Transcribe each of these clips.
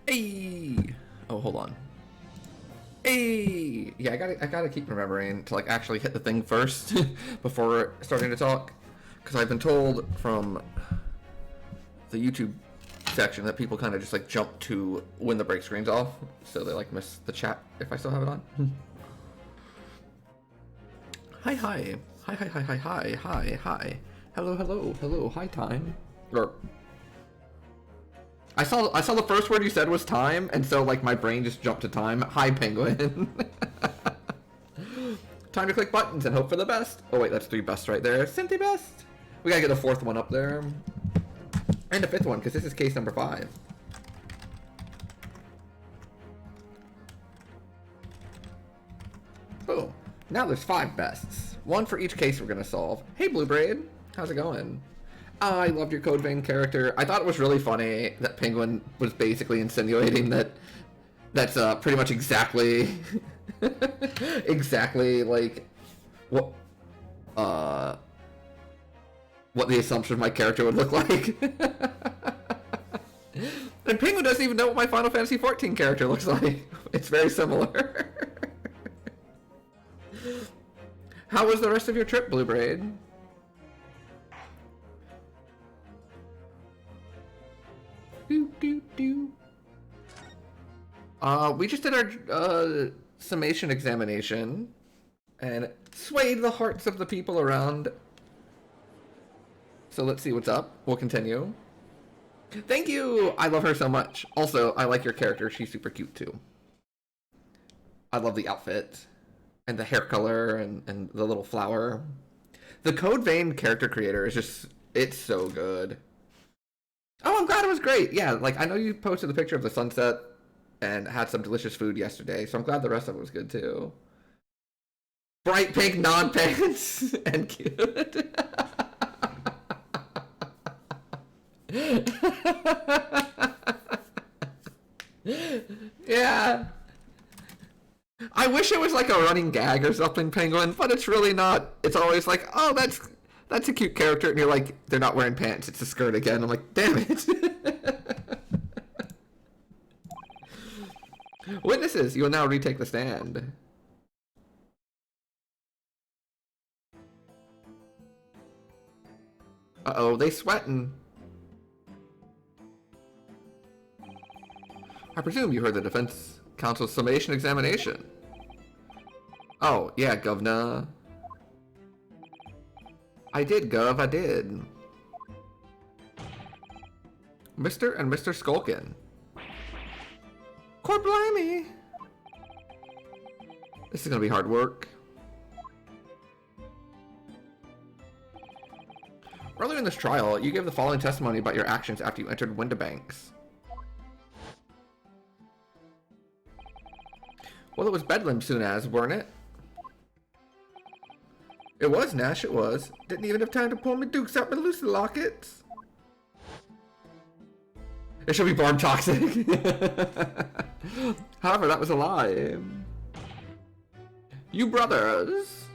Hey! Oh, hold on. Hey! Yeah, I gotta keep remembering to like actually hit the thing first before starting to talk, because I've been told from the YouTube section that people kind of just like jump to when the break screen's off, so they like miss the chat if I still have it on. Hi, hi, hi, hi, hi, hi, hi, hi, hi. Hello, hello, hello. Hi, time. Or I saw the first word you said was time, and so like my brain just jumped to time. Hi, penguin. Time to click buttons and hope for the best. Oh wait, that's 3 bests right there. Simply best. We gotta get a 4th one up there. And a 5th one, because this is case number 5. Boom. Now there's 5 bests. 1 for each case we're gonna solve. Hey, Blue Braid. How's it going? I loved your Code Vein character. I thought it was really funny that Penguin was basically insinuating that that's pretty much exactly exactly like what the assumption of my character would look like. And Penguin doesn't even know what my Final Fantasy XIV character looks like. It's very similar. How was the rest of your trip, Blue Braid? We just did our summation examination and swayed the hearts of the people around. So let's see what's up. We'll continue. Thank you! I love her so much. Also, I like your character. She's super cute too. I love the outfit and the hair color and the little flower. The Code Vein character creator is just, it's so good. Oh, I'm glad it was great. Yeah, like I know you posted the picture of the sunset and had some delicious food yesterday, so I'm glad the rest of it was good too. Bright pink non-pants and cute. Yeah. I wish it was like a running gag or something, Penguin, but it's really not. It's always like, oh, that's a cute character, and you're like, they're not wearing pants, it's a skirt again. I'm like, damn it. Witnesses, you will now retake the stand. Uh-oh, they sweating. I presume you heard the defense counsel's summation examination. Oh, yeah, governor. I did, Gov, I did. Mr. and Mr. Skulkin. Court blimey! This is gonna be hard work. Earlier in this trial, you gave the following testimony about your actions after you entered Windibanks. Well, it was Bedlam soon as, weren't it? It was, Nash, it was. Didn't even have time to pull my dukes out my Lucy lockets. It should be Barb Toxic. However, that was a lie. You brothers.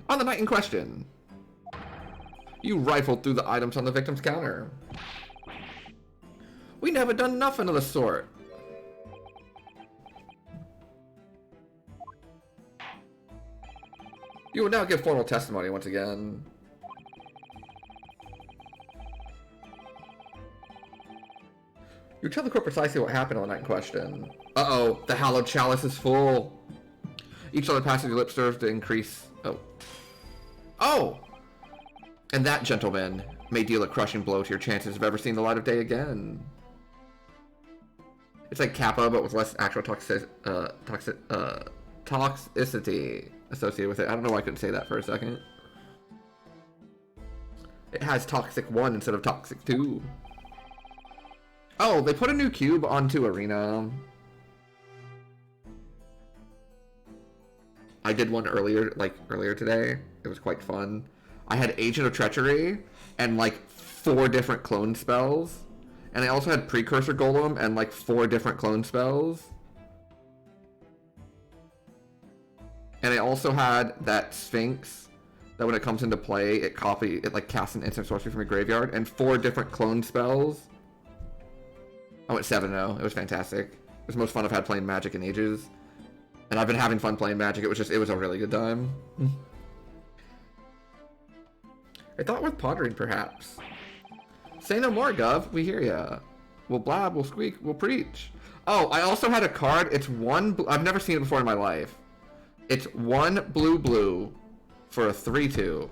On the night in question, you rifled through the items on the victim's counter. We never done nothing of the sort. You will now give formal testimony once again. You tell the court precisely what happened on the night in question. Uh-oh, the hallowed chalice is full. Each other passes your lips serves to increase... Oh. Oh! And that, gentleman, may deal a crushing blow to your chances of ever seeing the light of day again. It's like Kappa, but with less actual toxicity associated with it. I don't know why I couldn't say that for a second. It has Toxic 1 instead of Toxic 2. Oh, they put a new cube onto Arena. I did one earlier today. It was quite fun. I had Agent of Treachery and like 4 different clone spells. And I also had Precursor Golem and like 4 different clone spells. And I also had that Sphinx that when it comes into play, it like casts an instant sorcery from your graveyard, and 4 different clone spells. I went 7-0. It was fantastic. It was the most fun I've had playing Magic in ages. And I've been having fun playing Magic. It was a really good time. I thought worth pondering, perhaps. Say no more, Gov. We hear ya. We'll blab, we'll squeak, we'll preach. Oh, I also had a card. It's one... I've never seen it before in my life. It's 1 blue for a 3/2.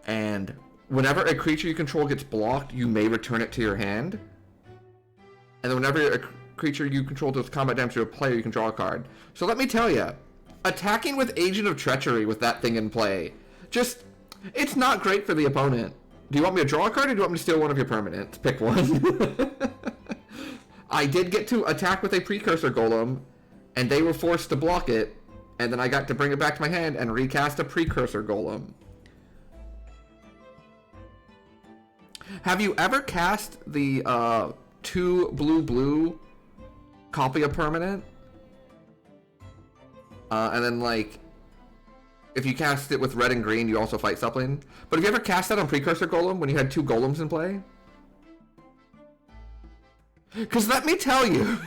And whenever a creature you control gets blocked, you may return it to your hand. And then whenever a creature you control does combat damage to a player, you can draw a card. So let me tell you, attacking with Agent of Treachery with that thing in play, just... It's not great for the opponent. Do you want me to draw a card, or do you want me to steal one of your permanents? Pick one. I did get to attack with a Precursor Golem, and they were forced to block it, and then I got to bring it back to my hand and recast a Precursor Golem. Have you ever cast the 2 blue copy a permanent? And then, like, if you cast it with red and green, you also fight something. But have you ever cast that on Precursor Golem when you had 2 golems in play? Because let me tell you.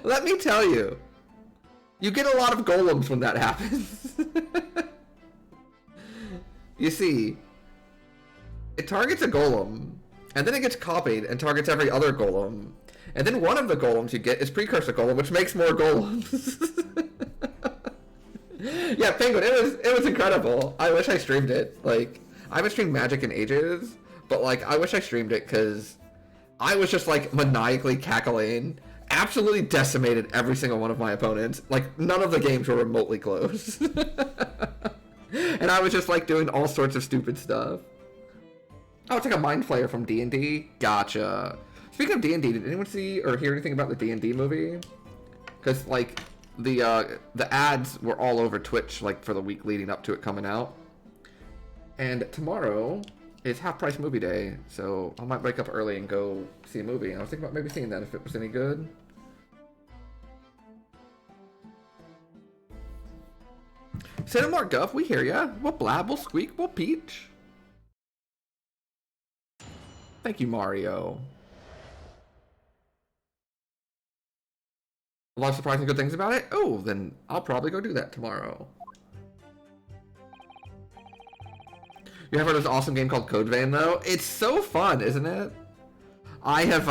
Let me tell you. You get a lot of golems when that happens. You see, it targets a golem, and then it gets copied and targets every other golem. And then one of the golems you get is Precursor Golem, which makes more golems. Yeah, Penguin, it was incredible. I wish I streamed it. Like, I haven't streamed Magic in ages, but like, I wish I streamed it because I was just like maniacally cackling, absolutely decimated every single one of my opponents. Like, none of the games were remotely close. And I was just like doing all sorts of stupid stuff. Oh, it's like a Mind Flayer from D&D? Gotcha. Speaking of D&D, did anyone see or hear anything about the D&D movie? Because like, the ads were all over Twitch like for the week leading up to it coming out. And tomorrow is half price movie day, so I might wake up early and go see a movie. And I was thinking about maybe seeing that if it was any good. Say no more, Guff. We hear ya. We'll blab, we'll squeak, we'll peach. Thank you, Mario. A lot of surprising good things about it? Oh, then I'll probably go do that tomorrow. You ever heard of this awesome game called Code Vein, though? It's so fun, isn't it? I have,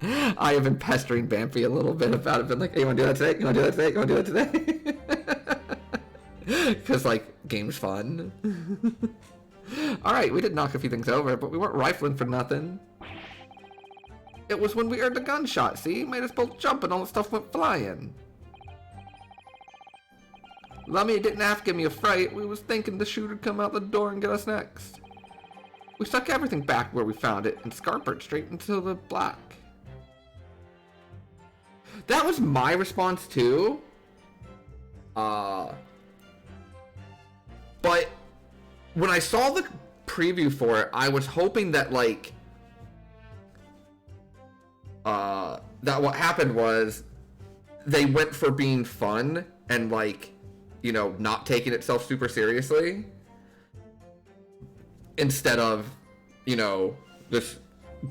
I have been pestering Bampy a little bit about it. Been like, hey, you wanna do that today? You wanna do that today? You wanna do that today? Because, like, game's fun. Alright, we did knock a few things over, but we weren't rifling for nothing. It was when we heard the gunshot, see? Made us both jump and all the stuff went flying. Lummy didn't have to give me a fright. We was thinking the shooter'd come out the door and get us next. We stuck everything back where we found it and scarpered straight into the black. That was my response too. But when I saw the preview for it, I was hoping that like that what happened was they went for being fun and like, you know, not taking itself super seriously instead of, you know, this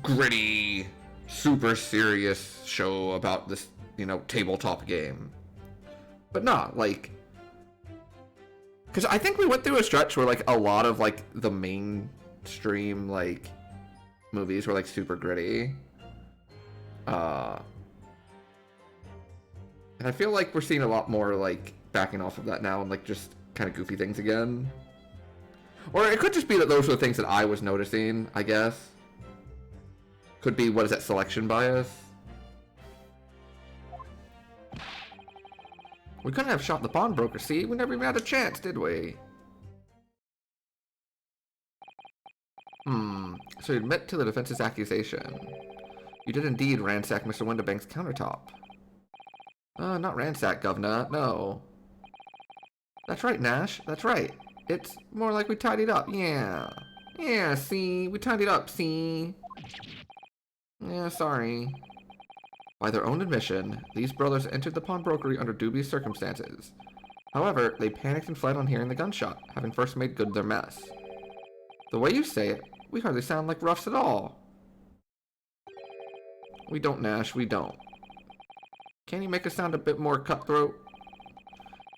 gritty, super serious show about this, you know, tabletop game. But not like, because I think we went through a stretch where like a lot of like the mainstream like movies were like super gritty. And I feel like we're seeing a lot more like backing off of that now and like just kind of goofy things again. Or it could just be that those were the things that I was noticing, I guess. Could be, what is that, selection bias? We couldn't have shot the pawnbroker, see? We never even had a chance, did we? So you admit to the defense's accusation. You did indeed ransack Mr. Winterbank's countertop. Not ransack, governor, no. That's right, Nash, that's right. It's more like we tidied up, yeah. Yeah, see? We tidied up, see? Yeah, sorry. By their own admission, these brothers entered the pawnbrokery under dubious circumstances. However, they panicked and fled on hearing the gunshot, having first made good their mess. The way you say it, we hardly sound like roughs at all. We don't, Nash, we don't. Can you make us sound a bit more cutthroat?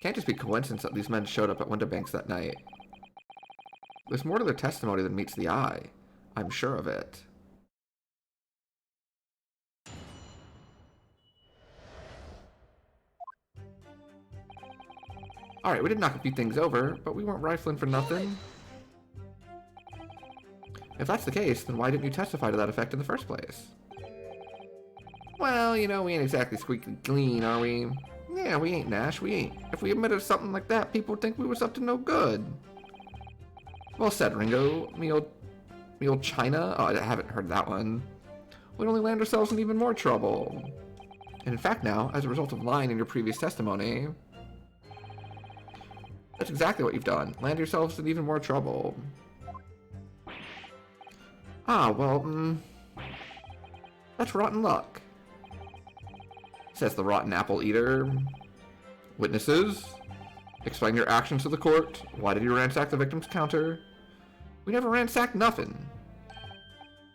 Can't just be coincidence that these men showed up at Winterbanks that night. There's more to their testimony than meets the eye. I'm sure of it. Alright, we did knock a few things over, but we weren't rifling for nothing. If that's the case, then why didn't you testify to that effect in the first place? Well, you know, we ain't exactly squeaky clean, are we? Yeah, we ain't, Nash, we ain't. If we admitted something like that, people would think we was up to no good. Well said, Ringo. Me old China? Oh, I haven't heard that one. We'd only land ourselves in even more trouble. And in fact now, as a result of lying in your previous testimony, that's exactly what you've done. Land yourselves in even more trouble. Ah, well, that's rotten luck. Says the rotten apple eater. Witnesses? Explain your actions to the court. Why did you ransack the victim's counter? We never ransacked nothing.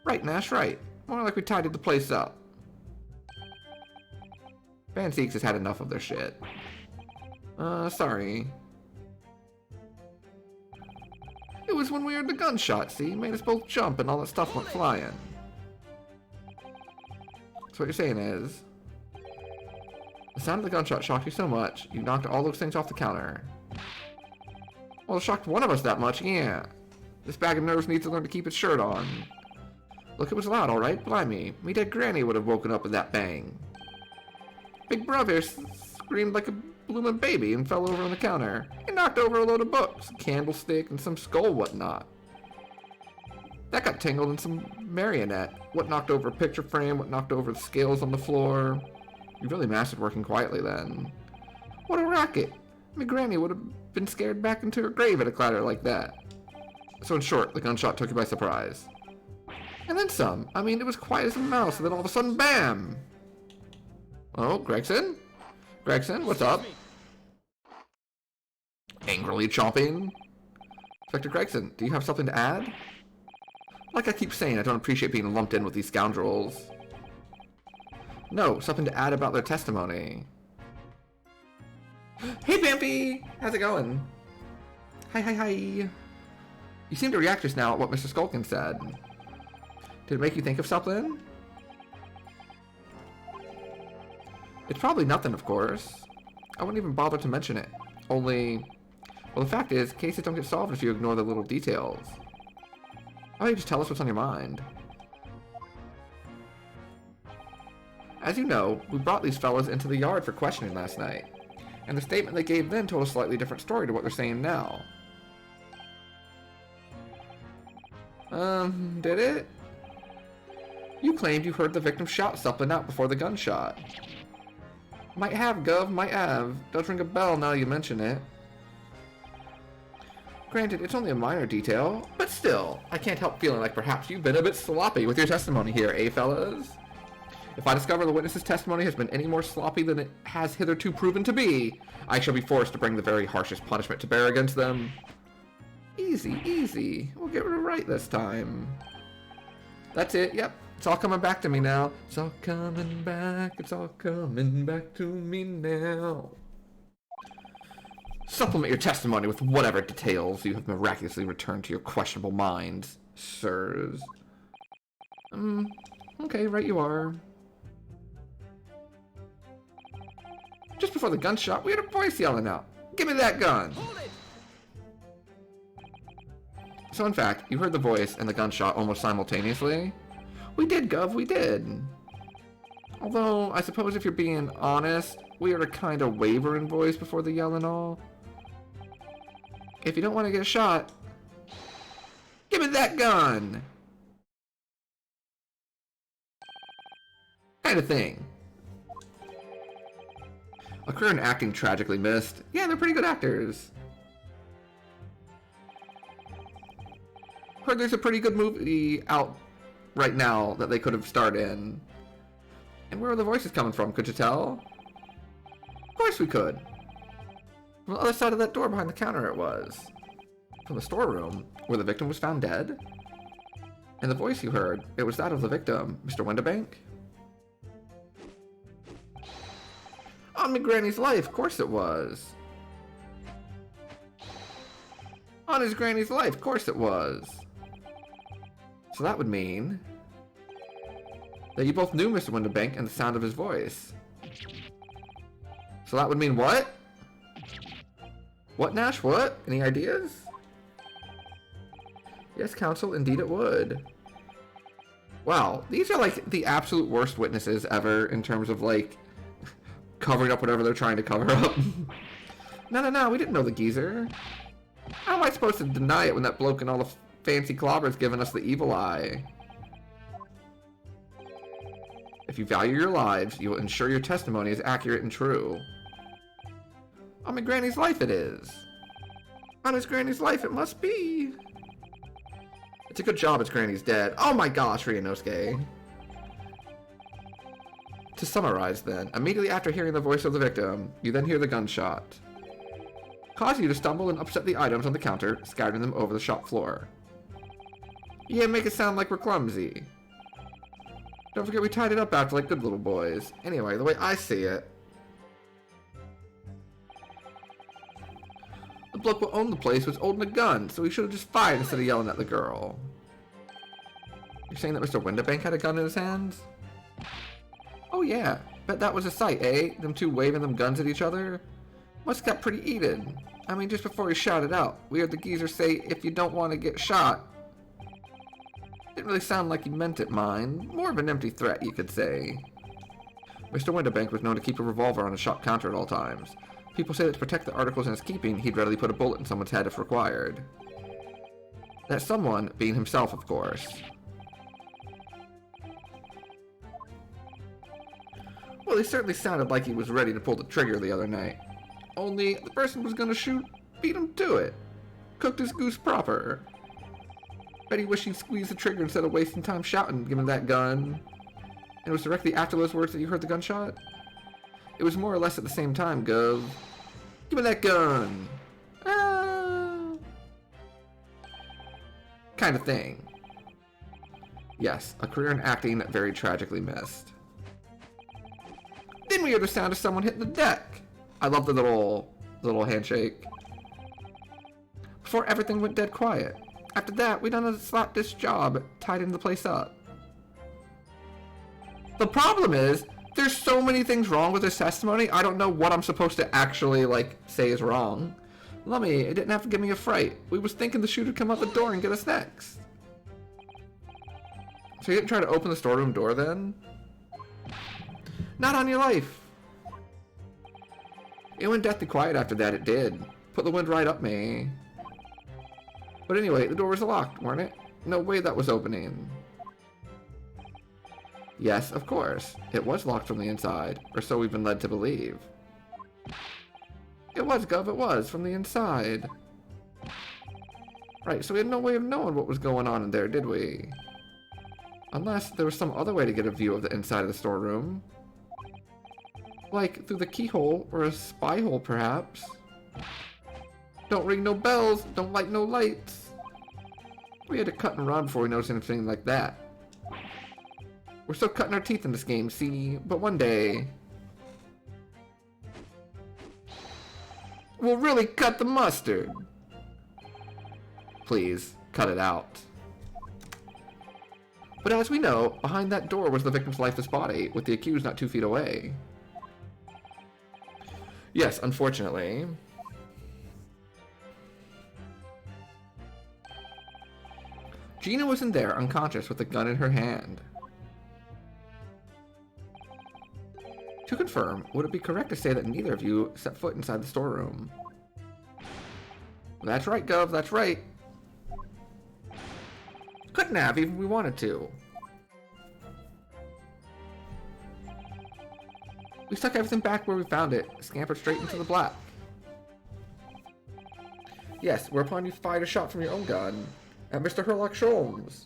Right, Nash, right. More like we tidied the place up. Van Zeeks has had enough of their shit. Sorry. It was when we heard the gunshot, see? Made us both jump and all that stuff went flying. So what you're saying is, the sound of the gunshot shocked you so much, you knocked all those things off the counter. Well, it shocked one of us that much, yeah. This bag of nerves needs to learn to keep its shirt on. Look, it was loud, alright? Blimey, me dead granny would have woken up with that bang. Big brother screamed like a bloomin' baby and fell over on the counter. He knocked over a load of books, a candlestick, and some skull whatnot. That got tangled in some marionette. What knocked over a picture frame, what knocked over the scales on the floor. You really mastered working quietly then. What a racket! My granny would have been scared back into her grave at a clatter like that. So in short, the gunshot took you by surprise. And then some. I mean, it was quiet as a mouse, and then all of a sudden, BAM! Oh, Gregson? Gregson, what's up? Angrily chomping? Inspector Gregson, do you have something to add? Like I keep saying, I don't appreciate being lumped in with these scoundrels. No, something to add about their testimony. Hey, Vampy! How's it going? Hi. You seem to react just now at what Mr. Skulkin said. Did it make you think of something? It's probably nothing, of course. I wouldn't even bother to mention it. Only, well, the fact is, cases don't get solved if you ignore the little details. Why don't you just tell us what's on your mind? As you know, we brought these fellas into the yard for questioning last night, and the statement they gave then told a slightly different story to what they're saying now. Did it? You claimed you heard the victim shout something out before the gunshot. Might have, Gov, might have. Does ring a bell now you mention it. Granted, it's only a minor detail, but still, I can't help feeling like perhaps you've been a bit sloppy with your testimony here, eh, fellas? If I discover the witness's testimony has been any more sloppy than it has hitherto proven to be, I shall be forced to bring the very harshest punishment to bear against them. Easy, easy. We'll get it right this time. That's it, yep. It's all coming back to me now. It's all coming back. It's all coming back to me now. Supplement your testimony with whatever details you have miraculously returned to your questionable minds, sirs. Okay, right you are. Just before the gunshot, we had a voice yelling out, "Give me that gun!" So in fact, you heard the voice and the gunshot almost simultaneously? We did, Gov, we did. Although, I suppose if you're being honest, we heard a kind of wavering voice before the yell and all. If you don't want to get a shot, give me that gun! Kind of thing. A career in acting tragically missed. Yeah, they're pretty good actors. Heard there's a pretty good movie out right now that they could have starred in. And where were the voices coming from, could you tell? Of course we could. From the other side of that door behind the counter it was. From the storeroom, where the victim was found dead. And the voice you heard, it was that of the victim, Mr. Windibank. On me granny's life, of course it was. On his granny's life, of course it was. So that would mean that you both knew Mr. Windibank and the sound of his voice. So that would mean what? What, Nash? What? Any ideas? Yes, counsel, indeed it would. Wow, these are like the absolute worst witnesses ever in terms of like covering up whatever they're trying to cover up. No, we didn't know the geezer. How am I supposed to deny it when that bloke in all the fancy clobber's giving us the evil eye? If you value your lives, you will ensure your testimony is accurate and true. On my granny's life it is. On his granny's life it must be. It's a good job his granny's dead. Oh my gosh, Ryunosuke. To summarize then, immediately after hearing the voice of the victim, you then hear the gunshot. Cause you to stumble and upset the items on the counter, scattering them over the shop floor. Yeah, make it sound like we're clumsy. Don't forget we tied it up after like good little boys. Anyway, the way I see it, the bloke who owned the place was holding a gun, so he should have just fired instead of yelling at the girl. You're saying that Mr. Windibank had a gun in his hands? Oh yeah, bet that was a sight, eh? Them two waving them guns at each other? Must have got pretty heated. I mean, just before he shouted out, we heard the geezer say, if you don't want to get shot. Didn't really sound like he meant it, mind. More of an empty threat, you could say. Mr. Windibank was known to keep a revolver on his shop counter at all times. People say that to protect the articles in his keeping, he'd readily put a bullet in someone's head if required. That someone being himself, of course. Well, he certainly sounded like he was ready to pull the trigger the other night. Only, the person was gonna shoot beat him to it. Cooked his goose proper. Bet he wished he'd squeeze the trigger instead of wasting time shouting, given that gun. And it was directly after those words that you heard the gunshot? It was more or less at the same time, Gov. Give me that gun! Ah. Kind of thing. Yes, a career in acting very tragically missed. Then we heard the sound of someone hitting the deck. I love the little handshake. Before everything went dead quiet. After that, we done a slapdish job tidying the place up. The problem is, there's so many things wrong with this testimony, I don't know what I'm supposed to actually, like, say is wrong. Lummy, it didn't have to give me a fright. We was thinking the shooter'd come out the door and get us next. So you didn't try to open the storeroom door then? Not on your life. It went deathly quiet after that, it did. Put the wind right up me. But anyway, the door was locked, weren't it? No way that was opening. Yes, of course. It was locked from the inside, or so we've been led to believe. It was, Gov, it was, from the inside. Right, so we had no way of knowing what was going on in there, did we? Unless there was some other way to get a view of the inside of the storeroom. Like, through the keyhole, or a spy hole, perhaps. Don't ring no bells, don't light no lights. We had to cut and run before we noticed anything like that. We're still cutting our teeth in this game, see? But one day... we'll really cut the mustard. Please, cut it out. But as we know, behind that door was the victim's lifeless body, with the accused not 2 feet away. Yes, unfortunately. Gina was in there, unconscious, with a gun in her hand. To confirm, would it be correct to say that neither of you set foot inside the storeroom? That's right, Gov, that's right. Couldn't have, even if we wanted to. We stuck everything back where we found it, scampered straight into the black. Yes, whereupon you fired a shot from your own gun at Mr. Herlock Sholmes.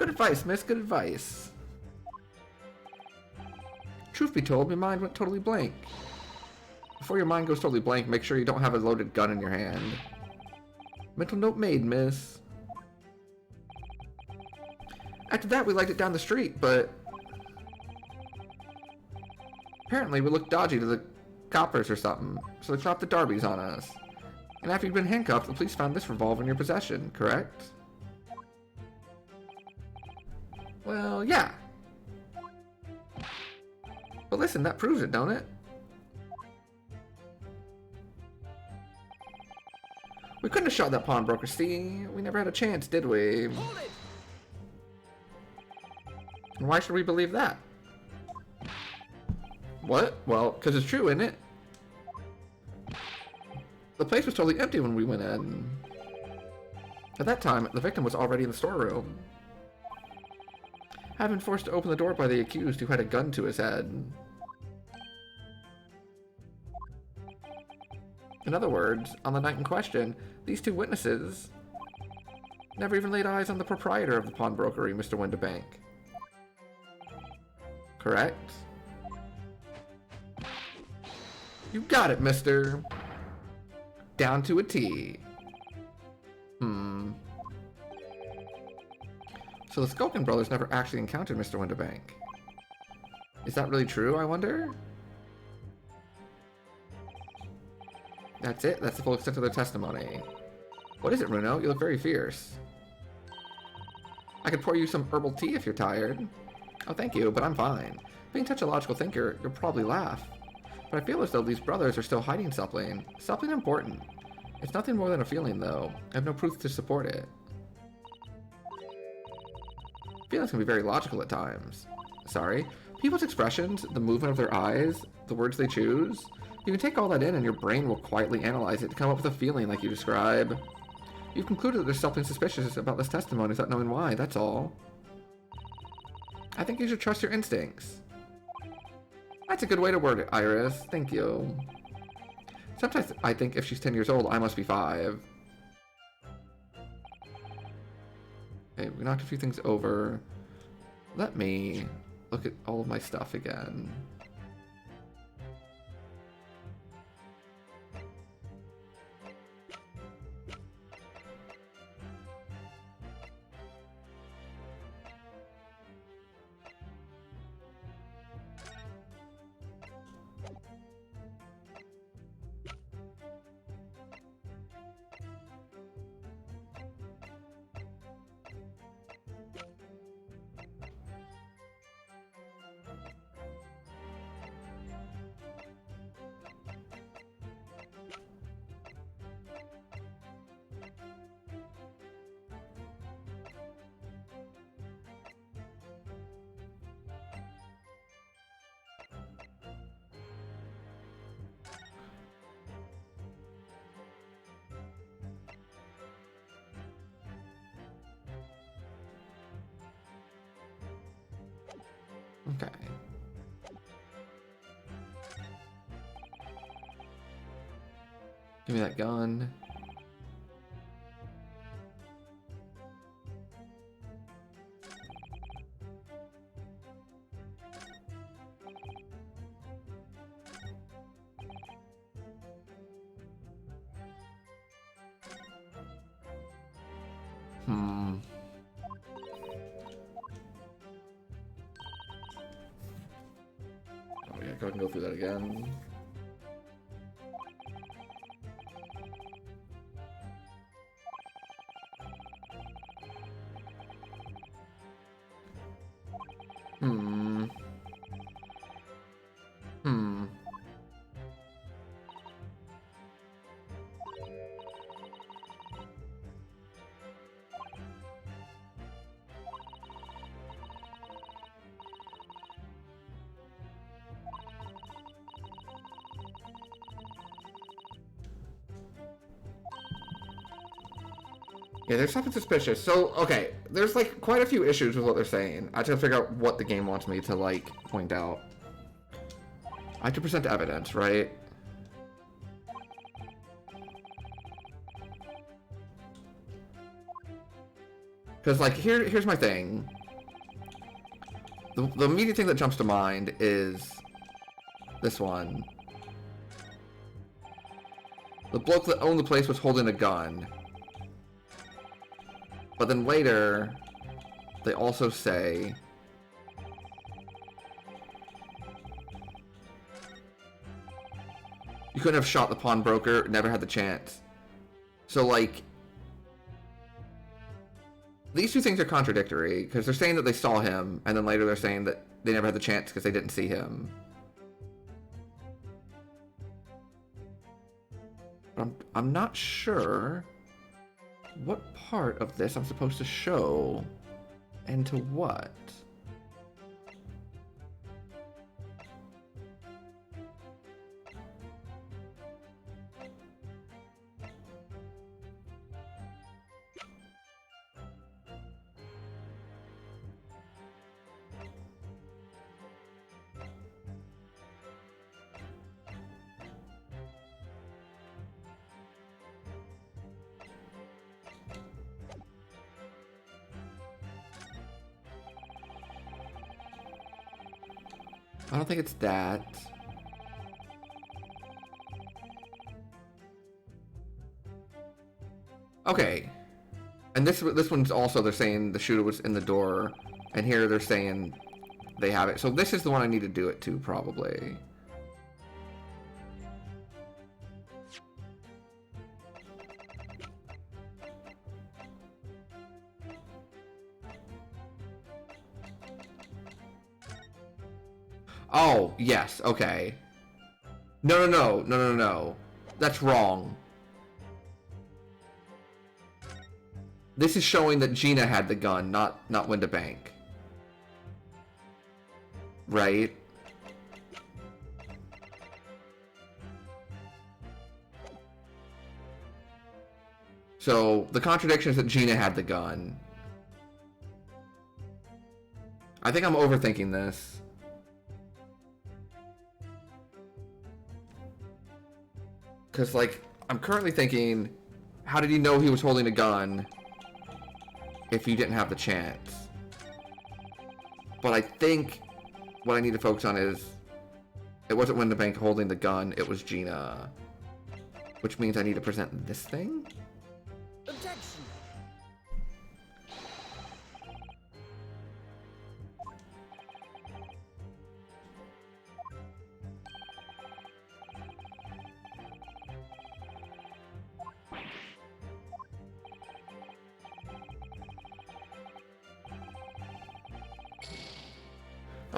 Good advice, miss. Good advice. Truth be told, my mind went totally blank. Before your mind goes totally blank, make sure you don't have a loaded gun in your hand. Mental note made, miss. After that, we legged it down the street, but... apparently, we looked dodgy to the coppers or something, so they dropped the Darbies on us. And after you'd been handcuffed, the police found this revolver in your possession, correct? Well, yeah. But listen, that proves it, don't it? We couldn't have shot that pawnbroker, see? We never had a chance, did we? Hold it! And why should we believe that? What? Well, because it's true, isn't it? The place was totally empty when we went in. At that time, the victim was already in the storeroom. Had been forced to open the door by the accused who had a gun to his head. In other words, on the night in question, these two witnesses never even laid eyes on the proprietor of the pawnbrokery, Mr. Windibank. Correct? You got it, mister. Down to a T. So the Skulkin brothers never actually encountered Mr. Windibank. Is that really true, I wonder? That's it? That's the full extent of their testimony. What is it, Runo? You look very fierce. I could pour you some herbal tea if you're tired. Oh, thank you, but I'm fine. Being such a logical thinker, you'll probably laugh. But I feel as though these brothers are still hiding something. Something important. It's nothing more than a feeling, though. I have no proof to support it. Feelings can be very logical at times. Sorry. People's expressions, the movement of their eyes, the words they choose. You can take all that in and your brain will quietly analyze it to come up with a feeling like you describe. You've concluded that there's something suspicious about this testimony without knowing why, that's all. I think you should trust your instincts. That's a good way to word it, Iris. Thank you. Sometimes I think if she's 10 years old, I must be 5. Okay, we knocked a few things over. Let me look at all of my stuff again. Okay. Give me that gun. Oh yeah, go ahead and go through that again. Yeah, there's something suspicious. So, okay, there's like quite a few issues with what they're saying. I have to figure out what the game wants me to like point out. I have to present evidence, right? Because, like, here's my thing. The immediate thing that jumps to mind is this one. The bloke that owned the place was holding a gun. But then later, they also say... You couldn't have shot the pawnbroker, never had the chance. So, like... These two things are contradictory, because they're saying that they saw him, and then later they're saying that they never had the chance because they didn't see him. But I'm not sure what part of this I'm supposed to show, and to what. I don't think it's that. Okay. And this one's also, they're saying the shooter was in the door, and here they're saying they have it. So this is the one I need to do it to, probably. Oh, yes, okay. No. That's wrong. This is showing that Gina had the gun, not Windabank. Right? So, the contradiction is that Gina had the gun. I think I'm overthinking this. Because, like, I'm currently thinking, how did he know he was holding a gun if he didn't have the chance? But I think what I need to focus on is, it wasn't Windabank holding the gun, it was Gina. Which means I need to present this thing? Objection.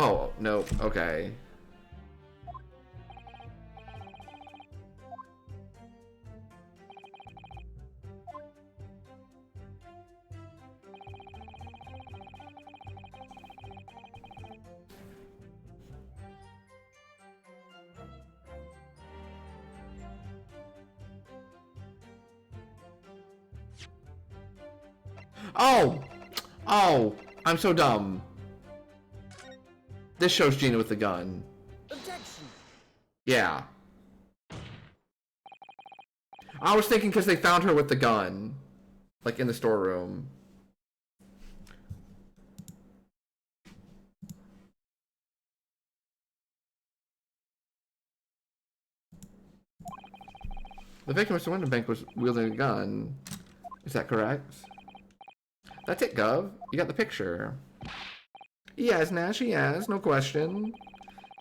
Oh, no, okay. Oh, I'm so dumb. This shows Gina with the gun. Objection. Yeah. I was thinking because they found her with the gun. Like in the storeroom. The victim, Mr. Windabank, was wielding a gun. Is that correct? That's it, Gov. You got the picture. Yes, Nash, he has, no question.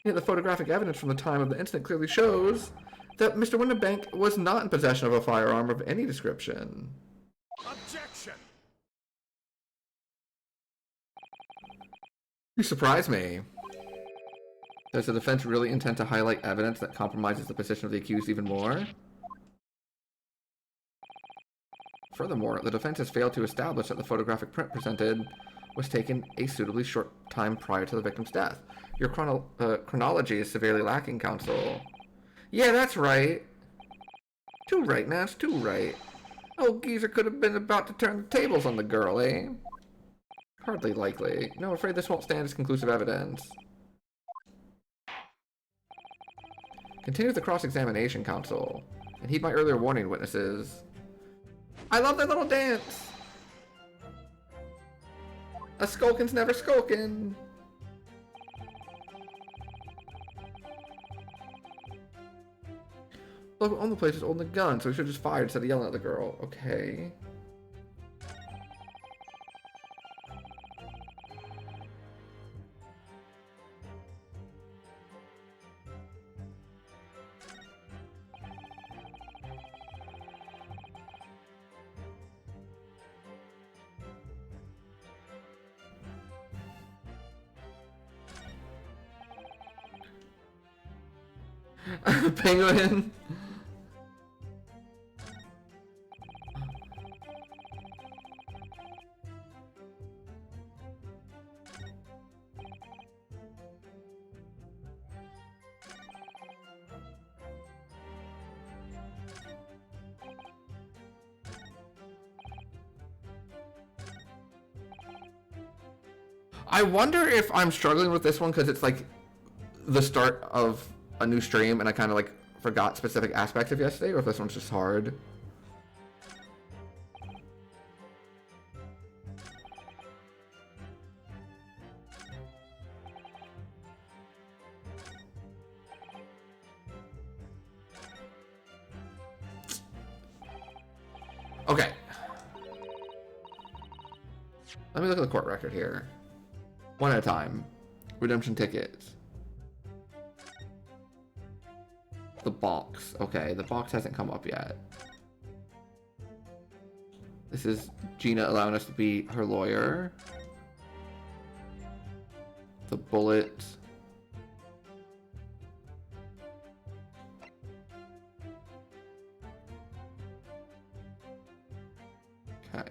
Yet the photographic evidence from the time of the incident clearly shows that Mr. Windabank was not in possession of a firearm of any description. Objection. You surprise me. Does the defense really intend to highlight evidence that compromises the position of the accused even more? Furthermore, the defense has failed to establish that the photographic print presented was taken a suitably short time prior to the victim's death. Your chronology is severely lacking, counsel. Yeah, that's right. Too right, Nash, too right. Old geezer could have been about to turn the tables on the girl, eh? Hardly likely. No, I'm afraid this won't stand as conclusive evidence. Continue the cross-examination, counsel, and heed my earlier warning, witnesses. I love that little dance! A skulkin's never skulkin'. Look, on the place is holding a gun, so we should just fire instead of yelling at the girl. Okay. Penguin. I wonder if I'm struggling with this one because it's like the start of a new stream and I kind of like forgot specific aspects of yesterday, or if this one's just hard. Okay. Let me look at the court record here. One at a time. Redemption tickets. The box. Okay, the box hasn't come up yet. This is Gina allowing us to be her lawyer. The bullet. Okay.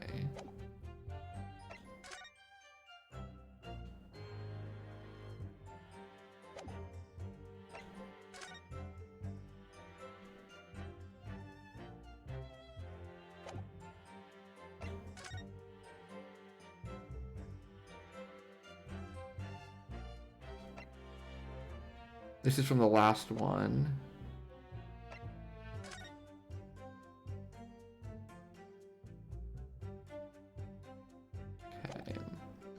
This is from the last one. Okay.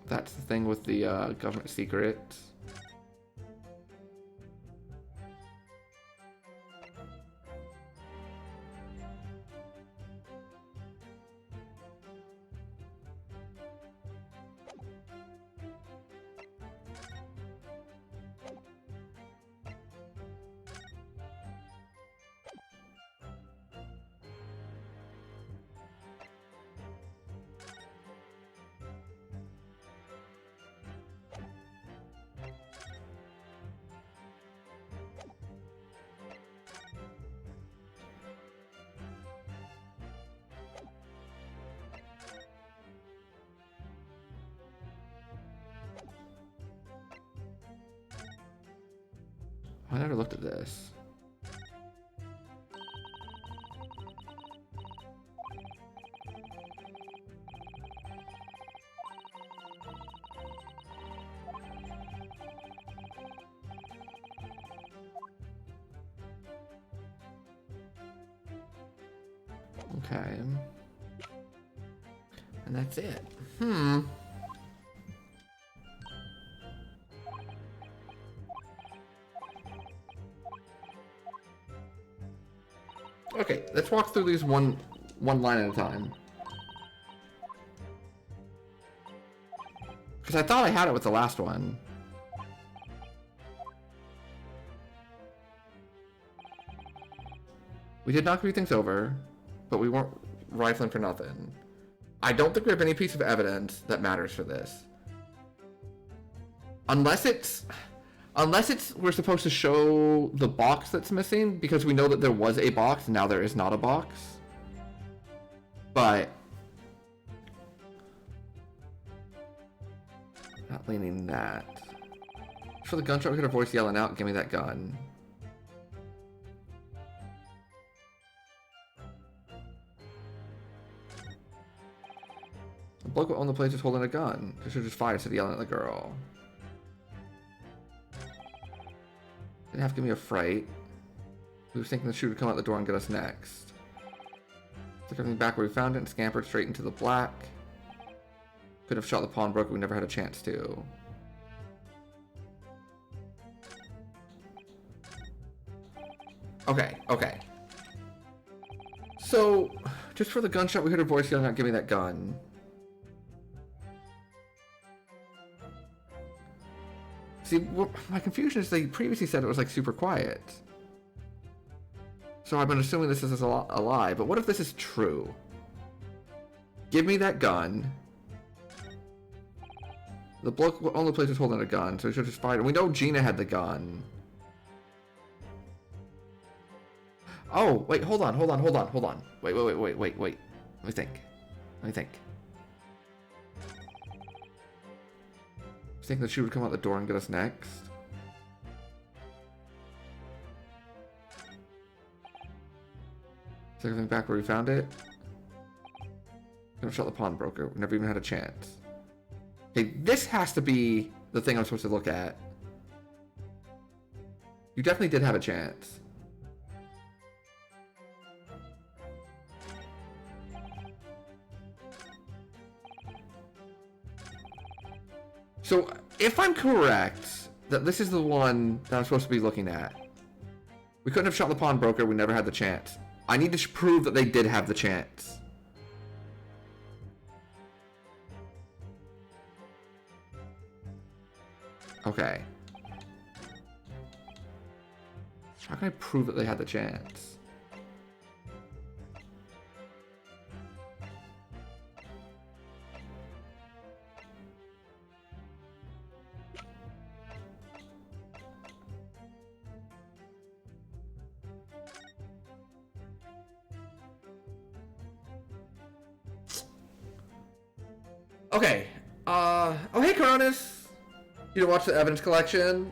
That's the thing with the government secrets. I never looked at this. Okay. And that's it. Okay, let's walk through these one line at a time. Because I thought I had it with the last one. We did knock a few things over, but we weren't rifling for nothing. I don't think we have any piece of evidence that matters for this. Unless it's we're supposed to show the box that's missing, because we know that there was a box, now there is not a box. But not leaning that. For the gunshot, we heard a voice yelling out, "Give me that gun." The bloke on the place is holding a gun. They should just fire instead of yelling at the girl. Didn't have to give me a fright. We were thinking the shooter would come out the door and get us next. Took everything back where we found it and scampered straight into the black. Could have shot the pawnbroker, we never had a chance to. Okay, okay. So, just for the gunshot, we heard a voice yelling out, "Give me that gun." See, my confusion is they previously said it was like super quiet. So I've been assuming this is a lie, but what if this is true? Give me that gun. The bloke only place was holding a gun, so he should have just fired. We know Gina had the gun. Oh, wait, hold on. Wait. Let me think. I was thinking that she would come out the door and get us next. Is everything back where we found it? Gonna shot the pawnbroker. We never even had a chance. Okay, this has to be the thing I'm supposed to look at. You definitely did have a chance. So, if I'm correct, that this is the one that I'm supposed to be looking at. We couldn't have shot the pawnbroker, we never had the chance. I need to prove that they did have the chance. Okay. How can I prove that they had the chance? Okay. Oh, hey, Cronus. You didn't watch the evidence collection?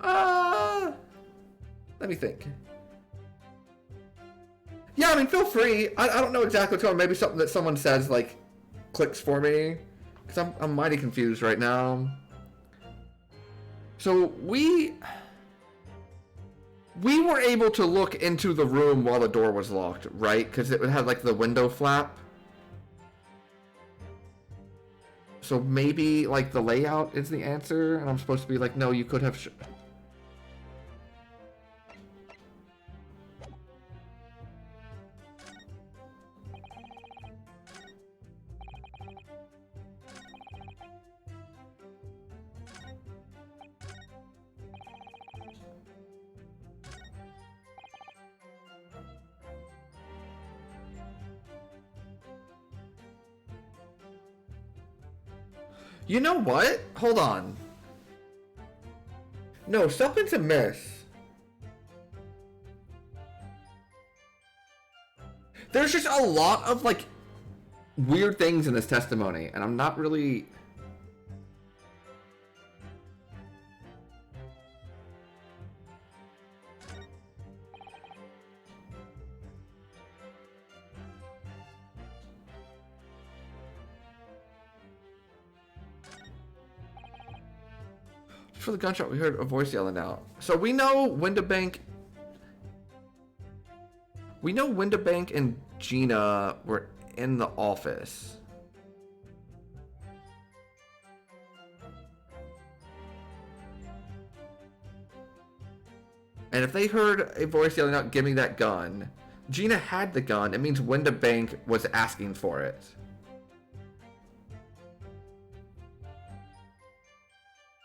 Let me think. Yeah, I mean, feel free. I don't know exactly what's going on. Maybe something that someone says, like, clicks for me. Because I'm mighty confused right now. So, we were able to look into the room while the door was locked, right? Because it had, like, the window flap. So maybe, like, the layout is the answer, and I'm supposed to be like, no, you could have... You know what? Hold on. No, something's amiss. There's just a lot of, like, weird things in this testimony, and I'm not really... For the gunshot, we heard a voice yelling out. So we know Windabank and Gina were in the office. And if they heard a voice yelling out, "Give me that gun," Gina had the gun. It means Windabank was asking for it.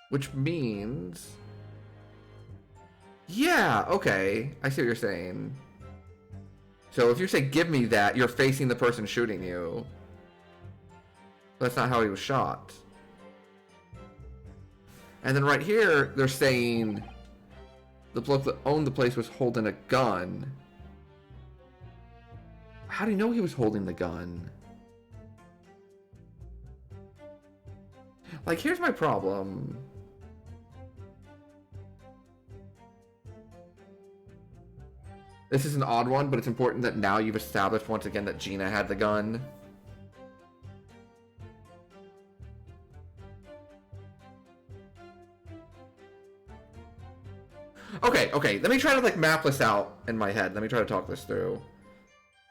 Which means... Yeah, okay. I see what you're saying. So if you say, "Give me that," you're facing the person shooting you. That's not how he was shot. And then right here, they're saying the bloke that owned the place was holding a gun. How do you know he was holding the gun? Like, here's my problem. This is an odd one, but it's important that now you've established once again that Gina had the gun. Okay, let me try to, like, map this out in my head. Let me try to talk this through.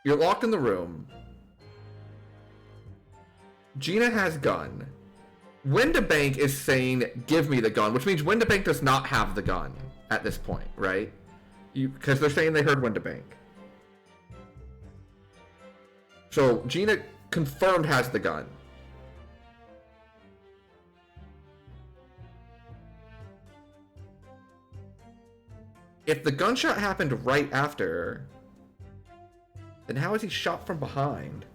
You're locked in the room. Gina has gun. Windabank is saying, give me the gun, which means Windabank does not have the gun at this point, right? Because they're saying they heard Windabank. So Gina confirmed has the gun. If the gunshot happened right after, then how is he shot from behind?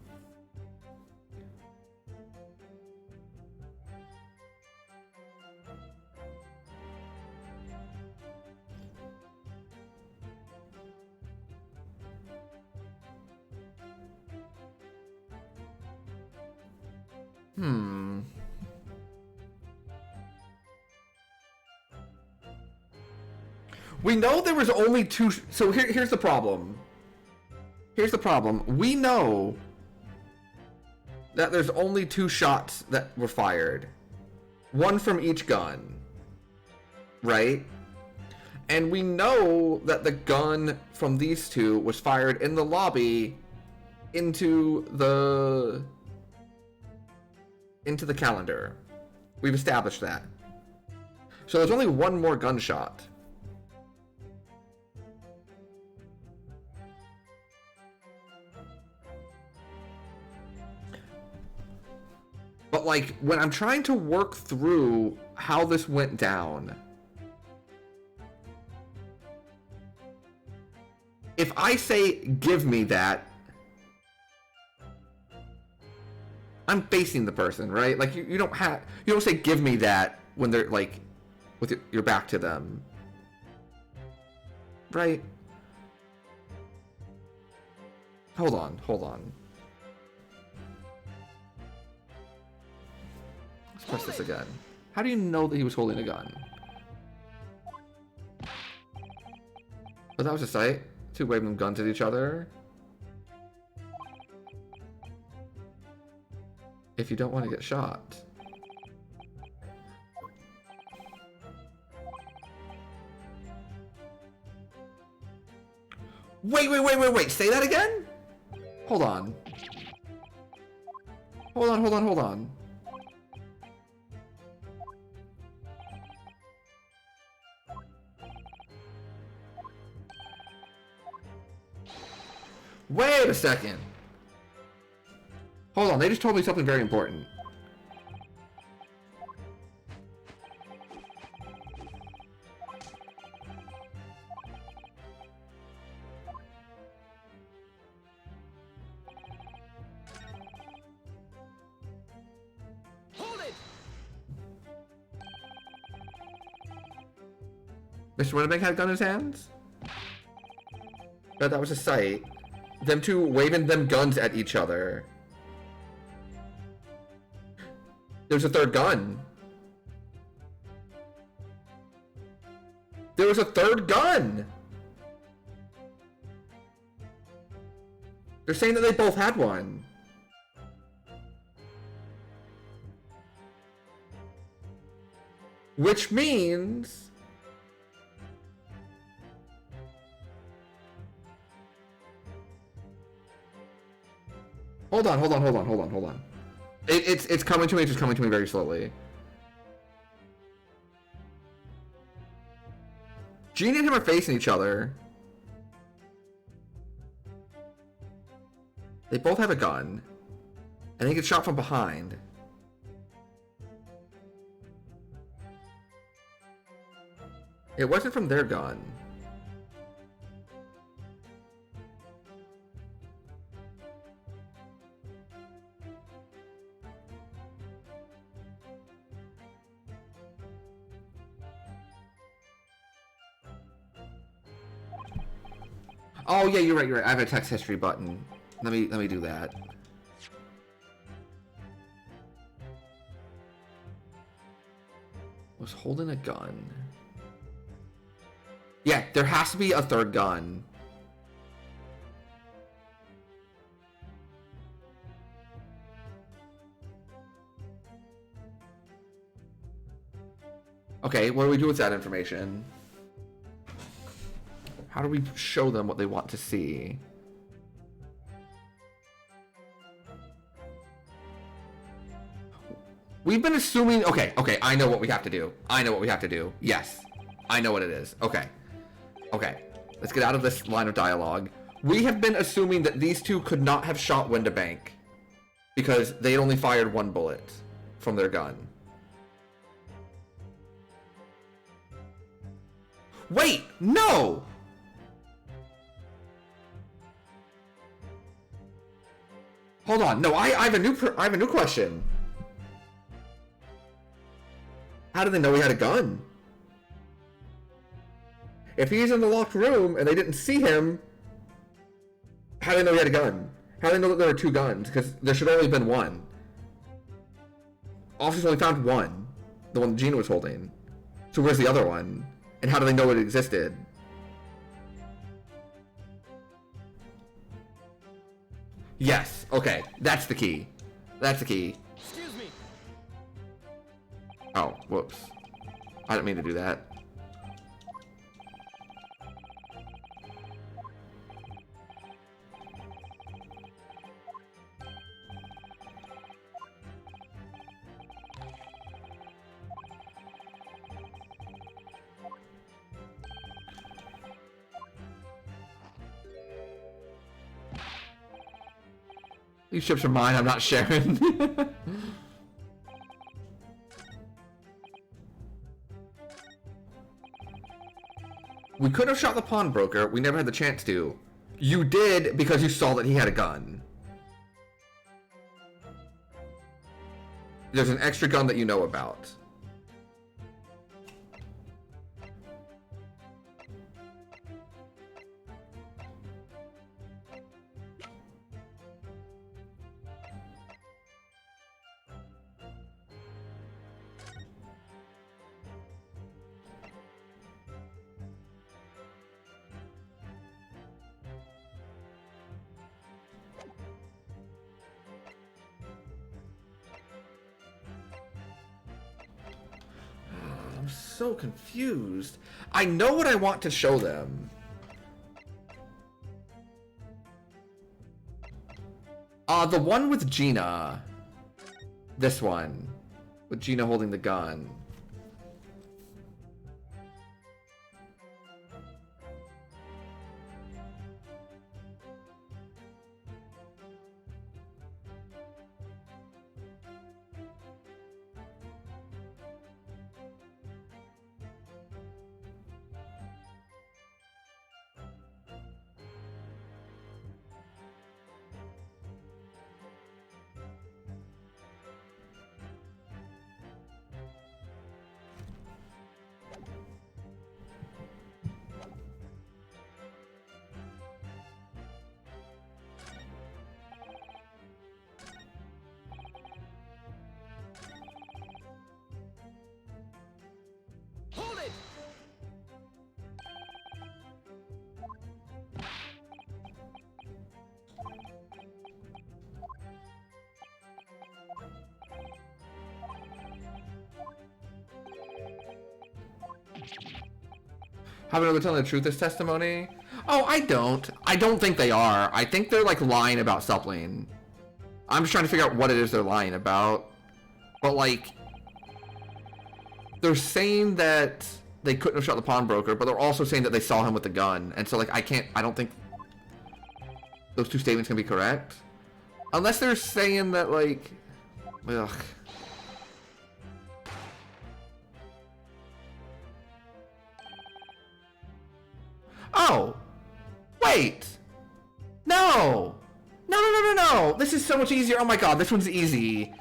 We know there was only two. So here's the problem. Here's the problem. We know that there's only 2 shots that were fired. One from each gun. Right? And we know that the gun from these 2 was fired in the lobby into the calendar. We've established that. So there's only one more gunshot. But like, when I'm trying to work through how this went down, if I say, give me that, I'm facing the person, right? Like, you don't say, give me that when they're like, with your back to them. Right? Hold on. Let's press this again. How do you know that he was holding a gun? Oh, that was a sight? 2 waving guns at each other? If you don't want to get shot. Wait. Say that again? Hold on. Hold on. Wait a second. Hold on, they just told me something very important. Hold it! Mr. Winnebank had a gun in his hands? No, that was a sight. Them 2 waving them guns at each other. There's a 3rd gun. There was a 3rd gun! They're saying that they both had one. Which means... Hold on. It's coming to me, it's just coming to me very slowly. Gene and him are facing each other. They both have a gun. And they get shot from behind. It wasn't from their gun. Oh yeah, you're right. I have a text history button. Let me do that. Was holding a gun. Yeah, there has to be a 3rd gun. Okay, what do we do with that information? How do we show them what they want to see? We've been assuming... Okay, I know what we have to do. Yes. I know what it is. Okay. Let's get out of this line of dialogue. We have been assuming that these two could not have shot Windabank because they had only fired one bullet from their gun. Wait! No! Hold on. No, I have a new question. How did they know he had a gun? If he's in the locked room and they didn't see him, how do they know he had a gun? How do they know that there were two guns? Because there should only have been one. Officers only found one. The one that Gina was holding. So where's the other one? And how do they know it existed? Yes. Okay. That's the key. Excuse me. Oh, whoops. I didn't mean to do that. These chips are mine, I'm not sharing. We could have shot the pawnbroker, we never had the chance to. You did because you saw that he had a gun. There's an extra gun that you know about. I'm so confused. I know what I want to show them. The one with Gina. This one. With Gina holding the gun. Hold it! How about they're telling the truth this testimony? Oh, I don't think they are. I think they're like lying about something. I'm just trying to figure out what it is they're lying about. But like, they're saying that they couldn't have shot the pawnbroker, but they're also saying that they saw him with the gun. And so like, I don't think those two statements can be correct. Unless they're saying that like, ugh. Oh, wait. No. No. This is so much easier. Oh my god, this one's easy.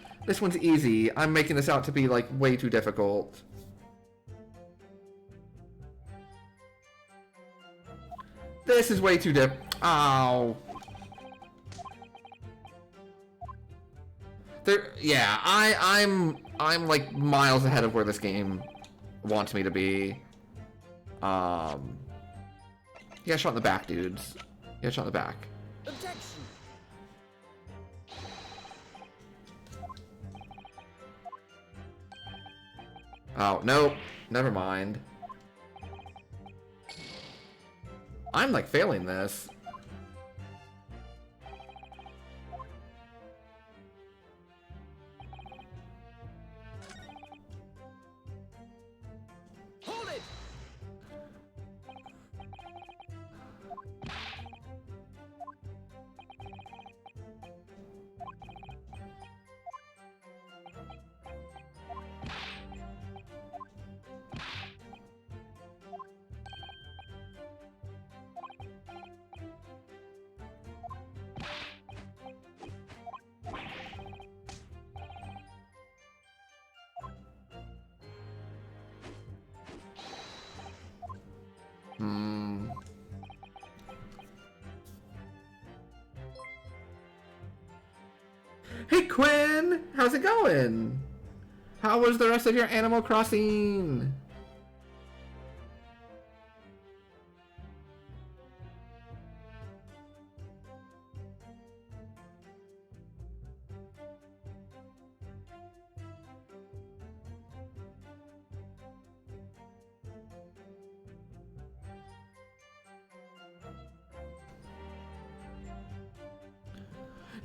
I'm making this out to be like way too difficult. This is way too Ow. Yeah, I'm like miles ahead of where this game wants me to be. You got shot in the back, dudes. You got shot in the back. Objection. Oh, nope. Never mind. I'm like failing this. Hey Quinn, how's it going? How was the rest of your Animal Crossing?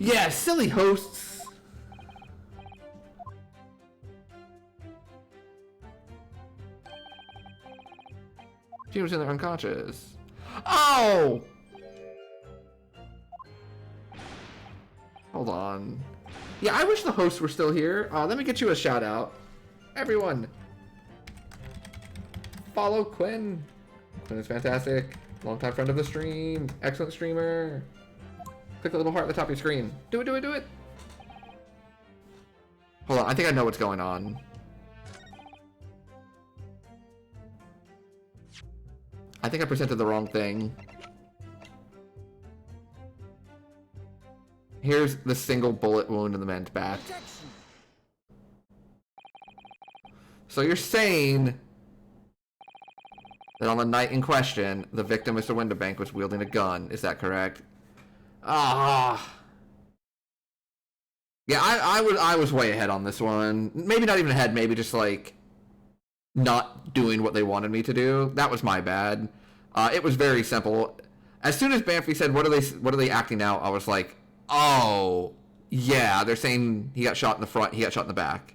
Yeah, silly hosts. She was in there unconscious. Oh! Hold on. Yeah, I wish the hosts were still here. Let me get you a shout out. Everyone. Follow Quinn. Quinn is fantastic. Longtime friend of the stream. Excellent streamer. Click the little heart at the top of your screen. Do it, do it, do it. Hold on, I think I know what's going on. I think I presented the wrong thing. Here's the single bullet wound in the man's back. So you're saying that on the night in question, the victim, Mr. Winterbank, was wielding a gun. Is that correct? Ah. Yeah, I was way ahead on this one. Maybe not even ahead, maybe just like not doing what they wanted me to do. That was my bad. It was very simple. As soon as Banffy said, what are they acting out? I was like, oh, yeah, they're saying he got shot in the front, he got shot in the back.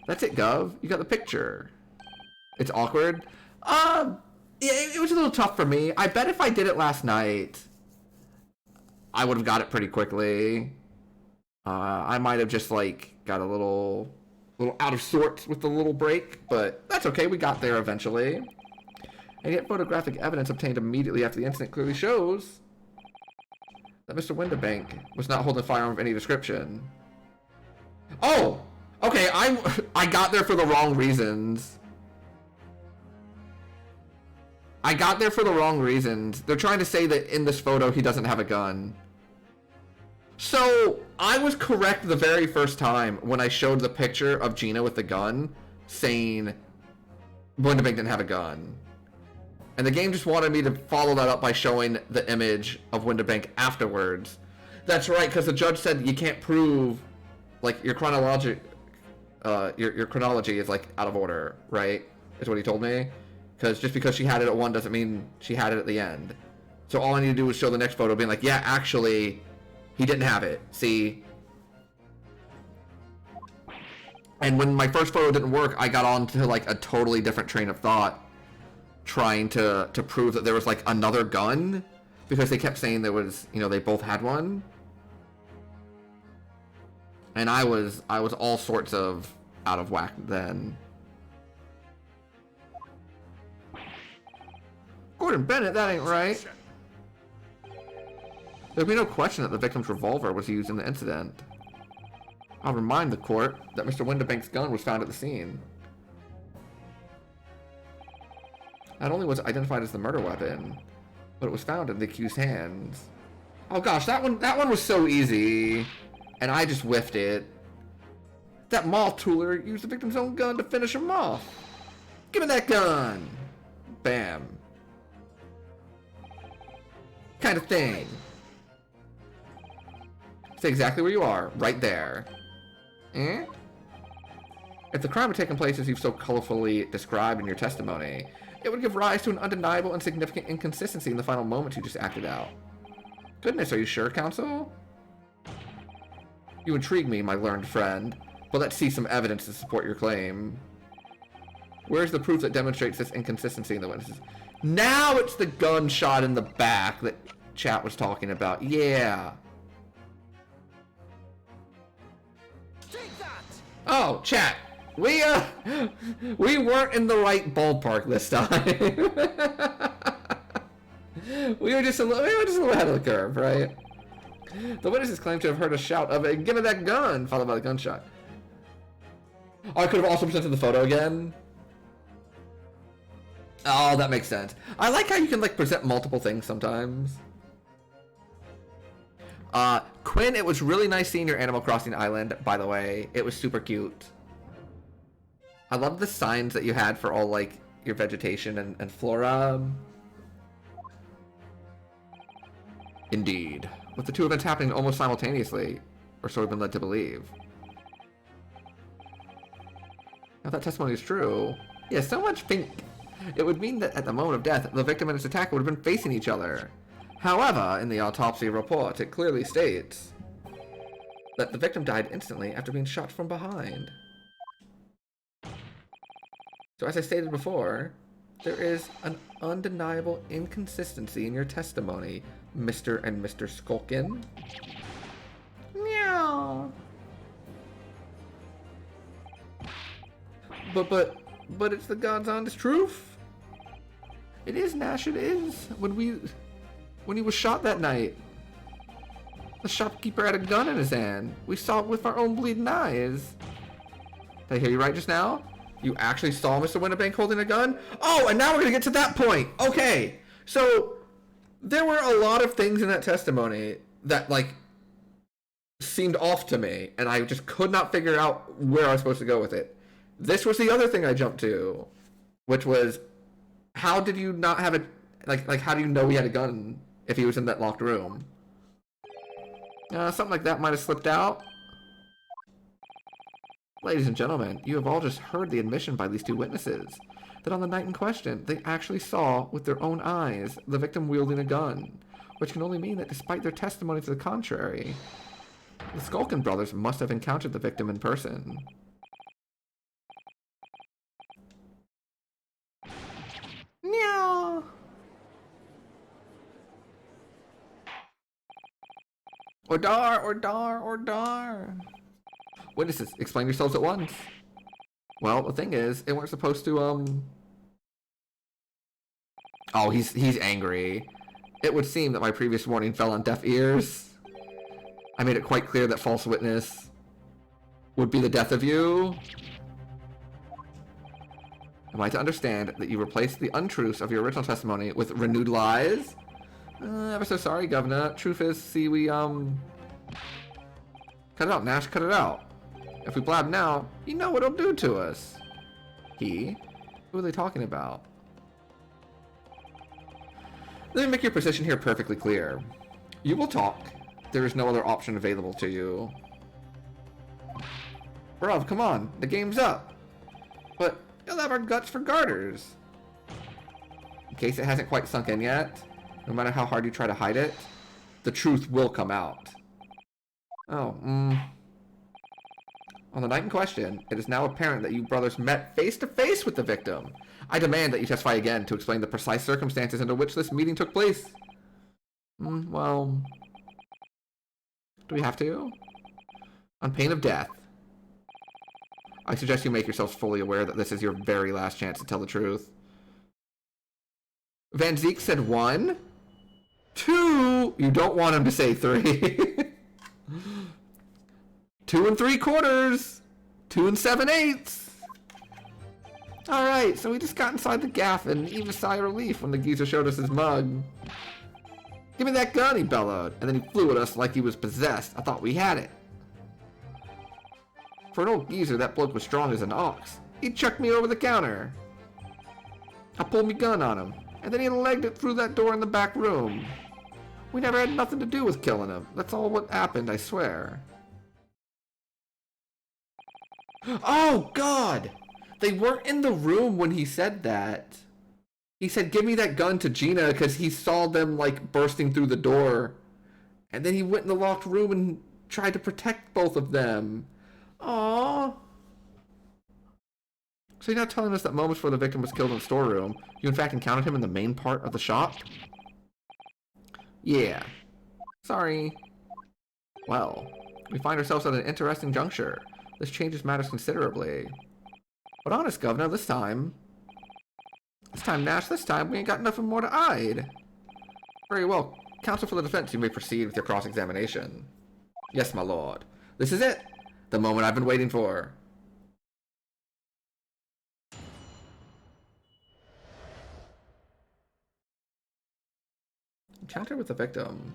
That's it, Gov. You got the picture. It's awkward. Yeah, it was a little tough for me. I bet if I did it last night, I would have got it pretty quickly. I might have just like got a little out of sorts with the little break, but that's okay. We got there eventually. And yet photographic evidence obtained immediately after the incident clearly shows that Mr. Winterbank was not holding a firearm of any description. Oh! Okay, I got there for the wrong reasons. I got there for the wrong reasons. They're trying to say that in this photo he doesn't have a gun. So, I was correct the very first time when I showed the picture of Gina with the gun, saying Winterbank didn't have a gun. And the game just wanted me to follow that up by showing the image of Winterbank afterwards. That's right, because the judge said you can't prove, like, your chronology is, like, out of order, right? Is what he told me. Because just because she had it at one doesn't mean she had it at the end. So all I need to do is show the next photo being like, yeah, actually, he didn't have it. See? And when my first photo didn't work, I got on to like a totally different train of thought, trying to prove that there was like another gun, because they kept saying there was, you know, they both had one. And I was all sorts of out of whack then. Gordon Bennett, that ain't right. There'd be no question that the victim's revolver was used in the incident. I'll remind the court that Mr. Winterbank's gun was found at the scene. Not only was it identified as the murder weapon, but it was found in the accused's hands. Oh gosh, that one was so easy, and I just whiffed it. That mall tooler used the victim's own gun to finish him off. Give me that gun! Bam. Kind of thing. Say exactly where you are, right there. Eh? If the crime had taken place as you've so colorfully described in your testimony, it would give rise to an undeniable and significant inconsistency in the final moments you just acted out. Goodness, are you sure, counsel? You intrigue me, my learned friend, but let's see some evidence to support your claim. Where's the proof that demonstrates this inconsistency in the witnesses? Now it's the gunshot in the back that chat was talking about. Yeah. Take that! Oh, chat. We weren't in the right ballpark this time. we were just a little ahead of the curve, right? The witnesses claim to have heard a shout of "Give me that gun!" followed by the gunshot. Oh, I could have also presented the photo again. Oh, that makes sense. I like how you can like present multiple things sometimes. Quinn, it was really nice seeing your Animal Crossing island, by the way. It was super cute. I love the signs that you had for all like your vegetation and flora. Indeed. With the two events happening almost simultaneously, or so we've been led to believe. Now that testimony is true. Yeah, so much pink. It would mean that at the moment of death, the victim and his attacker would have been facing each other. However, in the autopsy report, it clearly states that the victim died instantly after being shot from behind. So as I stated before, there is an undeniable inconsistency in your testimony, Mr. and Mr. Skulkin. Meow. But it's the God's honest truth. It is, Nash, it is. When he was shot that night, the shopkeeper had a gun in his hand. We saw it with our own bleeding eyes. Did I hear you right just now? You actually saw Mr. Winterbank holding a gun? Oh, and now we're gonna get to that point. Okay, so there were a lot of things in that testimony that like seemed off to me, and I just could not figure out where I was supposed to go with it. This was the other thing I jumped to, which was, how did you not have a like? How do you know he had a gun if he was in that locked room? Something like that might have slipped out. Ladies and gentlemen, you have all just heard the admission by these two witnesses that on the night in question, they actually saw with their own eyes the victim wielding a gun, which can only mean that despite their testimony to the contrary, the Skulkin brothers must have encountered the victim in person. Meow. Or dar. Witnesses, explain yourselves at once. Well, the thing is, they weren't supposed to, Oh, he's angry. It would seem that my previous warning fell on deaf ears. I made it quite clear that false witness would be the death of you. Am I to understand that you replaced the untruths of your original testimony with renewed lies? Ever so sorry, Governor. Truth is, see, we, Cut it out, Nash, cut it out. If we blab now, you know what it'll do to us. He? Who are they talking about? Let me make your position here perfectly clear. You will talk. There is no other option available to you. Bruv, come on. The game's up. But you'll have our guts for garters. In case it hasn't quite sunk in yet, no matter how hard you try to hide it, the truth will come out. On the night in question, it is now apparent that you brothers met face to face with the victim. I demand that you testify again to explain the precise circumstances under which this meeting took place. Well, do we have to? On pain of death. I suggest you make yourselves fully aware that this is your very last chance to tell the truth. Van Zeke said 1. 2. You don't want him to say 3. 2 3/4. 2 7/8. Alright, so we just got inside the gaff and heaved a sigh of relief when the geezer showed us his mug. Give me that gun, he bellowed, and then he flew at us like he was possessed. I thought we had it. For an old geezer, that bloke was strong as an ox. He chucked me over the counter. I pulled me gun on him, and then he legged it through that door in the back room. We never had nothing to do with killing him. That's all what happened, I swear. Oh, God! They weren't in the room when he said that. He said, give me that gun to Gina because he saw them, like, bursting through the door. And then he went in the locked room and tried to protect both of them. Aww. So you're not telling us that moments before the victim was killed in the storeroom, you in fact encountered him in the main part of the shop? Yeah. Sorry. Well, we find ourselves at an interesting juncture. This changes matters considerably. But honest, Governor, this time, Nash, this time we ain't got nothing more to hide. Very well. Counsel for the defense, you may proceed with your cross-examination. Yes, my lord. This is it. The moment I've been waiting for. Encounter with the victim.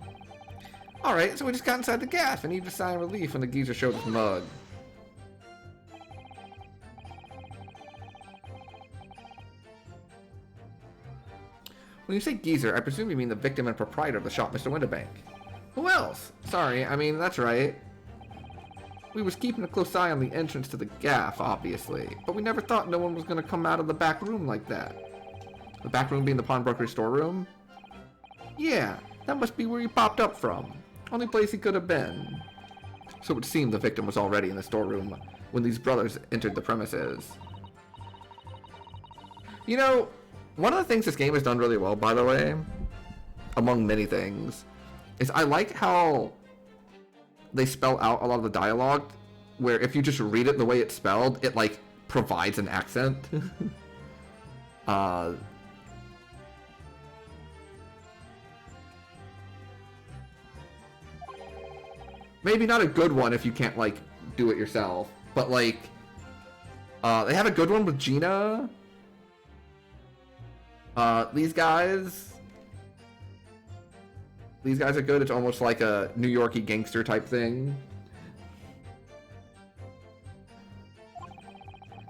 Alright, so we just got inside the gaff and needed a sign of relief when the geezer showed his mug. When you say geezer, I presume you mean the victim and proprietor of the shop, Mr. Winterbank. Who else? Sorry, I mean, that's right. We was keeping a close eye on the entrance to the gaff, obviously, but we never thought no one was going to come out of the back room like that. The back room being the pawnbrokery storeroom? Yeah, that must be where he popped up from. Only place he could have been. So it would seem the victim was already in the storeroom when these brothers entered the premises. You know, one of the things this game has done really well, by the way, among many things, is I like how they spell out a lot of the dialogue, where if you just read it the way it's spelled, it, like, provides an accent. Maybe not a good one if you can't, like, do it yourself, but, like, they have a good one with Gina. These guys are good. It's almost like a New York-y gangster type thing.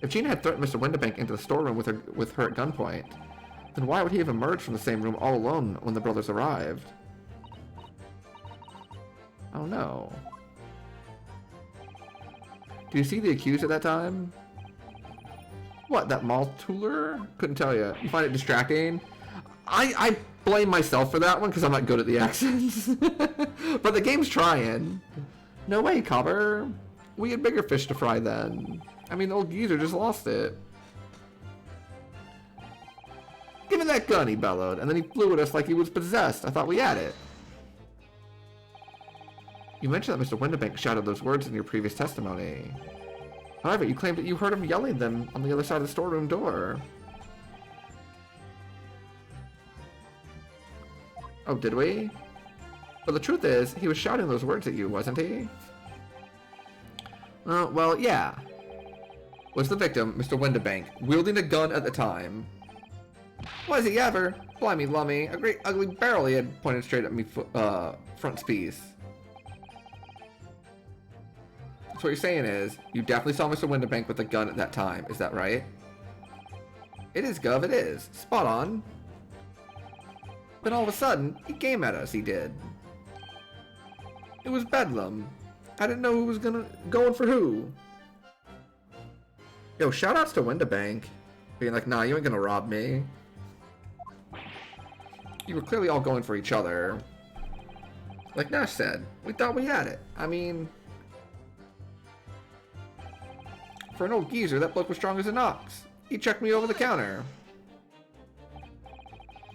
If Gina had threatened Mr. Winterbank into the storeroom with her at gunpoint, then why would he have emerged from the same room all alone when the brothers arrived? Oh no. Do you see the accused at that time? What, that mall tooler? Couldn't tell you. You find it distracting? I blame myself for that one because I'm not good at the accents. But the game's trying. No way, Cobber. We had bigger fish to fry then. I mean, the old geezer just lost it. Give me that gun, he bellowed, and then he flew at us like he was possessed. I thought we had it. You mentioned that Mr. Winterbank shouted those words in your previous testimony. However, you claimed that you heard him yelling them on the other side of the storeroom door. Oh, did we? But the truth is, he was shouting those words at you, wasn't he? Well, yeah. Was the victim, Mr. Winterbank, wielding a gun at the time? Was he ever? Blimey lummy, a great ugly barrel he had pointed straight at me frontispiece. So what you're saying is, you definitely saw Mr. Winterbank with a gun at that time, is that right? It is, Gov, it is. Spot on. Then all of a sudden, he came at us, he did. It was bedlam. I didn't know who was going for who. Yo, shoutouts to Winterbank. Being like, nah, you ain't gonna rob me. You were clearly all going for each other. Like Nash said, we thought we had it. I mean, for an old geezer, that bloke was strong as an ox. He checked me over the counter.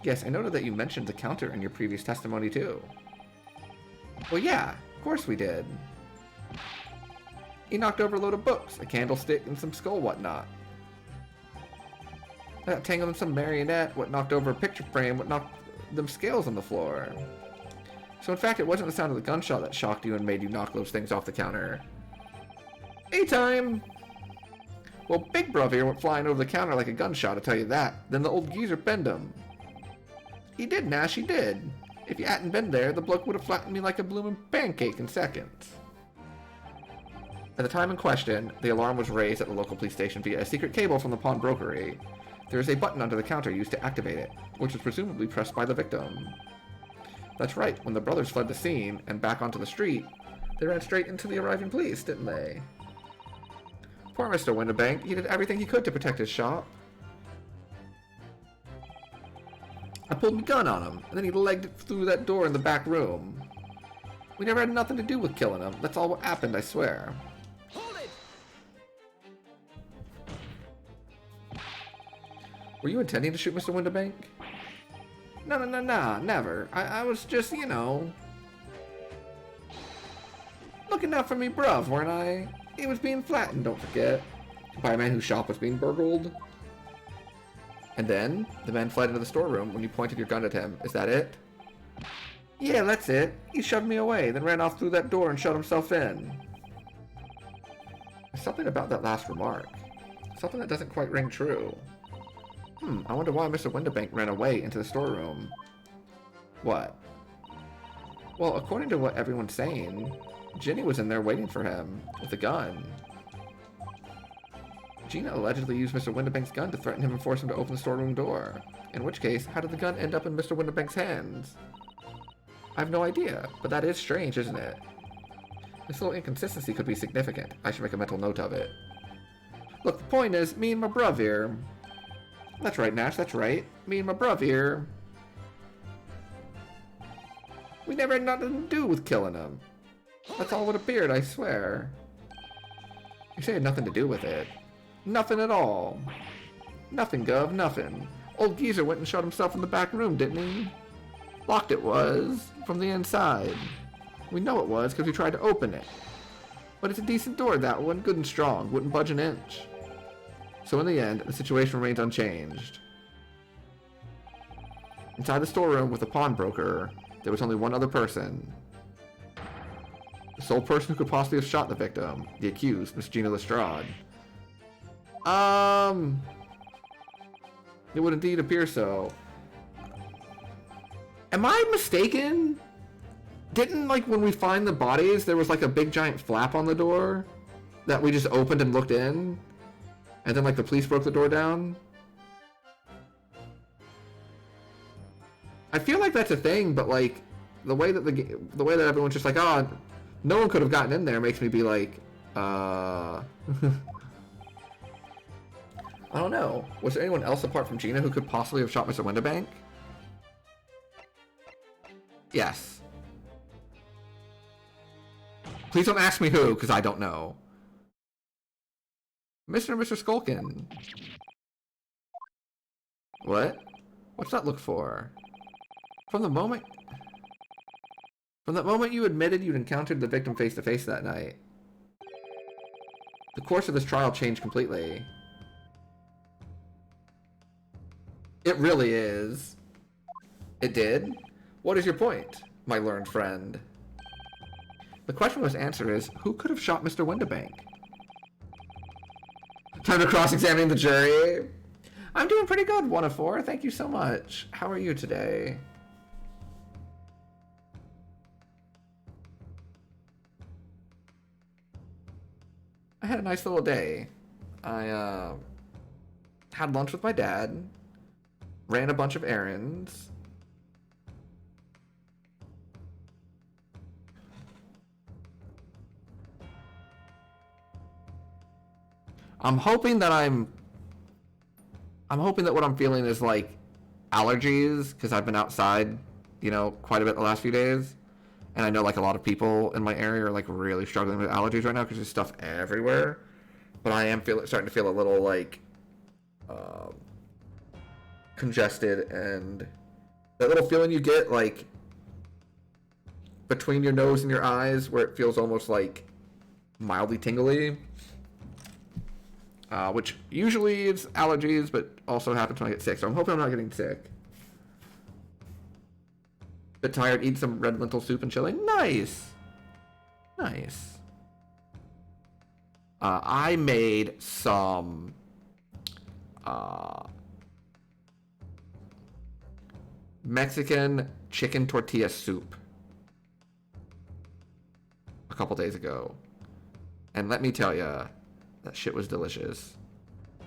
Yes, I noted that you mentioned the counter in your previous testimony, too. Well, yeah, of course we did. He knocked over a load of books, a candlestick, and some skull whatnot. I got tangled in some marionette, what knocked over a picture frame, what knocked them scales on the floor. So in fact, it wasn't the sound of the gunshot that shocked you and made you knock those things off the counter. A-time! Well, Big Bruv here went flying over the counter like a gunshot, I'll tell you that. Then the old geezer bend him. He did, Nash, he did. If you hadn't been there, the bloke would have flattened me like a bloomin' pancake in seconds. At the time in question, the alarm was raised at the local police station via a secret cable from the pawnbrokery. There is a button under the counter used to activate it, which was presumably pressed by the victim. That's right, when the brothers fled the scene and back onto the street, they ran straight into the arriving police, didn't they? Poor Mr. Winterbank, he did everything he could to protect his shop. I pulled my gun on him, and then he legged it through that door in the back room. We never had nothing to do with killing him. That's all what happened, I swear. Hold it! Were you intending to shoot Mr. Winterbank? No, never. I was just, you know, looking out for me bruv, weren't I? He was being flattened, don't forget, by a man whose shop was being burgled. And then, the man fled into the storeroom when you pointed your gun at him. Is that it? Yeah, that's it. He shoved me away, then ran off through that door and shut himself in. There's something about that last remark. Something that doesn't quite ring true. I wonder why Mr. Winterbank ran away into the storeroom. What? Well, according to what everyone's saying, Ginny was in there waiting for him with a gun. Gina allegedly used Mr. Windibank's gun to threaten him and force him to open the storeroom door. In which case, how did the gun end up in Mr. Windibank's hands? I have no idea, but that is strange, isn't it? This little inconsistency could be significant. I should make a mental note of it. Look, the point is, me and my bruv here. That's right, Nash, that's right. Me and my bruv here. We never had nothing to do with killing him. That's all it appeared, I swear. You say had nothing to do with it. Nothing at all. Nothing, Gov, nothing. Old geezer went and shut himself in the back room, didn't he? Locked it was, from the inside. We know it was, because we tried to open it. But it's a decent door, that one, good and strong, wouldn't budge an inch. So in the end, the situation remains unchanged. Inside the storeroom with the pawnbroker, there was only one other person. The sole person who could possibly have shot the victim, the accused, Miss Gina Lestrade. It would indeed appear so. Am I mistaken? Didn't, like, when we find the bodies, there was, like, a big giant flap on the door that we just opened and looked in? And then, like, the police broke the door down? I feel like that's a thing, but, like, the way that everyone's just like, oh, no one could have gotten in there makes me be like, I don't know. Was there anyone else apart from Gina who could possibly have shot Mr. Windibank? Yes. Please don't ask me who, because I don't know. Mr. and Mr. Skulkin. What? What's that look for? From that moment you admitted you'd encountered the victim face to face that night. The course of this trial changed completely. It really is. It did? What is your point, my learned friend? The question was answered is, who could have shot Mr. Windibank? Time to cross-examine the jury. I'm doing pretty good, 1 of 4. Thank you so much. How are you today? I had a nice little day. I had lunch with my dad, ran a bunch of errands. I'm hoping that what I'm feeling is like allergies, because I've been outside, you know, quite a bit the last few days. And I know like a lot of people in my area are like really struggling with allergies right now because there's stuff everywhere. But I am starting to feel a little like congested, and that little feeling you get like between your nose and your eyes where it feels almost like mildly tingly. Which usually it's allergies, but also happens when I get sick. So I'm hoping I'm not getting sick. Bit tired, eat some red lentil soup and chili. Nice! Nice. I made some Mexican chicken tortilla soup a couple days ago. And let me tell ya, that shit was delicious.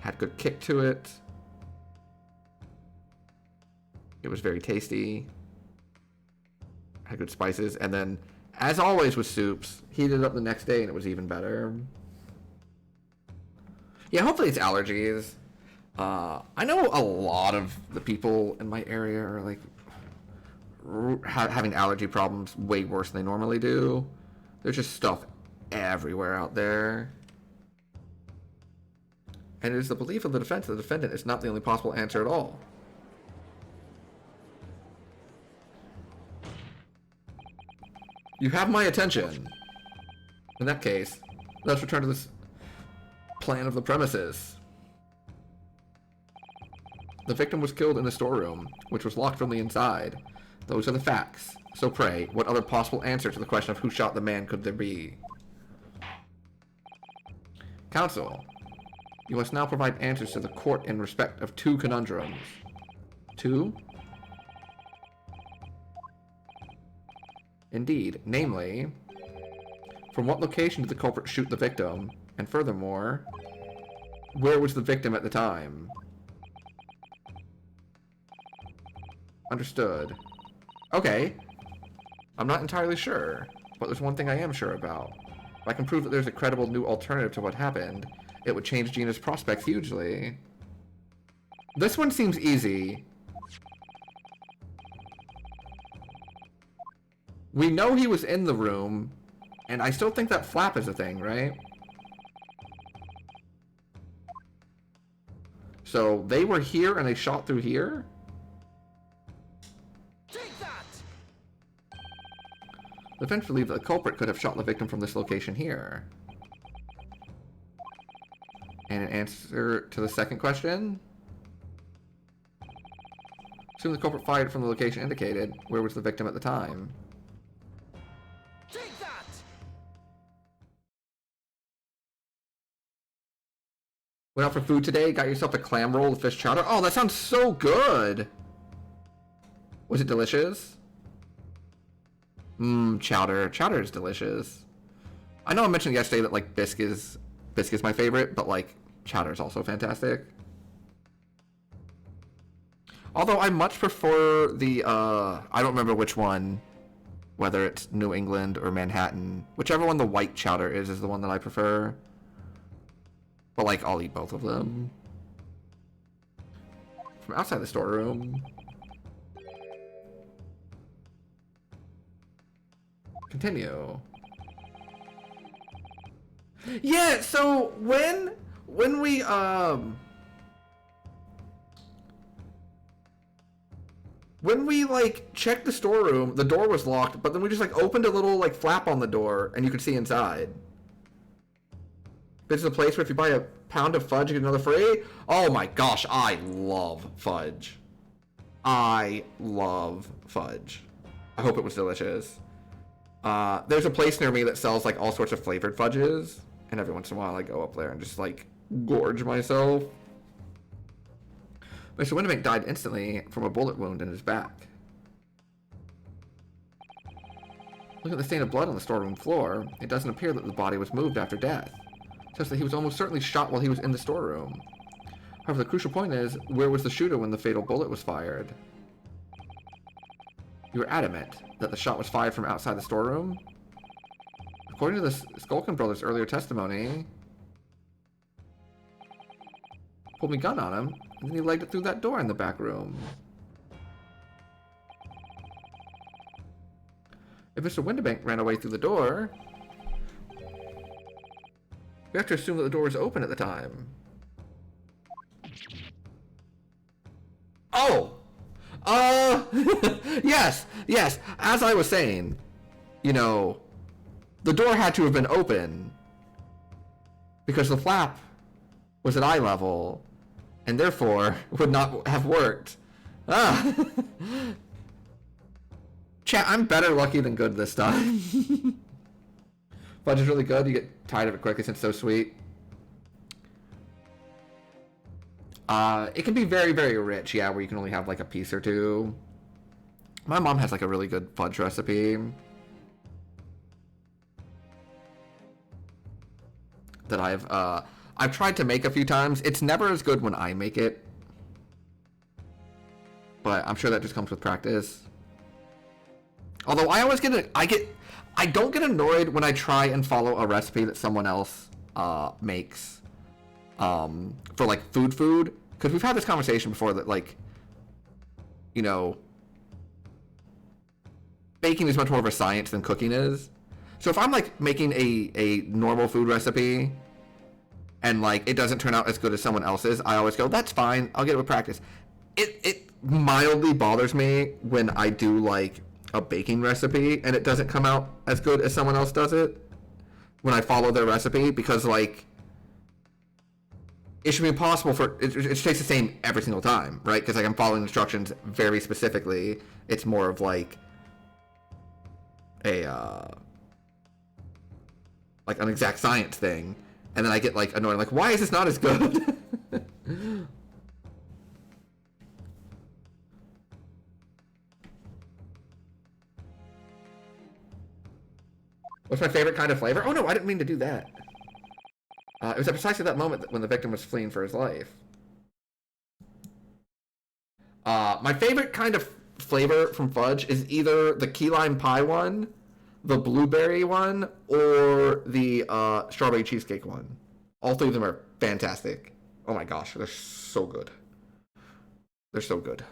Had good kick to it. It was very tasty. Had good spices. And then, as always with soups, heated it up the next day and it was even better. Yeah, hopefully it's allergies. I know a lot of the people in my area are like having allergy problems way worse than they normally do. There's just stuff everywhere out there. And it is the belief of the defense that the defendant is not the only possible answer at all. You have my attention. In that case, let's return to this plan of the premises. The victim was killed in a storeroom, which was locked from the inside. Those are the facts. So pray, what other possible answer to the question of who shot the man could there be? Counsel, you must now provide answers to the court in respect of 2 conundrums. 2? Indeed. Namely, from what location did the culprit shoot the victim? And furthermore, where was the victim at the time? Understood. Okay. I'm not entirely sure, but there's one thing I am sure about. If I can prove that there's a credible new alternative to what happened, it would change Gina's prospects hugely. This one seems easy. We know he was in the room, and I still think that flap is a thing, right? So they were here and they shot through here? Take that! The defense believe that the culprit could have shot the victim from this location here. And an answer to the second question? Assume the culprit fired from the location indicated. Where was the victim at the time? Take that! Went out for food today, got yourself a clam roll with fish chowder. Oh, that sounds so good! Was it delicious? Mmm, chowder. Chowder is delicious. I know I mentioned yesterday that, like, bisque is my favorite, but, like, chowder is also fantastic. Although I much prefer the, I don't remember which one, whether it's New England or Manhattan. Whichever one the white chowder is the one that I prefer. But, like, I'll eat both of them. From outside the storeroom. Continue. Yeah, so when we like checked the storeroom, the door was locked, but then we just like opened a little like flap on the door and you could see inside. This is a place where if you buy a pound of fudge, you get another free. Oh my gosh, I love fudge. I love fudge. I hope it was delicious. There's a place near me that sells like all sorts of flavored fudges, and every once in a while I go up there and just like gorge myself. Mr. Winnebank died instantly from a bullet wound in his back. Look at the stain of blood on the storeroom floor. It doesn't appear that the body was moved after death. It says that he was almost certainly shot while he was in the storeroom. However, the crucial point is, where was the shooter when the fatal bullet was fired? You were adamant that the shot was fired from outside the storeroom? According to the Skulkin brothers' earlier testimony, pulled me gun on him, and then he legged it through that door in the back room. If Mr. Windebank ran away through the door, we have to assume that the door was open at the time. Oh! Yes. As I was saying, you know, the door had to have been open because the flap was at eye level and therefore would not have worked. Chat, I'm better lucky than good this time. Fudge is really good. You get tired of it quickly since it's so sweet. It can be very, very rich, yeah, where you can only have like a piece or two. My mom has like a really good fudge recipe that I've tried to make a few times. It's never as good when I make it, but I'm sure that just comes with practice. Although I always I don't get annoyed when I try and follow a recipe that someone else makes for like food, because we've had this conversation before that, like, you know, baking is much more of a science than cooking is. So if I'm like making a normal food recipe and like it doesn't turn out as good as someone else's, I always go, that's fine, I'll get it with practice. It mildly bothers me when I do like a baking recipe and it doesn't come out as good as someone else does it when I follow their recipe, because like it should be impossible for it tastes the same every single time, right? Because like I'm following instructions very specifically. It's more of like like an exact science thing, and then I get like annoyed, like, why is this not as good? What's my favorite kind of flavor? Oh no, I didn't mean to do that. It was at precisely that moment when the victim was fleeing for his life. My favorite kind of flavor from fudge is either the key lime pie one, the blueberry one, or the strawberry cheesecake one. All three of them are fantastic. Oh my gosh, they're so good. They're so good.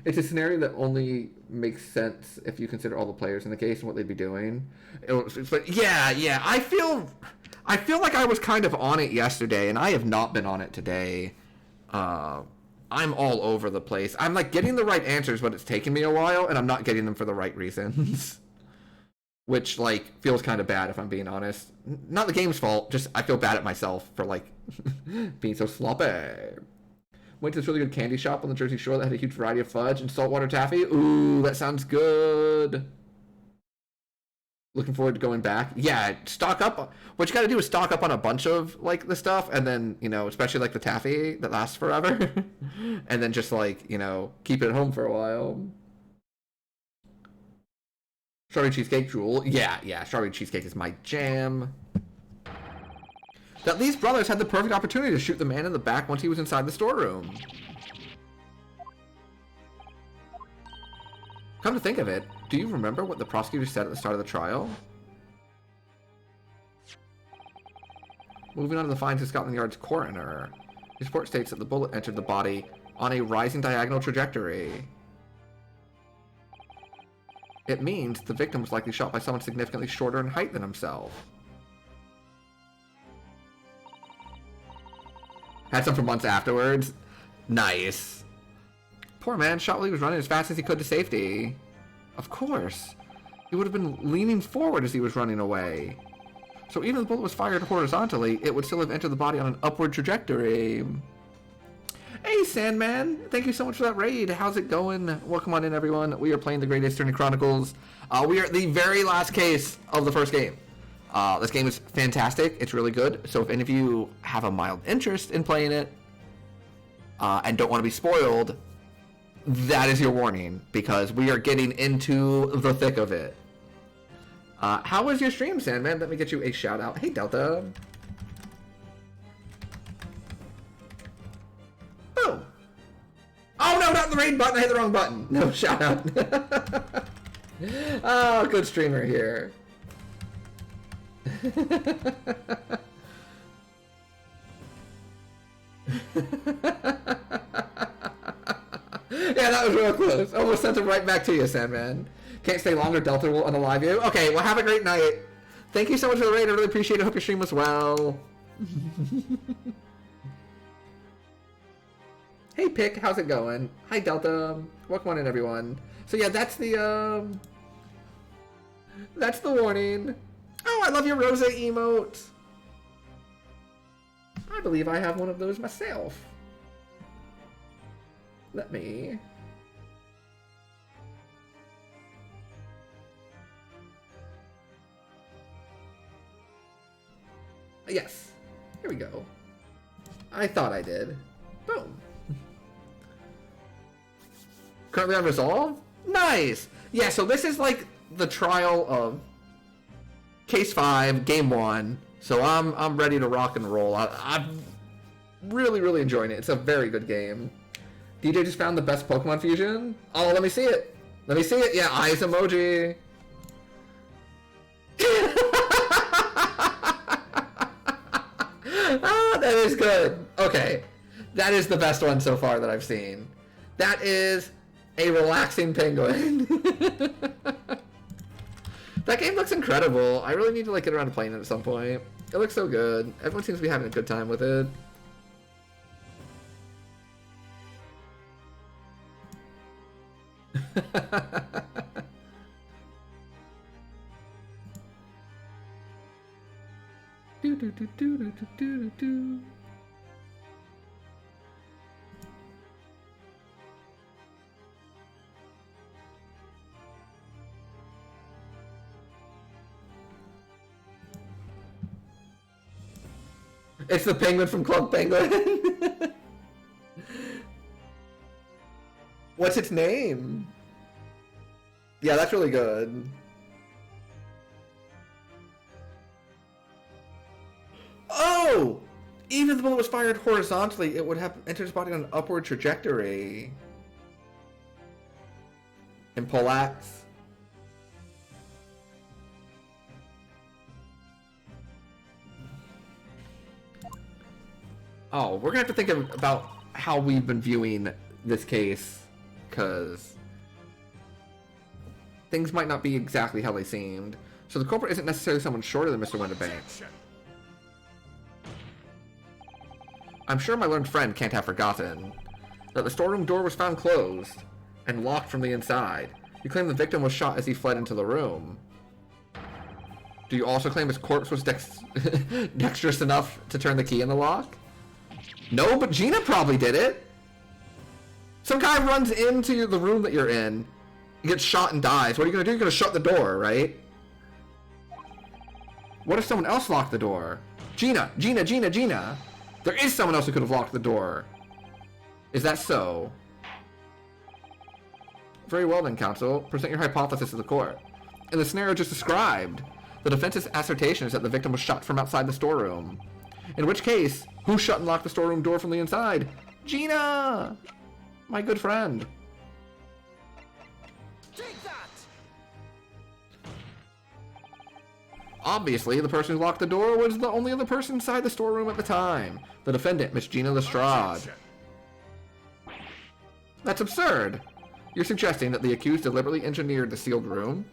It's a scenario that only makes sense if you consider all the players in the case and what they'd be doing. It's like, yeah. I feel like I was kind of on it yesterday, and I have not been on it today. I'm all over the place. I'm like getting the right answers, but it's taken me a while, and I'm not getting them for the right reasons. Which, like, feels kind of bad if I'm being honest. Not the game's fault, just I feel bad at myself for, like, being so sloppy. Went to this really good candy shop on the Jersey Shore that had a huge variety of fudge and saltwater taffy. Ooh, that sounds good. Looking forward to going back. Yeah, stock up. What you gotta do is stock up on a bunch of, like, the stuff, and then, you know, especially, like, the taffy that lasts forever. And then just, like, you know, keep it at home for a while. Strawberry cheesecake, Jewel. Yeah, strawberry cheesecake is my jam. That Lee's brothers had the perfect opportunity to shoot the man in the back once he was inside the storeroom. Come to think of it, do you remember what the prosecutor said at the start of the trial? Moving on to the findings of Scotland Yard's coroner. His report states that the bullet entered the body on a rising diagonal trajectory. It means the victim was likely shot by someone significantly shorter in height than himself. Had some for months afterwards. Nice. Poor man shot while he was running as fast as he could to safety. Of course. He would have been leaning forward as he was running away. So even if the bullet was fired horizontally, it would still have entered the body on an upward trajectory. Hey, Sandman. Thank you so much for that raid. How's it going? Welcome on in, everyone. We are playing the Great Eastern Chronicles. We are at the very last case of the first game. This game is fantastic. It's really good. So if any of you have a mild interest in playing it and don't want to be spoiled, that is your warning, because we are getting into the thick of it. How was your stream, Sandman? Let me get you a shout out. Hey, Delta. Boom. Oh, no, not the raid button. I hit the wrong button. No, shout out. Oh, good streamer here. Yeah, that was real close. Almost sent it right back to you, Sandman. Can't stay longer. Delta will unalive you. Okay, well, have a great night. Thank you so much for the raid. I really appreciate it. Hope your stream was well. Hey, Pick. How's it going? Hi, Delta. Welcome on in, everyone. So, yeah, that's the warning. Oh, I love your Rose emote. I believe I have one of those myself. Let me... Yes. Here we go. I thought I did. Boom. Currently unresolved? Nice! Yeah, so this is like the trial of Case 5, Game 1. So I'm ready to rock and roll. I'm really enjoying it. It's a very good game. DJ just found the best Pokemon fusion. Oh, let me see it. Let me see it. Yeah, eyes emoji. Ah, that is good. Okay. That is the best one so far that I've seen. That is a relaxing penguin. That game looks incredible. I really need to like get around to playing it at some point. It looks so good. Everyone seems to be having a good time with it. do, do, do, do, do, do, do, do. It's the penguin from Club Penguin. What's its name? Yeah, that's really good. Oh! Even if the bullet was fired horizontally, it would have entered his body on an upward trajectory. And poleaxe. Oh, we're gonna have to think about how we've been viewing this case, because things might not be exactly how they seemed. So the culprit isn't necessarily someone shorter than Mr. Winterbank. I'm sure my learned friend can't have forgotten that the storeroom door was found closed and locked from the inside. You claim the victim was shot as he fled into the room. Do you also claim his corpse was dexterous enough to turn the key in the lock? No, but Gina probably did it. Some guy runs into the room that you're in, gets shot and dies. What are you gonna do? You're gonna shut the door, right? What if someone else locked the door? Gina! There is someone else who could have locked the door. Is that so? Very well then, counsel. Present your hypothesis to the court. In the scenario just described, the defense's assertion is that the victim was shot from outside the storeroom. In which case, who shut and locked the storeroom door from the inside? Gina! My good friend. Take that! Obviously, the person who locked the door was the only other person inside the storeroom at the time. The defendant, Miss Gina Lestrade. That's absurd. You're suggesting that the accused deliberately engineered the sealed room?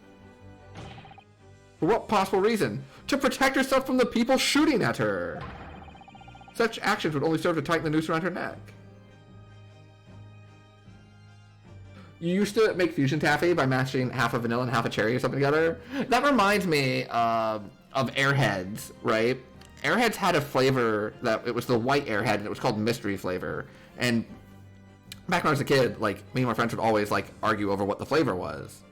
For what possible reason? To protect herself from the people shooting at her. Such actions would only serve to tighten the noose around her neck. You used to make fusion taffy by mashing half a vanilla and half a cherry or something together. That reminds me of Airheads, right? Airheads had a flavor that it was the white Airhead, and it was called mystery flavor. And back when I was a kid, like, me and my friends would always like argue over what the flavor was.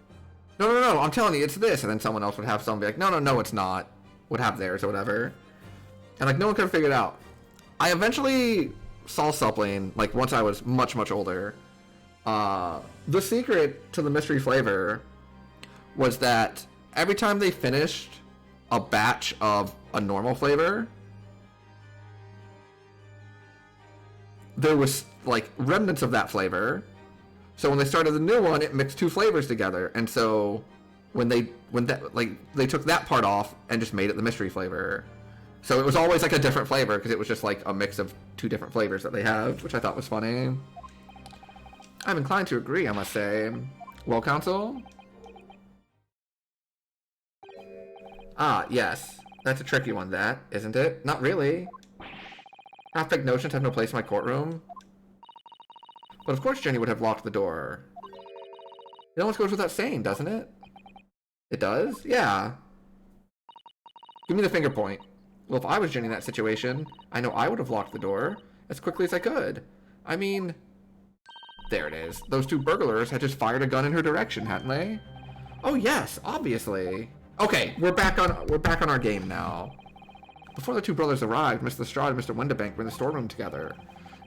No, I'm telling you, it's this. And then someone else would have some be like, no, it's not. Would have theirs or whatever. And like, no one could have figured it out. I eventually saw something, like, once I was much, much older. The secret to the mystery flavor was that every time they finished a batch of a normal flavor, there was like remnants of that flavor. So when they started the new one, it mixed two flavors together, and so when they took that part off and just made it the mystery flavor. So it was always like a different flavor because it was just like a mix of two different flavors that they have, which I thought was funny. I'm inclined to agree, I must say. Well, counsel? Ah, yes. That's a tricky one, that, isn't it? Not really. Half-baked notions have no place in my courtroom. But of course Jenny would have locked the door. It almost goes without saying, doesn't it? It does? Yeah. Give me the finger point. Well, if I was Jenny in that situation, I know I would have locked the door as quickly as I could. I mean... There it is. Those two burglars had just fired a gun in her direction, hadn't they? Oh yes, obviously. Okay, we're back on our game now. Before the two brothers arrived, Mr. Lestrade and Mr. Winterbank were in the storeroom together.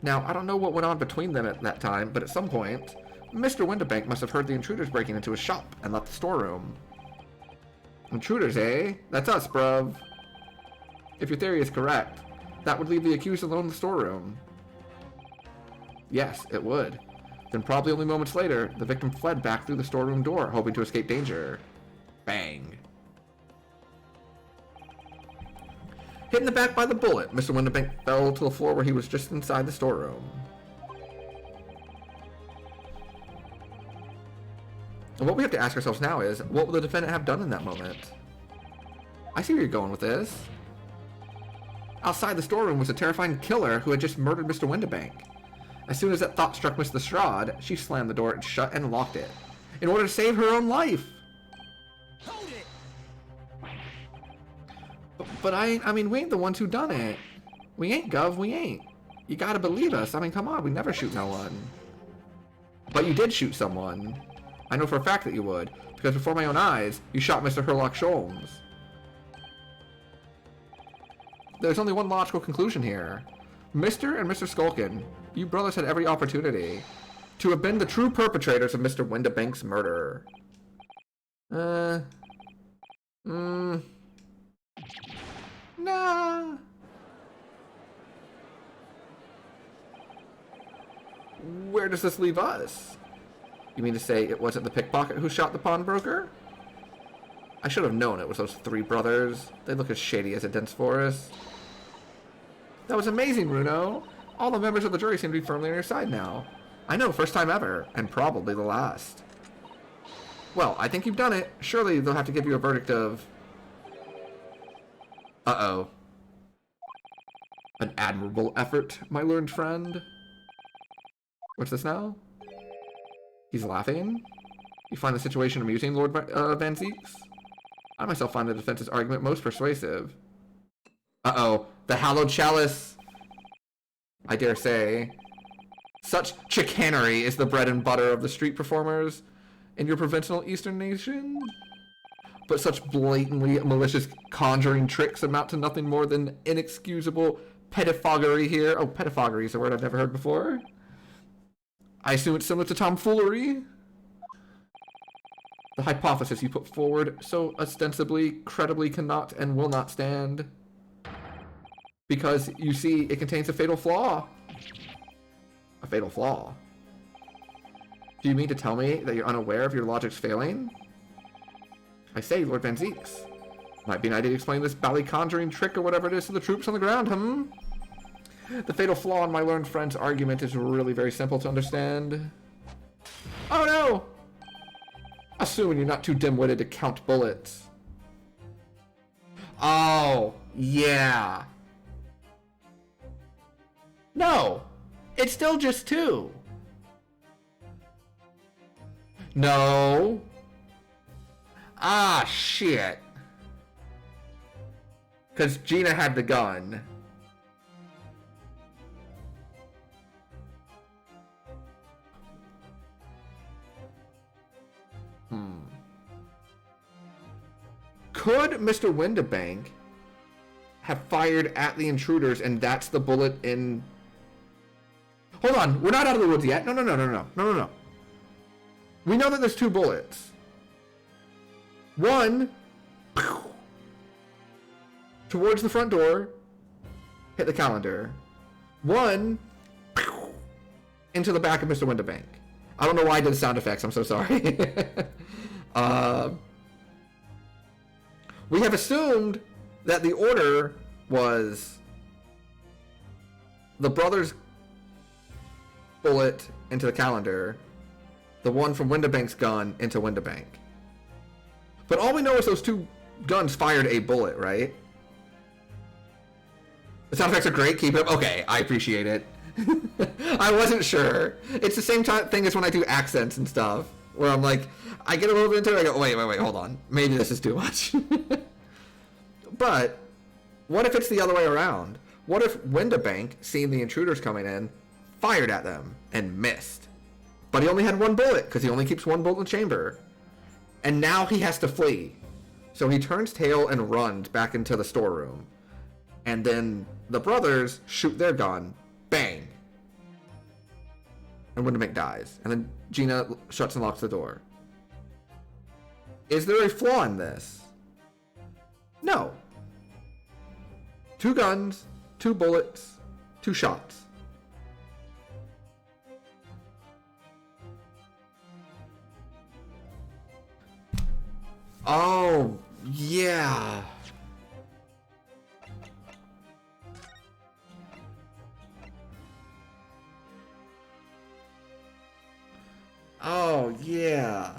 Now, I don't know what went on between them at that time, but at some point, Mr. Winterbank must have heard the intruders breaking into his shop and left the storeroom. Intruders, eh? That's us, bruv. If your theory is correct, that would leave the accused alone in the storeroom. Yes, it would. Then probably only moments later, the victim fled back through the storeroom door, hoping to escape danger. Bang. Hit in the back by the bullet, Mr. Winterbank fell to the floor where he was just inside the storeroom. And what we have to ask ourselves now is, what would the defendant have done in that moment? I see where you're going with this. Outside the storeroom was a terrifying killer who had just murdered Mr. Winterbank. As soon as that thought struck Miss Lestrade, she slammed the door shut and locked it, in order to save her own life. Hold it! But I mean, we ain't the ones who done it. We ain't, Gov, we ain't. You gotta believe us. I mean, come on, we never shoot no one. But you did shoot someone. I know for a fact that you would, because before my own eyes, you shot Mr. Herlock Sholmes. There's only one logical conclusion here. Mr. and Mr. Skulkin, you brothers had every opportunity to have been the true perpetrators of Mr. Winterbank's murder. Nah. where does this leave us? You mean to say it wasn't the pickpocket who shot the pawnbroker? I should have known it was those three brothers. They look as shady as a dense forest. That was amazing, Runo. All the members of the jury seem to be firmly on your side now. I know, first time ever, and probably the last. Well, I think you've done it. Surely they'll have to give you a verdict of... Uh-oh. An admirable effort, my learned friend. What's this now? He's laughing? You find the situation amusing, Lord Van Zeeks? I myself find the defense's argument most persuasive. Uh-oh. The hallowed chalice! I dare say. Such chicanery is the bread and butter of the street performers in your provincial eastern nation. But such blatantly malicious conjuring tricks amount to nothing more than inexcusable pettifoggery here. Oh, pettifoggery is a word I've never heard before. I assume it's similar to tomfoolery. The hypothesis you put forward so ostensibly, credibly cannot and will not stand. Because, you see, it contains a fatal flaw. A fatal flaw? Do you mean to tell me that you're unaware of your logic's failing? I say, Lord Van Zeeks. Might be an idea to explain this bally conjuring trick or whatever it is to the troops on the ground, The fatal flaw in my learned friend's argument is really very simple to understand. Oh no! Assuming you're not too dim-witted to count bullets. Oh, yeah. No, it's still just 2. No. Ah, shit. Because Gina had the gun. Could Mr. Windibank have fired at the intruders and that's the bullet in... Hold on, we're not out of the woods yet. No. We know that there's 2 bullets. One, towards the front door, hit the calendar. One, into the back of Mr. Windibank. I don't know why I did sound effects, I'm so sorry. We have assumed that the order was the brother's bullet into the calendar, the one from Windibank's gun into Windibank. But all we know is those 2 guns fired a bullet, right? The sound effects are great, keep it up. Okay, I appreciate it. I wasn't sure. It's the same thing as when I do accents and stuff, where I'm like, I get a little bit into it, I go, wait, hold on. Maybe this is too much. But, what if it's the other way around? What if Windibank, seeing the intruders coming in, fired at them and missed? But he only had 1 bullet, because he only keeps 1 bullet in the chamber. And now he has to flee. So he turns tail and runs back into the storeroom. And then the brothers shoot their gun. Bang. And Windibank dies. And then Gina shuts and locks the door. Is there a flaw in this? No. 2 guns, 2 bullets, 2 shots. Oh, yeah. Oh, yeah.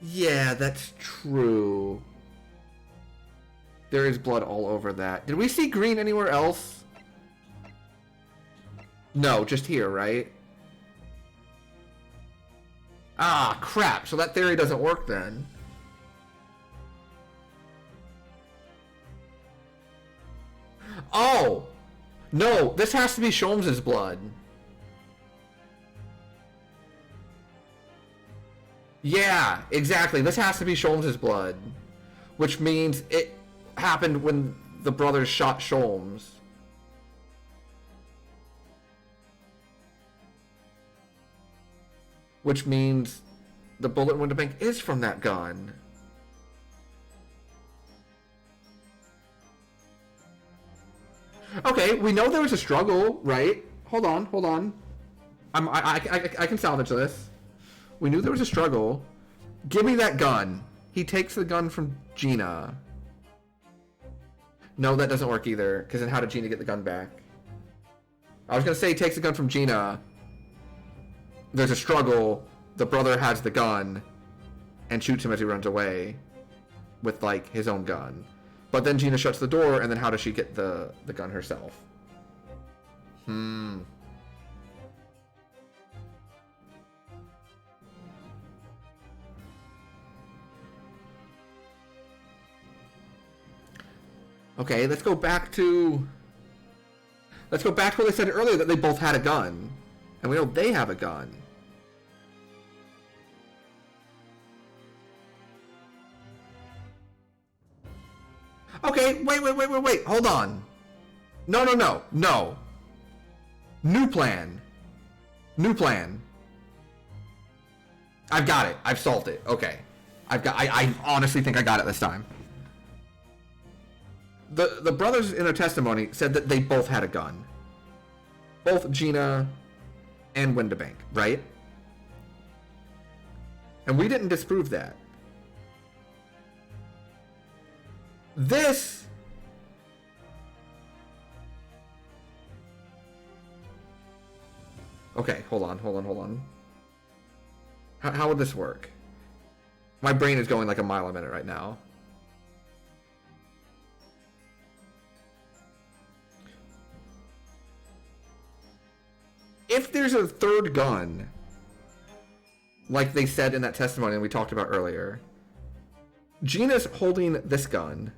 Yeah, that's true. There is blood all over that. Did we see green anywhere else? No, just here, right? Ah, crap. So that theory doesn't work then. Oh! No, this has to be Sholmes' blood. Yeah, exactly. This has to be Sholmes' blood. Which means it happened when the brothers shot Sholmes. which means the bullet in Winter Bank is from that gun. Okay, we know there was a struggle, right? Hold on. I can salvage this. We knew there was a struggle. Give me that gun. He takes the gun from Gina. No, that doesn't work either, because then how did Gina get the gun back? I was going to say he takes the gun from Gina. There's a struggle. The brother has the gun and shoots him as he runs away with, like, his own gun. But then Gina shuts the door, and then how does she get the gun herself? Okay, let's go back to what I said earlier, that they both had a gun. And we know they have a gun. Okay, wait. Hold on. No. New plan. I've got it. I've solved it. Okay. I honestly think I got it this time. The brothers in their testimony said that they both had a gun. Both Gina and Windibank, right? And we didn't disprove that. This... Okay, hold on. How would this work? My brain is going like a mile a minute right now. If there's a third gun, like they said in that testimony and we talked about earlier, Gina's holding this gun.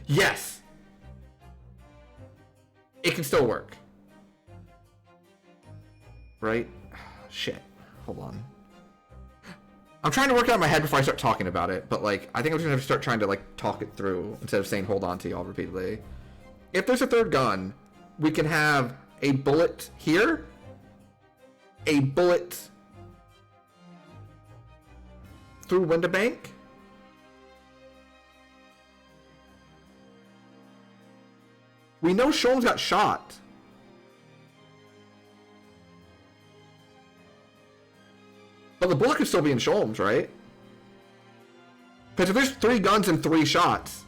Yes! It can still work. Right? Shit. Hold on. I'm trying to work it out in my head before I start talking about it, but, like, I think I'm just gonna have to start trying to, like, talk it through instead of saying hold on to y'all repeatedly. If there's a third gun, we can have a bullet here, a bullet through Windibank, we know Sholmes got shot. But the bullet could still be in Sholmes, right? Because if there's 3 guns and 3 shots...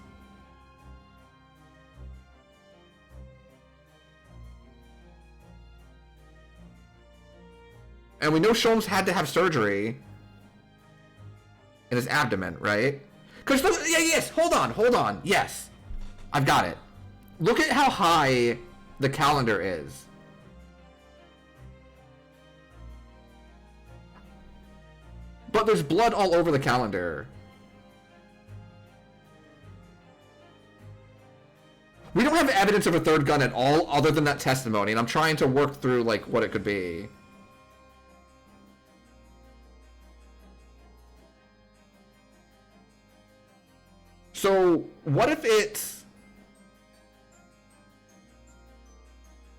And we know Sholmes had to have surgery in his abdomen, right? Because, yes, hold on, yes. I've got it. Look at how high the calendar is. But there's blood all over the calendar. We don't have evidence of a third gun at all other than that testimony, and I'm trying to work through, like, what it could be. So, what if it's...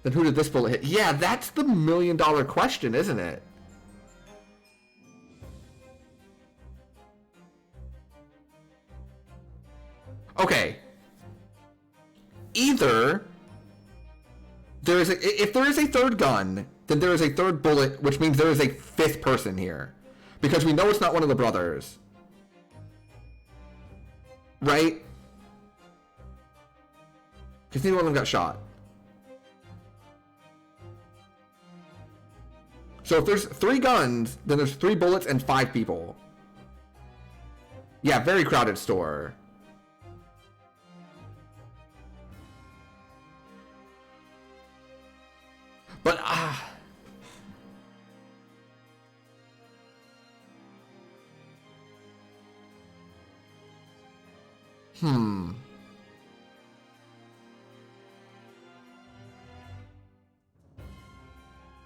Then who did this bullet hit? Yeah, that's the million-dollar question, isn't it? Okay. Either there is if there is a third gun, then there is a third bullet, which means there is a 5th person here. Because we know it's not one of the brothers. Right? Because neither one of them got shot. So if there's 3 guns, then there's 3 bullets and 5 people. Yeah, very crowded store. But,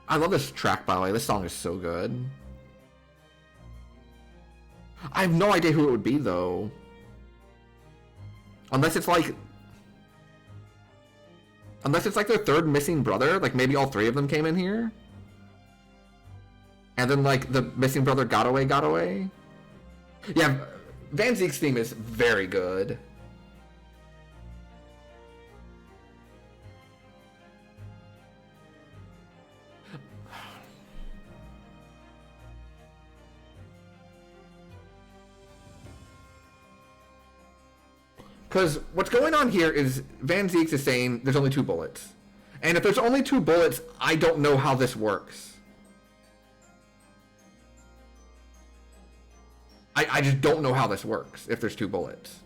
I love this track, by the way. This song is so good. I have no idea who it would be, though. Unless it's like... Unless it's like their third missing brother, like maybe all three of them came in here. And then like the missing brother got away. Yeah, Van Zeke's theme is very good. Because what's going on here is Van Zeeks is saying there's only 2 bullets. And if there's only 2 bullets, I don't know how this works. I just don't know how this works if there's 2 bullets.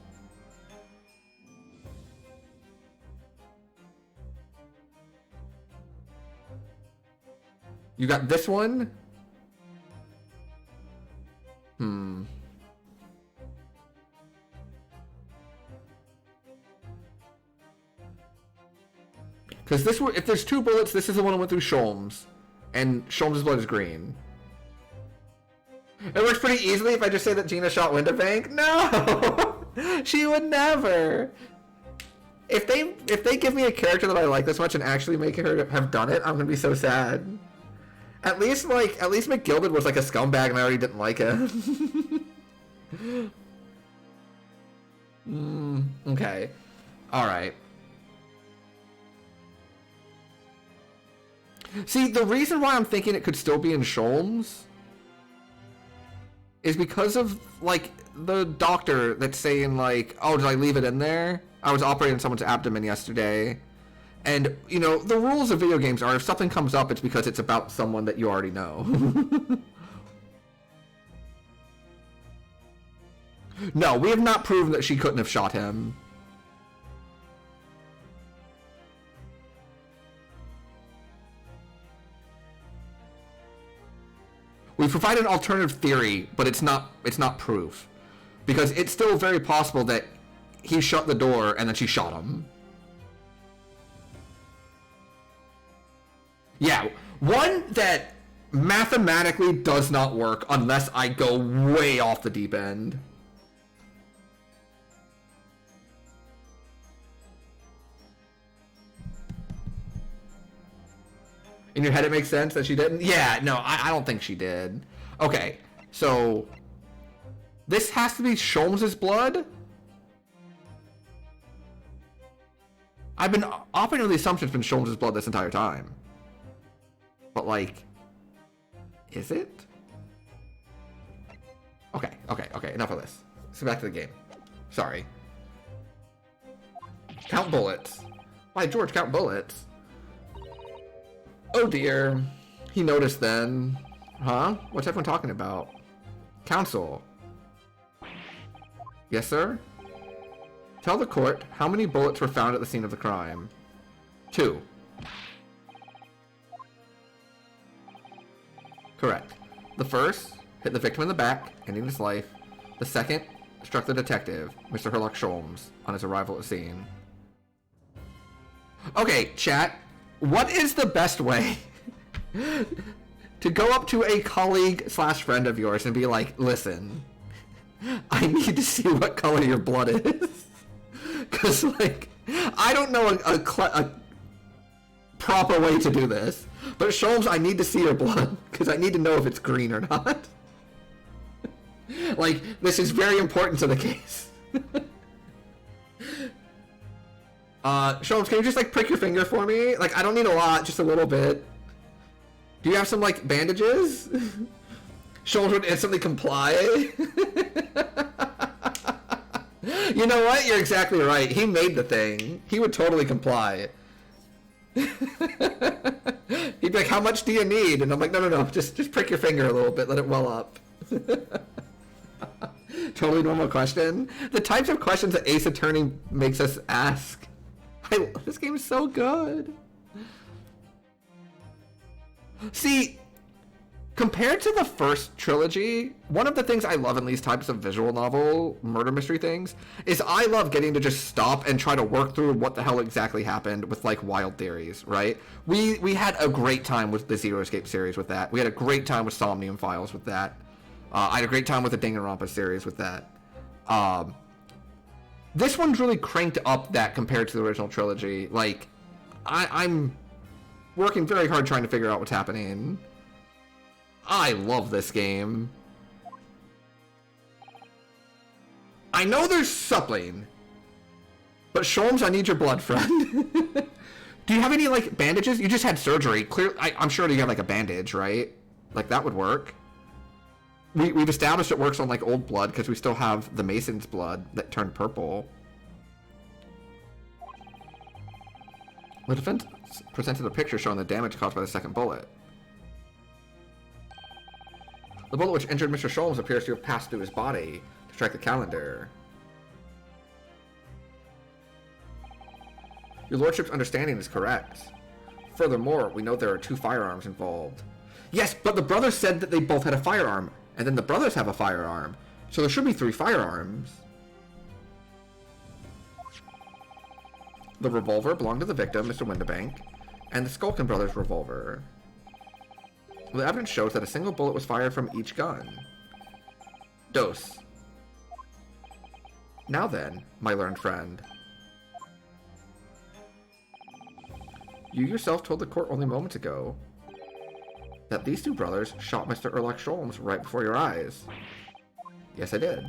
You got this one? Because this, if there's 2 bullets, this is the one that went through Sholmes. And Sholmes' blood is green. It works pretty easily if I just say that Gina shot Winterbank. No! She would never! If they give me a character that I like this much and actually make her have done it, I'm gonna be so sad. At least McGilded was like a scumbag and I already didn't like him. Okay. Alright. See, the reason why I'm thinking it could still be in Sholmes is because of, like, the doctor that's saying, like, oh, did I leave it in there? I was operating someone's abdomen yesterday. And, you know, the rules of video games are if something comes up, it's because it's about someone that you already know. No, we have not proven that she couldn't have shot him. We provide an alternative theory, but it's not proof. Because it's still very possible that he shut the door and then she shot him. Yeah, one that mathematically does not work unless I go way off the deep end. In your head it makes sense that she didn't? Yeah, no, I don't think she did. Okay, so this has to be Sholmes' blood? I've been operating on the assumption it's been Sholmes' blood this entire time. But, like, is it? Okay, enough of this. Let's go back to the game. Sorry. Count bullets. Why, George, count bullets? Oh dear. He noticed then. Huh? What's everyone talking about? Counsel. Yes, sir? Tell the court how many bullets were found at the scene of the crime. 2. Correct. The first hit the victim in the back, ending his life. The second struck the detective, Mr. Herlock Sholmes, on his arrival at the scene. Okay, chat. What is the best way to go up to a colleague / friend of yours and be like, listen, I need to see what color your blood is? Because, like, I don't know a proper way to do this. But Sholmes, I need to see your blood, because I need to know if it's green or not. Like, this is very important to the case. Sholmes, can you just, like, prick your finger for me? Like, I don't need a lot, just a little bit. Do you have some, like, bandages? Sholmes would instantly comply. You know what? You're exactly right. He made the thing. He would totally comply. He'd be like, how much do you need? And I'm like, no, just prick your finger a little bit, let it well up. Totally normal question. The types of questions that Ace Attorney makes us ask. This game is so good. See, compared to the first trilogy, one of the things I love in these types of visual novel murder mystery things is I love getting to just stop and try to work through what the hell exactly happened with, like, wild theories, right? We had a great time with the Zero Escape series with that. We had a great time with Somnium Files with that. I had a great time with the Danganronpa series with that. This one's really cranked up that compared to the original trilogy. Like, I'm working very hard trying to figure out what's happening. I love this game. I know there's suppling, but Sholmes, I need your blood, friend. Do you have any, like, bandages? You just had surgery. I'm sure you have, like, a bandage, right? Like, that would work. We've established it works on, like, old blood, because we still have the Mason's blood that turned purple. The defense presented a picture showing the damage caused by the second bullet. The bullet which injured Mr. Sholmes appears to have passed through his body to strike the calendar. Your lordship's understanding is correct. Furthermore, we know there are 2 firearms involved. Yes, but the brothers said that they both had a firearm, and then the brothers have a firearm. So there should be 3 firearms. The revolver belonged to the victim, Mr. Windibank, and the Skulkin brothers' revolver. The evidence shows that a single bullet was fired from each gun. Dose. Now then, my learned friend. You yourself told the court only moments ago that these 2 brothers shot Mr. Erlach Sholmes right before your eyes. Yes, I did.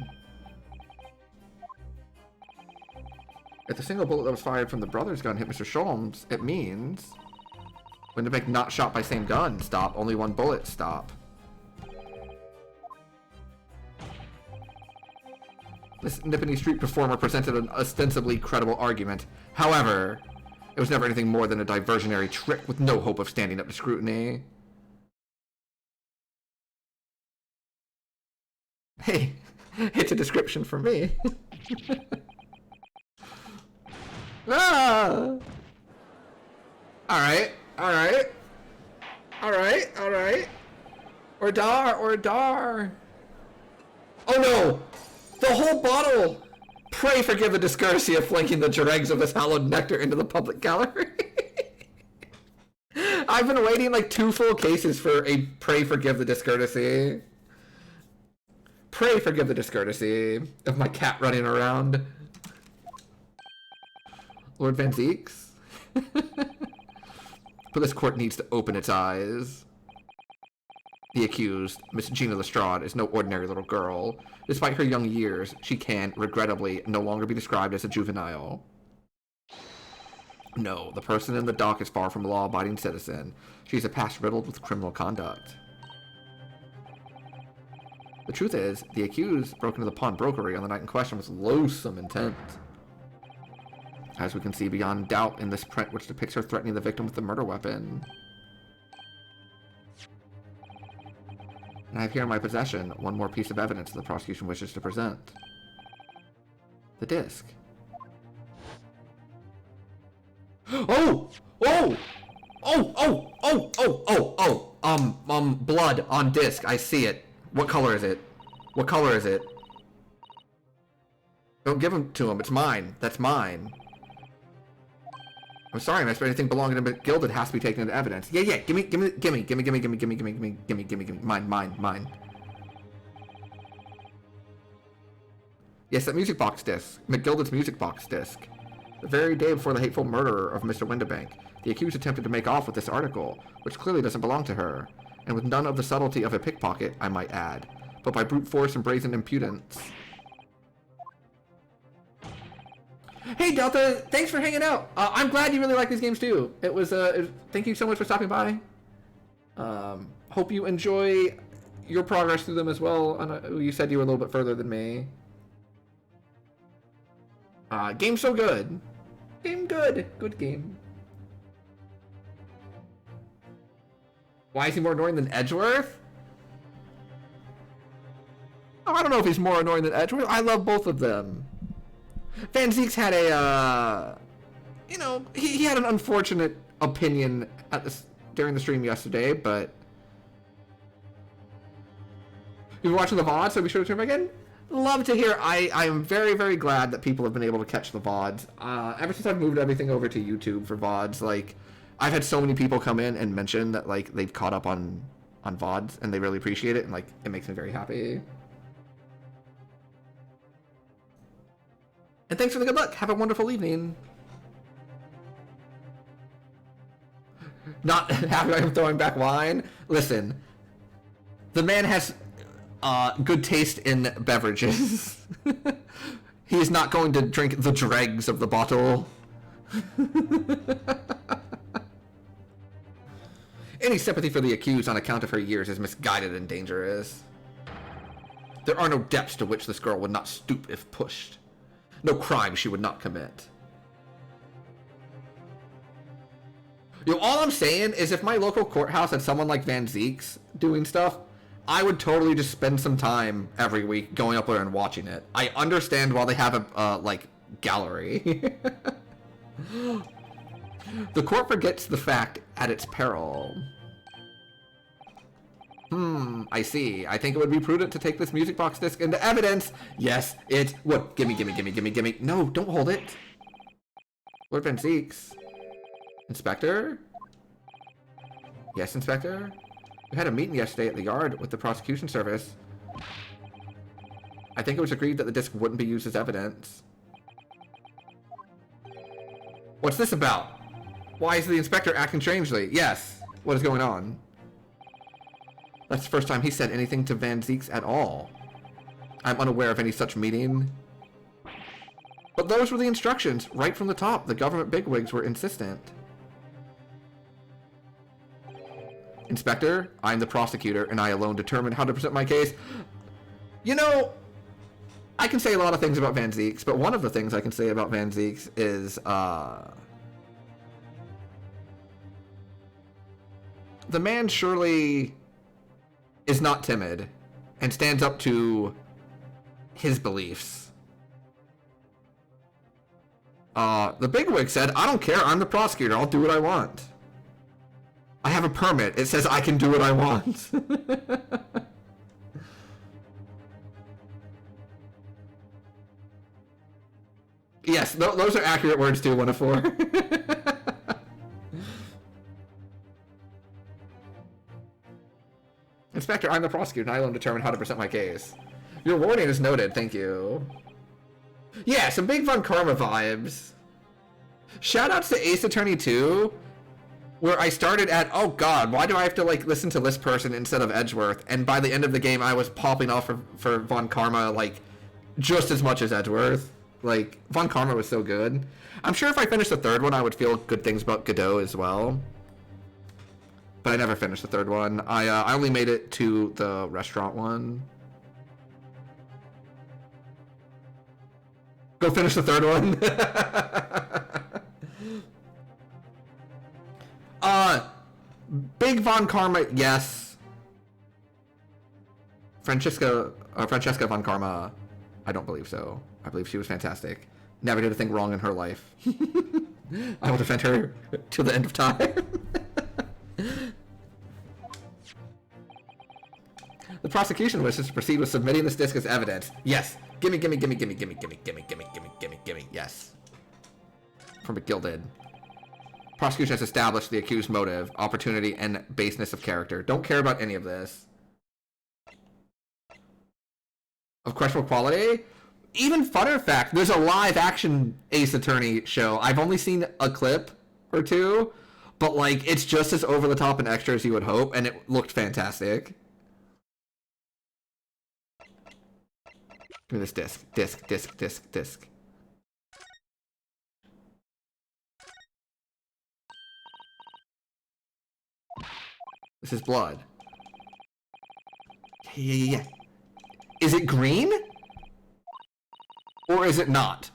If the single bullet that was fired from the brother's gun hit Mr. Sholmes, it means... Windibank not shot by same gun, stop. Only 1 bullet, stop. This Nippany Street performer presented an ostensibly credible argument. However, it was never anything more than a diversionary trick with no hope of standing up to scrutiny. Hey, it's a description for me. Ah! Alright. Alright. Ordar. Oh no! The whole bottle! Pray forgive the discourtesy of flanking the dregs of this hallowed nectar into the public gallery. I've been waiting like 2 full cases for a pray forgive the discourtesy. Pray forgive the discourtesy of my cat running around. Lord Van Zeeks? But this court needs to open its eyes. The accused, Miss Gina Lestrade, is no ordinary little girl. Despite her young years, she can, regrettably, no longer be described as a juvenile. No, the person in the dock is far from a law-abiding citizen. She is a past riddled with criminal conduct. The truth is, the accused broke into the pawnbrokery on the night in question with loathsome intent. As we can see beyond doubt in this print which depicts her threatening the victim with the murder weapon. And I have here in my possession one more piece of evidence the prosecution wishes to present. The disc. Oh! Oh! Blood on disc. I see it. What color is it? What color is it? Don't give him to him. It's mine. That's mine. I'm sorry, miss, but anything belonging to Gilded has to be taken into evidence. Yeah, gimme. Mine. Yes, that music box disc. McGilded's music box disc. The very day before the hateful murder of Mr. Windibank, the accused attempted to make off with this article, which clearly doesn't belong to her, and with none of the subtlety of a pickpocket, I might add, but by brute force and brazen impudence. Hey Delta, thanks for hanging out. I'm glad you really like these games too. Thank you so much for stopping by. Hope you enjoy your progress through them as well. You said you were a little bit further than me. Game so good. Game good. Good game. Why is he more annoying than Edgeworth? Oh, I don't know if he's more annoying than Edgeworth. I love both of them. Van Zeeks had he had an unfortunate opinion during the stream yesterday, but you've been watching the VOD, so be sure to turn back in. Love to hear. I am very, very glad that people have been able to catch the VODs. Ever since I've moved everything over to YouTube for VODs, like, I've had so many people come in and mention that, like, they've caught up on VODs, and they really appreciate it, and, like, it makes me very happy. And thanks for the good luck. Have a wonderful evening. Not happy I'm throwing back wine? Listen, the man has good taste in beverages. He is not going to drink the dregs of the bottle. Any sympathy for the accused on account of her years is misguided and dangerous. There are no depths to which this girl would not stoop if pushed. No crime she would not commit. You know, all I'm saying is if my local courthouse had someone like Van Zeeks doing stuff, I would totally just spend some time every week going up there and watching it. I understand why they have a, like, gallery. The court forgets the fact at its peril. I see. I think it would be prudent to take this music box disc into evidence. Yes, it would. Gimme, gimme, gimme, gimme, gimme. No, don't hold it. Lord Van Zeeks. Inspector? Yes, Inspector? We had a meeting yesterday at the yard with the prosecution service. I think it was agreed that the disc wouldn't be used as evidence. What's this about? Why is the inspector acting strangely? Yes. What is going on? That's the first time he said anything to Van Zeeks at all. I'm unaware of any such meeting. But those were the instructions, right from the top. The government bigwigs were insistent. Inspector, I'm the prosecutor, and I alone determine how to present my case. You know, I can say a lot of things about Van Zeeks, but one of the things I can say about Van Zeeks is, the man surely is not timid and stands up to his beliefs. The bigwig said, I don't care, I'm the prosecutor, I'll do what I want. I have a permit, it says I can do what I want. Yes, those are accurate words too, 1 of 4. Inspector, I'm the prosecutor and I alone determine how to present my case. Your warning is noted, thank you. Yeah, some big Von Karma vibes. Shoutouts to Ace Attorney 2, where I started at, oh god, why do I have to like listen to this person instead of Edgeworth? And by the end of the game, I was popping off for Von Karma like just as much as Edgeworth. Like, Von Karma was so good. I'm sure if I finished the third one, I would feel good things about Godot as well. But I never finished the third one. I only made it to the restaurant one. Go finish the third one. Big Von Karma, yes. Francesca Von Karma, I don't believe so. I believe she was fantastic. Never did a thing wrong in her life. I will defend her till the end of time. The prosecution wishes to proceed with submitting this disc as evidence. Yes. Gimme, gimme, gimme, gimme, gimme, gimme, gimme, gimme, gimme, gimme, gimme. Yes. From McGilded. Prosecution has established the accused motive, opportunity, and baseness of character. Don't care about any of this. Of questionable quality? Even funner fact, there's a live action Ace Attorney show. I've only seen a clip or two, but like it's just as over the top and extra as you would hope, and it looked fantastic. Give me this disc. Disc, disc, disc, disc. This is blood. Yeah. Is it green? Or is it not?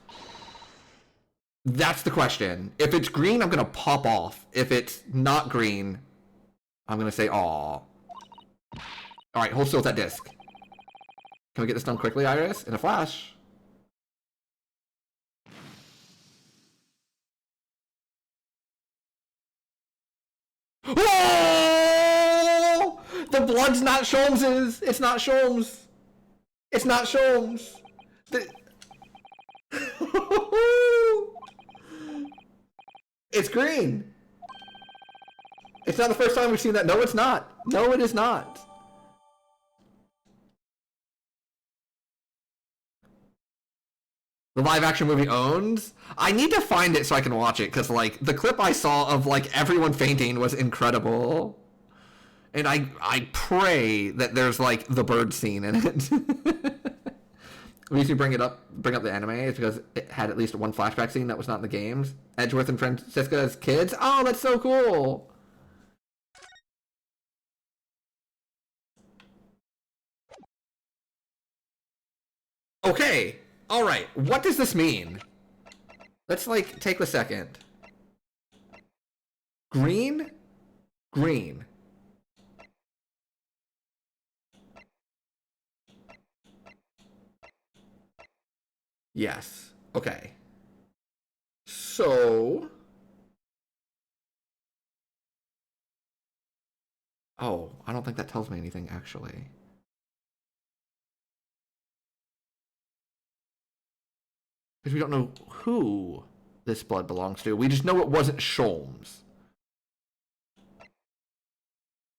That's the question. If it's green, I'm gonna pop off. If it's not green, I'm gonna say, aw. Alright, hold still with that disc. Can we get this done quickly, Iris? In a flash. Oh! The blood's not Sholmes's! It's not Sholmes! It's not Sholmes! It's green! It's not the first time we've seen that. No, it's not. No, it is not. The live action movie owns? I need to find it so I can watch it, because, like, the clip I saw of, like, everyone fainting was incredible. And I pray that there's, like, the bird scene in it. The reason you bring up the anime is because it had at least one flashback scene that was not in the games. Edgeworth and Francisca as kids? Oh, that's so cool! Okay, alright, what does this mean? Let's, like, take a second. Green? Green. Yes. Okay. So... Oh, I don't think that tells me anything, actually. Because we don't know who this blood belongs to. We just know it wasn't Sholmes.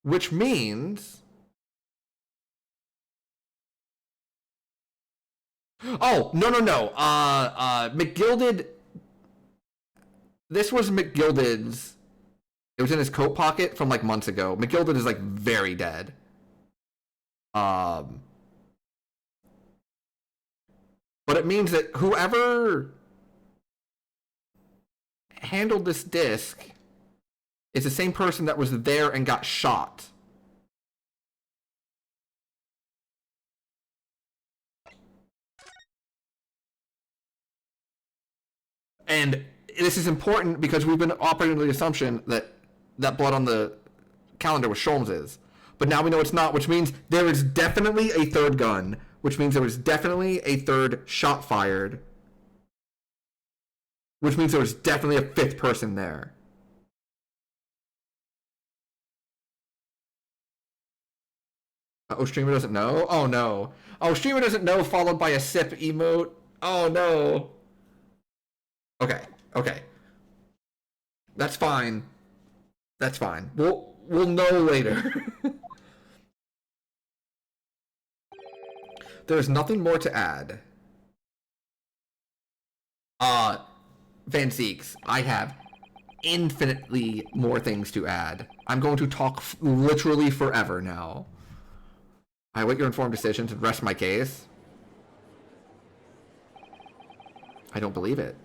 Which means... Oh, no. McGilded... This was McGilded's... It was in his coat pocket from, like, months ago. McGilded is, like, very dead. But it means that whoever handled this disc is the same person that was there and got shot. And this is important because we've been operating under the assumption that that blood on the calendar was Sholmes's. But now we know it's not, which means there is definitely a third gun, which means there was definitely a third shot fired, which means there was definitely a fifth person there. Oh, streamer doesn't know? Oh, no. Oh, streamer doesn't know, followed by a sip emote. Oh, no. Okay. That's fine. That's fine. We'll know later. There's nothing more to add. Van Zeeks, I have infinitely more things to add. I'm going to talk literally forever now. I await your informed decisions and rest my case. I don't believe it.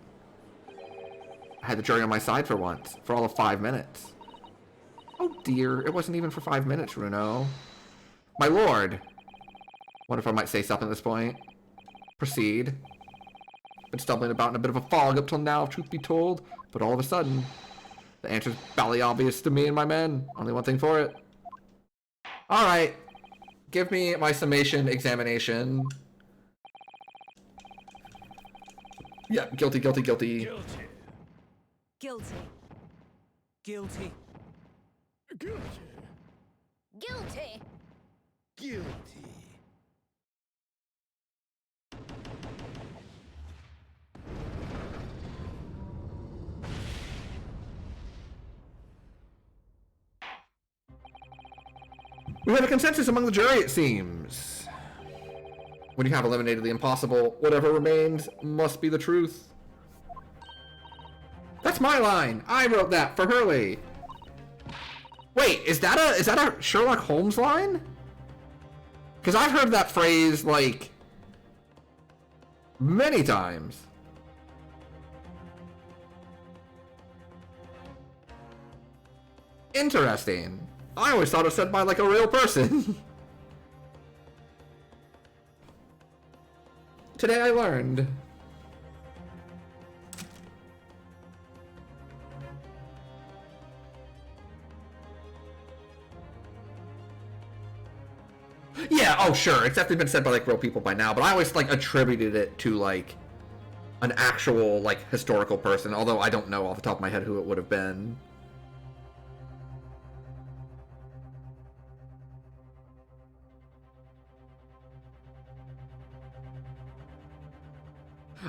I had the jury on my side for once, for all of 5 minutes. Oh dear, it wasn't even for 5 minutes, Runo. My lord. Wonder if I might say something at this point. Proceed. Been stumbling about in a bit of a fog up till now, truth be told, but all of a sudden, the answer's bally obvious to me and my men. Only one thing for it. Alright. Give me my summation examination. Yeah, guilty. Guilty. Guilty. Guilty. Guilty. Guilty. We have a consensus among the jury, it seems. When you have eliminated the impossible, whatever remains must be the truth. That's my line. I wrote that for Hurley. Wait, is that a Sherlock Holmes line? Because I've heard that phrase like many times. Interesting. I always thought it was said by like a real person. Today I learned. Yeah, oh sure, it's definitely been said by like real people by now, but I always like attributed it to like an actual like historical person, although I don't know off the top of my head who it would have been.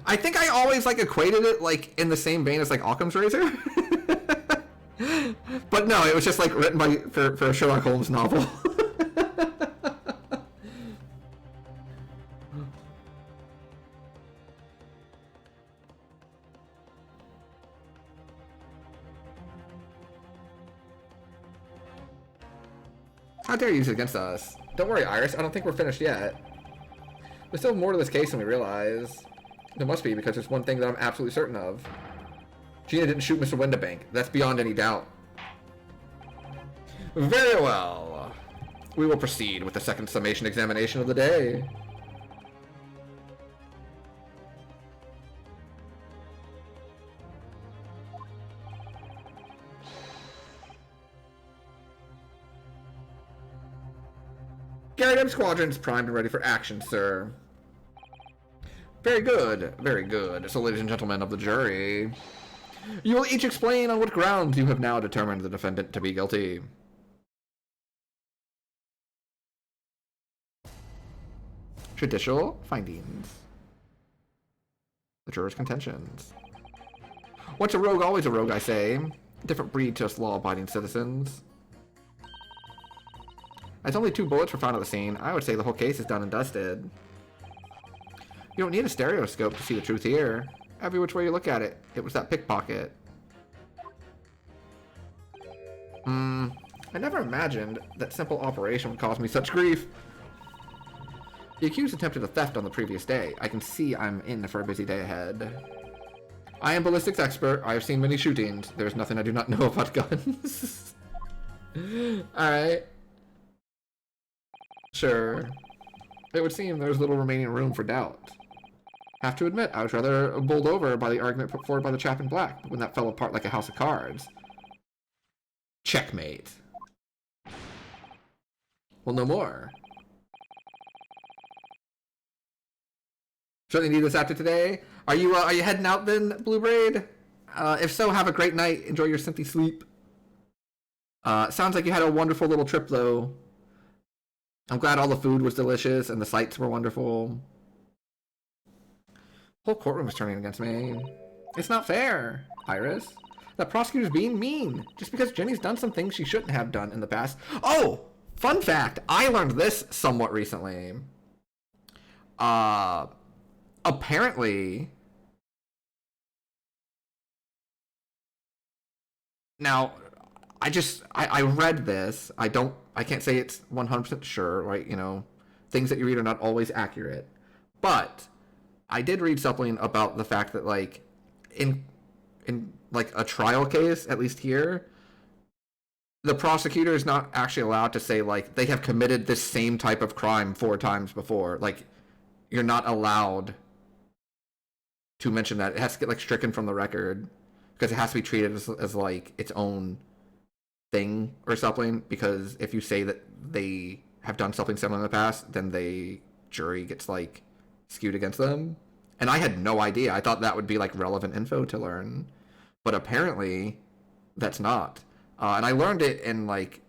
I think I always like equated it like in the same vein as like Occam's razor. But no, it was just like written by for a Sherlock Holmes novel. How dare you use it against us? Don't worry, Iris. I don't think we're finished yet. There's still more to this case than we realize. There must be, because there's one thing that I'm absolutely certain of. Gina didn't shoot Mr. Windabank. That's beyond any doubt. Very well. We will proceed with the second summation examination of the day. Gyarados Squadron's primed and ready for action, sir. Very good, very good. So, ladies and gentlemen of the jury, you will each explain on what grounds you have now determined the defendant to be guilty. Judicial findings. The jurors' contentions. Once a rogue, always a rogue, I say. Different breed to us law-abiding citizens. As only 2 bullets were found at the scene, I would say the whole case is done and dusted. You don't need a stereoscope to see the truth here. Every which way you look at it, it was that pickpocket. I never imagined that simple operation would cause me such grief. The accused attempted a theft on the previous day. I can see I'm in for a busy day ahead. I am ballistics expert. I have seen many shootings. There's nothing I do not know about guns. Alright. Sure. It would seem there's little remaining room for doubt. Have to admit, I was rather bowled over by the argument put forward by the chap in black when that fell apart like a house of cards. Checkmate. Well, no more. Certainly need this after today. Are you heading out then, Blue Braid? If so, have a great night. Enjoy your synthy sleep. Sounds like you had a wonderful little trip, though. I'm glad all the food was delicious and the sights were wonderful. The whole courtroom is turning against me. It's not fair, Iris. That prosecutor's being mean. Just because Jenny's done some things she shouldn't have done in the past. Oh! Fun fact! I learned this somewhat recently. Apparently... Now, I read this. I can't say it's 100% sure, right? You know, things that you read are not always accurate. But I did read something about the fact that, like, in like a trial case, at least here, the prosecutor is not actually allowed to say, like, they have committed this same type of crime 4 times before. Like, you're not allowed to mention that. It has to get, like, stricken from the record because it has to be treated as like its own thing or something, because if you say that they have done something similar in the past, then the jury gets, like, skewed against them. And I had no idea. I thought that would be, like, relevant info to learn, but apparently that's not. And I learned it in, like,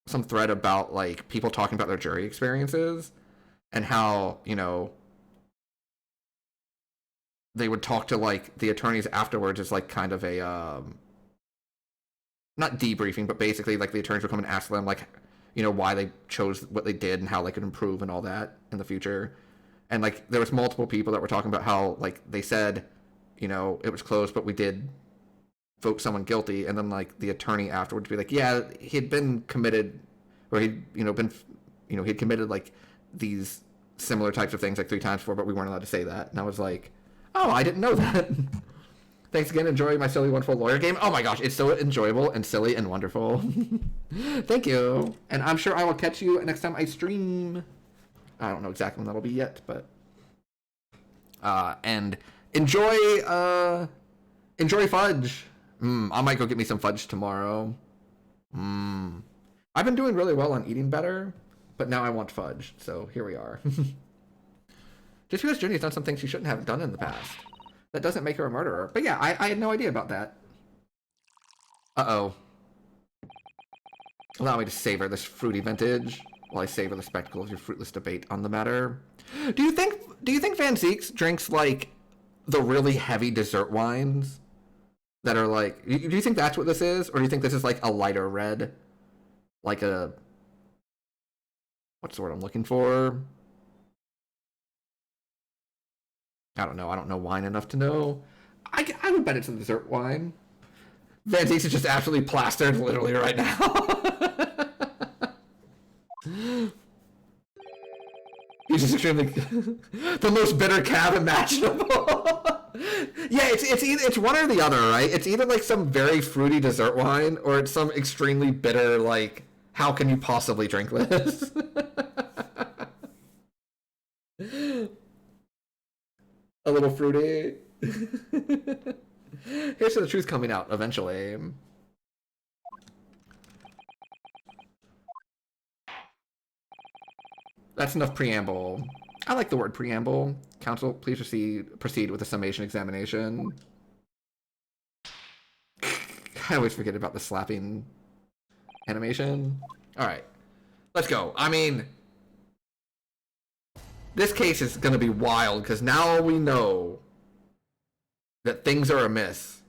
some thread about, like, people talking about their jury experiences and how, you know, they would talk to, like, the attorneys afterwards as, like, kind of a not debriefing, but basically, like, the attorneys would come and ask them, like, you know, why they chose what they did and how they could improve and all that in the future. And, like, there was multiple people that were talking about how, like, they said, you know, it was close, but we did vote someone guilty. And then, like, the attorney afterwards would be like, yeah, he'd been committed, or he'd, you know, he'd committed, like, these similar types of things, like, 3 times before, but we weren't allowed to say that. And I was like, oh, I didn't know that. Thanks again. Enjoy my silly, wonderful lawyer game. Oh my gosh, it's so enjoyable and silly and wonderful. Thank you. And I'm sure I will catch you next time I stream. I don't know exactly when that'll be yet, but... and enjoy fudge. I might go get me some fudge tomorrow. I've been doing really well on eating better, but now I want fudge, so here we are. Just because Jenny's done some things she shouldn't have done in the past, that doesn't make her a murderer. But yeah, I had no idea about that. Uh-oh. Allow me to savor this fruity vintage while I savor the spectacle of your fruitless debate on the matter. Do you think Van Zeeks drinks, like, the really heavy dessert wines that are, like... Do you think that's what this is? Or do you think this is, like, a lighter red? Like a... What's the word I'm looking for? I don't know. I don't know wine enough to know. I would bet it's a dessert wine. Van Zeeks is just absolutely plastered literally right now. He's just extremely the most bitter cab imaginable. Yeah, it's one or the other, right? It's either like some very fruity dessert wine, or it's some extremely bitter, like, how can you possibly drink this? A little fruity. Here's to the truth coming out eventually. That's enough preamble. I like the word preamble. Counsel, please proceed with the summation examination. I always forget about the slapping animation. Alright. Let's go. I mean, this case is going to be wild, because now we know that things are amiss.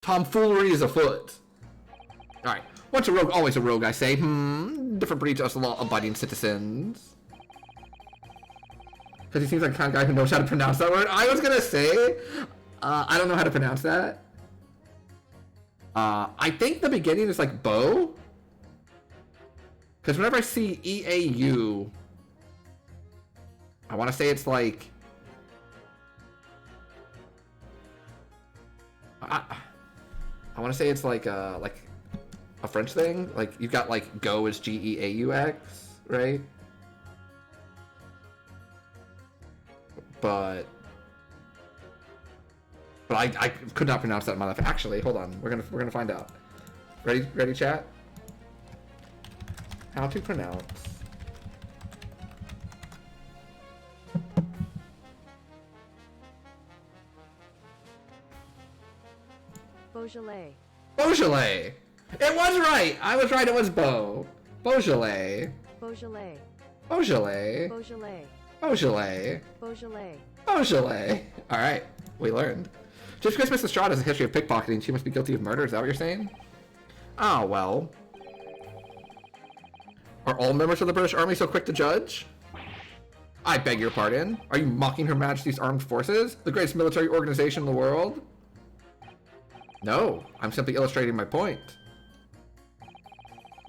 Tomfoolery is afoot. Alright. Once a rogue, always a rogue, I say. Different breed to us law-abiding citizens. Because he seems like the kind of guy who knows how to pronounce that word. I was going to say, I don't know how to pronounce that. I think the beginning is like bow. Because whenever I see E-A-U, I want to say it's like... I want to say it's like a French thing. Like, you've got like go is G-E-A-U-X, right? But I could not pronounce that in my life. Actually, hold on. We're gonna find out. Ready, chat? How to pronounce Beaujolais. Beaujolais. It was right. I was right. It was Beau. Beaujolais. Beaujolais. Beaujolais. Beaujolais. Beaujolais. Beaujolais. Beaujolais. All right, we learned. Just because Miss Lestrade has a history of pickpocketing, she must be guilty of murder. Is that what you're saying? Oh, well. Are all members of the British Army so quick to judge? I beg your pardon. Are you mocking Her Majesty's Armed Forces, the greatest military organization in the world? No, I'm simply illustrating my point.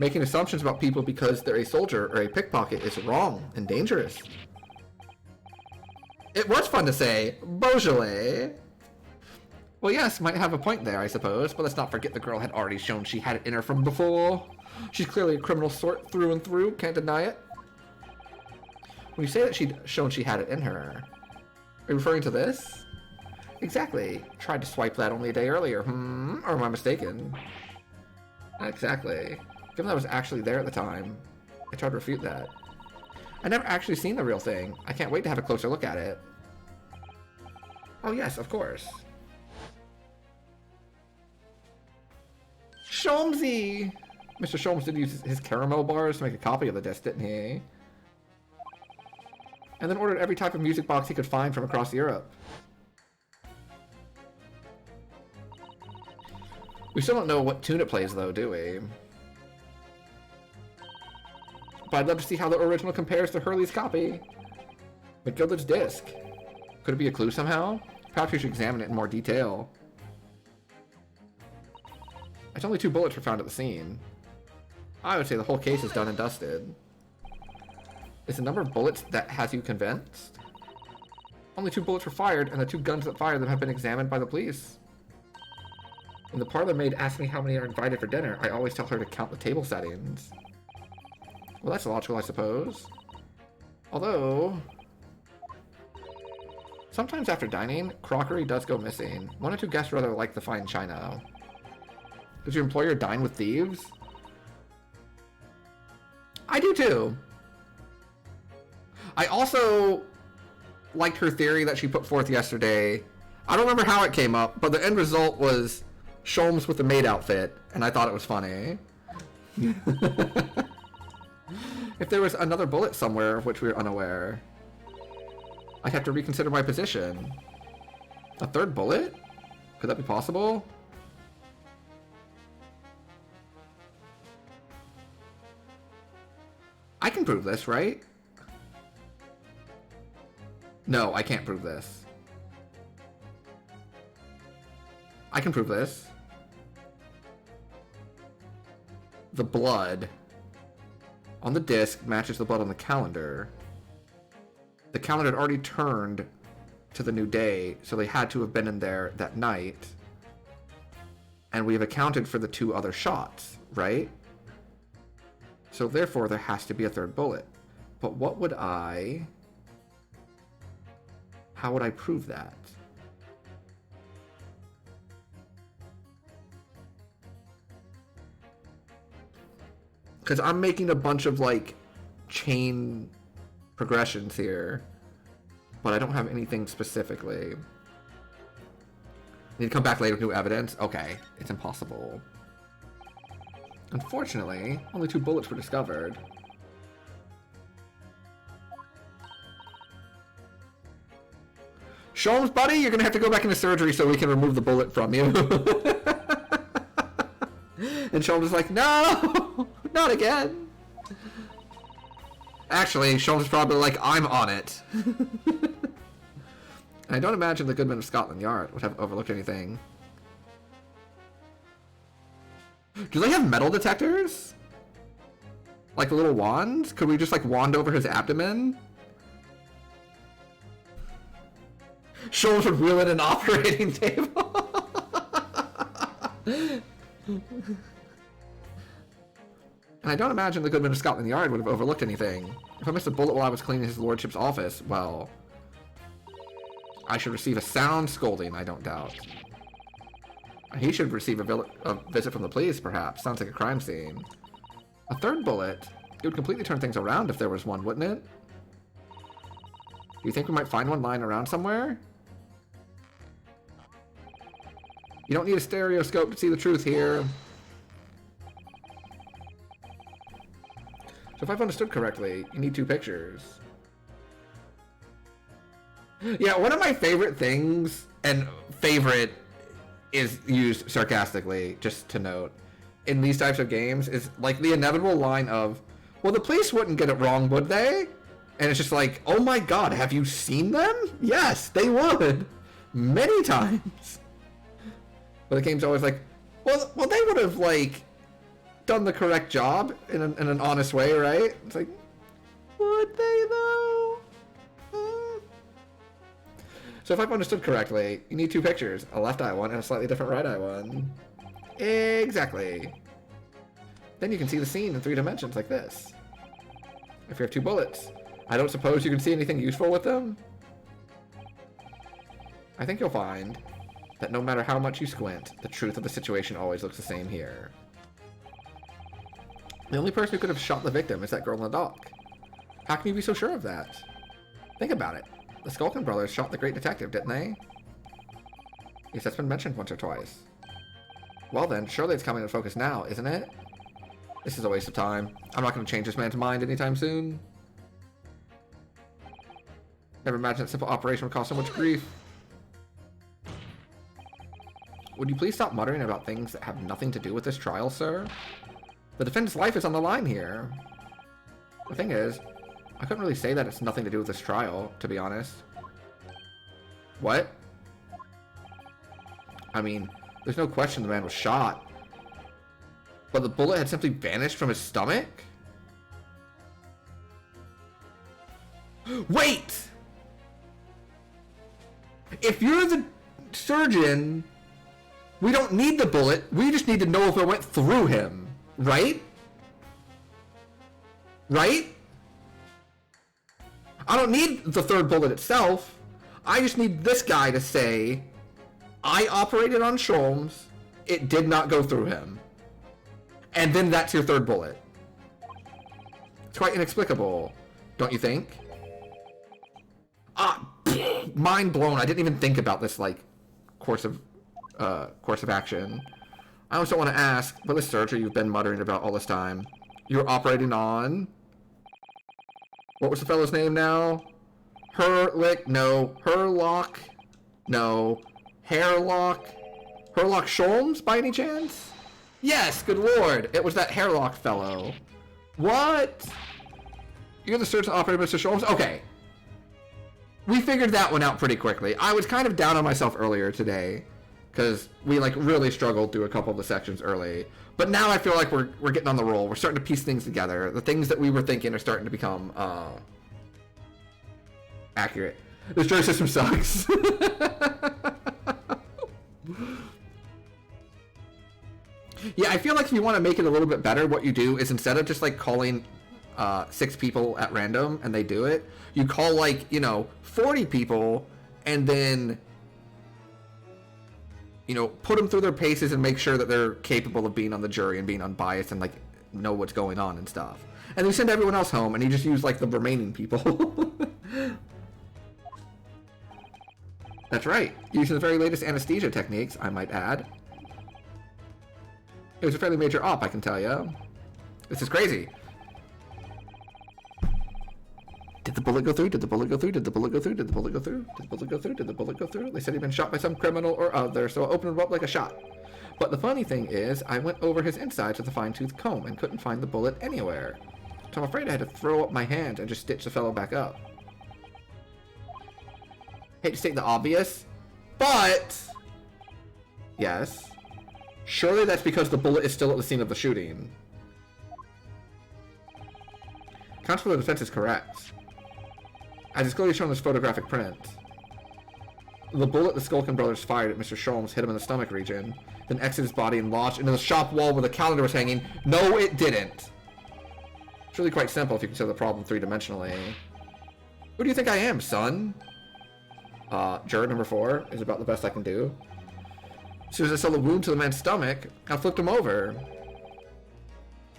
Making assumptions about people because they're a soldier or a pickpocket is wrong and dangerous. It was fun to say, Beaujolais. Well, yes, might have a point there, I suppose, but let's not forget the girl had already shown she had it in her from before. She's clearly a criminal sort through and through, can't deny it. When you say that she'd shown she had it in her, are you referring to this? Exactly. Tried to swipe that only a day earlier, Or am I mistaken? Exactly. Given that I was actually there at the time, I tried to refute that. I never actually seen the real thing. I can't wait to have a closer look at it. Oh yes, of course. Sholmesy! Mr. Sholmes did use his caramel bars to make a copy of the disc, didn't he? And then ordered every type of music box he could find from across Europe. We still don't know what tune it plays, though, do we? But I'd love to see how the original compares to Hurley's copy. McGilder's disc. Could it be a clue somehow? Perhaps we should examine it in more detail. It's only 2 bullets were found at the scene. I would say the whole case is done and dusted. Is the number of bullets that has you convinced? Only 2 bullets were fired, and the 2 guns that fired them have been examined by the police. When the parlor maid asks me how many are invited for dinner, I always tell her to count the table settings. Well, that's logical, I suppose. Although... sometimes after dining, crockery does go missing. 1 or 2 guests rather like the fine china. Does your employer dine with thieves? I do too. I also liked her theory that she put forth yesterday. I don't remember how it came up, but the end result was Sholmes with the maid outfit, and I thought it was funny. If there was another bullet somewhere of which we were unaware, I'd have to reconsider my position. A 3rd bullet? Could that be possible? I can prove this, right? No, I can't prove this. I can prove this. The blood on the disc matches the blood on the calendar. The calendar had already turned to the new day, so they had to have been in there that night. And we have accounted for the 2 other shots, right? So therefore, there has to be a third bullet. But how would I prove that? Because I'm making a bunch of, like, chain progressions here. But I don't have anything specifically. Need to come back later with new evidence? Okay, it's impossible. Unfortunately, only 2 bullets were discovered. Sholmes, buddy, you're gonna have to go back into surgery so we can remove the bullet from you. And Sholmes is like, no, not again. Actually, Sholmes is probably like, I'm on it. I don't imagine the Goodman of Scotland Yard would have overlooked anything. Do they have metal detectors? Like little wands? Could we just like wand over his abdomen? Sholmes would wheel in an operating table. And I don't imagine the Goodman of Scotland Yard would have overlooked anything. If I missed a bullet while I was cleaning his lordship's office, well, I should receive a sound scolding, I don't doubt. He should receive a visit from the police, perhaps. Sounds like a crime scene. A third bullet? It would completely turn things around if there was one, wouldn't it? Do you think we might find one lying around somewhere? You don't need a stereoscope to see the truth here. So if I've understood correctly, you need 2 pictures. Yeah, one of my favorite things, and favorite is used sarcastically, just to note, in these types of games, is like the inevitable line of, well, the police wouldn't get it wrong, would they? And it's just like, oh my god, have you seen them? Yes, they would. Many times. But the game's always like, well, they would have, like, done the correct job in an honest way, right? It's like, would they, though? So if I've understood correctly, you need 2 pictures, a left eye one and a slightly different right eye one. Exactly. Then you can see the scene in 3 dimensions like this. If you have 2 bullets, I don't suppose you can see anything useful with them? I think you'll find that no matter how much you squint, the truth of the situation always looks the same here. The only person who could have shot the victim is that girl in the dock. How can you be so sure of that? Think about it. The Skulkin brothers shot the great detective, didn't they? Yes, that's been mentioned once or twice. Well then, surely it's coming into focus now, isn't it? This is a waste of time. I'm not going to change this man's mind anytime soon. Never imagined that simple operation would cause so much grief. Would you please stop muttering about things that have nothing to do with this trial, sir? The defendant's life is on the line here. The thing is, I couldn't really say that it's nothing to do with this trial, to be honest. What? I mean, there's no question the man was shot. But the bullet had simply vanished from his stomach? Wait! If you're the surgeon, we don't need the bullet. We just need to know if it went through him. Right? Right? I don't need the third bullet itself. I just need this guy to say, I operated on Sholmes. It did not go through him. And then that's your third bullet. It's quite inexplicable, don't you think? Mind blown. I didn't even think about this, like, course of action. I also want to ask, but this surgery you've been muttering about all this time, you were operating on... What was the fellow's name now? Herlick? No. Herlock? No. Hairlock? Herlock Sholmes, by any chance? Yes, good lord. It was that Hairlock fellow. What? You're the surgeon operating Mr. Sholmes? Okay. We figured that one out pretty quickly. I was kind of down on myself earlier today, because we like really struggled through a couple of the sections early. But now I feel like we're getting on the roll. We're starting to piece things together. The things that we were thinking are starting to become Accurate. This jury system sucks. Yeah, I feel like if you want to make it a little bit better, what you do is instead of just like calling 6 people at random and they do it, you call like, 40 people and then, put them through their paces and make sure that they're capable of being on the jury and being unbiased and like know what's going on and stuff. And you send everyone else home and you just use like the remaining people. That's right. Using the very latest anesthesia techniques, I might add. It was a fairly major op, I can tell you. This is crazy. Did the bullet go through? Did the bullet go through? Did the bullet go through? Did the bullet go through? Did the bullet go through? Did the bullet go through? They said he'd been shot by some criminal or other, so I opened him up like a shot. But the funny thing is, I went over his insides with a fine-tooth comb and couldn't find the bullet anywhere. So I'm afraid I had to throw up my hand and just stitch the fellow back up. Hate to state the obvious, but... Yes. Surely that's because the bullet is still at the scene of the shooting. Counsel for the defense is correct. As is clearly shown in this photographic print. The bullet the Skulkin brothers fired at Mr. Sholmes hit him in the stomach region, then exited his body and lodged into the shop wall where the calendar was hanging. No, it didn't! It's really quite simple if you consider the problem three-dimensionally. Who do you think I am, son? Juror number 4 is about the best I can do. As soon as I saw the wound to the man's stomach, I flipped him over.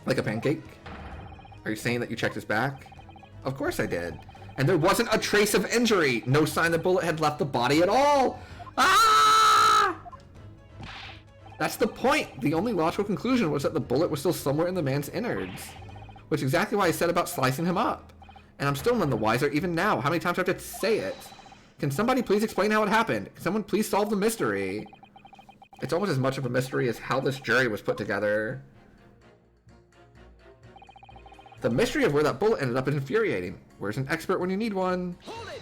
Like a pancake? Are you saying that you checked his back? Of course I did. And there wasn't a trace of injury. No sign the bullet had left the body at all. Ah! That's the point. The only logical conclusion was that the bullet was still somewhere in the man's innards. Which is exactly why I said about slicing him up. And I'm still none the wiser even now. How many times do I have to say it? Can somebody please explain how it happened? Can someone please solve the mystery? It's almost as much of a mystery as how this jury was put together. The mystery of where that bullet ended up is infuriating. Where's an expert when you need one? Hold it!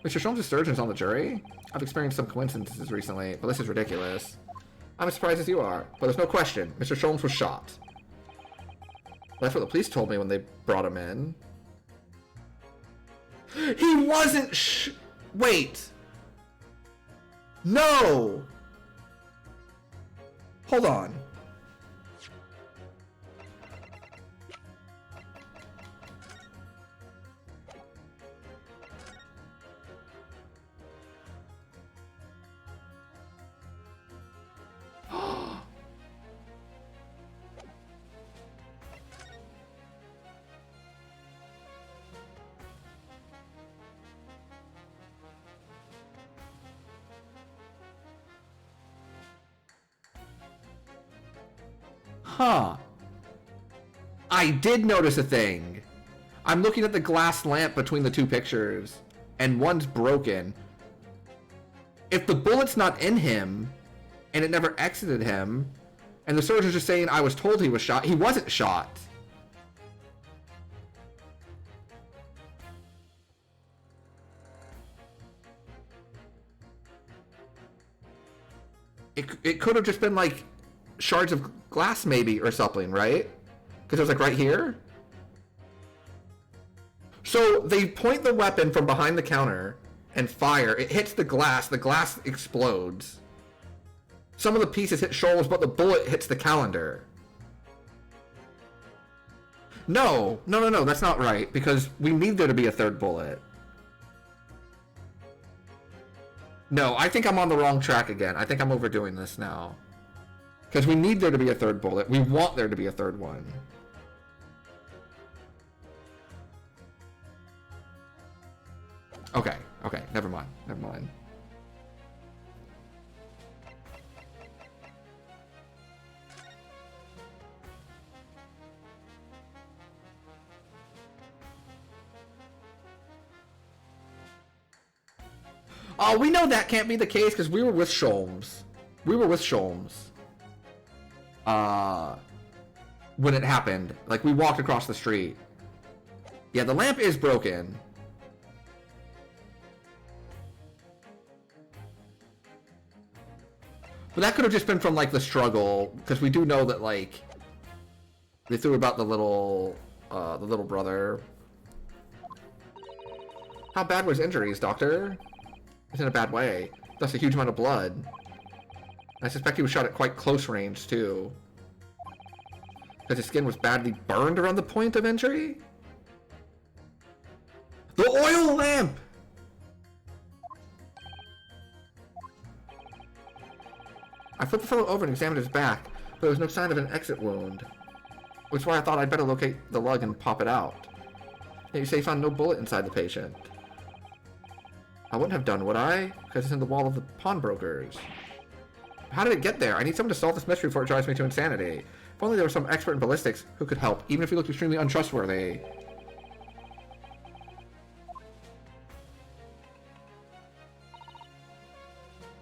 Mr. Sholmes' surgeon's on the jury? I've experienced some coincidences recently, but this is ridiculous. I'm as surprised as you are, but there's no question. Mr. Sholmes was shot. That's what the police told me when they brought him in. He wasn't Wait! No! Hold on. Huh. I did notice a thing. I'm looking at the glass lamp between the two pictures, and one's broken. If the bullet's not in him, and it never exited him, and the surgeon's just saying, I was told he was shot, he wasn't shot. It could have just been like shards of glass maybe or something, right? Because it was like right here. So they point the weapon from behind the counter and fire. It hits the glass explodes. Some of the pieces hit Shoals, but the bullet hits the calendar. No, that's not right, because we need there to be a third bullet. No, I think I'm on the wrong track again. I think I'm overdoing this now. Because we need there to be a third bullet. We want there to be a third one. Okay, never mind. Oh, we know that can't be the case because we were with Sholmes. When it happened. Like, we walked across the street. Yeah, the lamp is broken. But that could have just been from, like, the struggle, because we do know that, like, they threw about the little brother. How bad were his injuries, Doctor? It's in a bad way. That's a huge amount of blood. I suspect he was shot at quite close range, too. Because his skin was badly burned around the point of injury? The oil lamp! I flipped the fellow over and examined his back, but there was no sign of an exit wound. Which is why I thought I'd better locate the lug and pop it out. Yet you say you found no bullet inside the patient. I wouldn't have done, would I? Because it's in the wall of the pawnbrokers. How did it get there? I need someone to solve this mystery before it drives me to insanity. If only there was some expert in ballistics who could help, even if he looked extremely untrustworthy.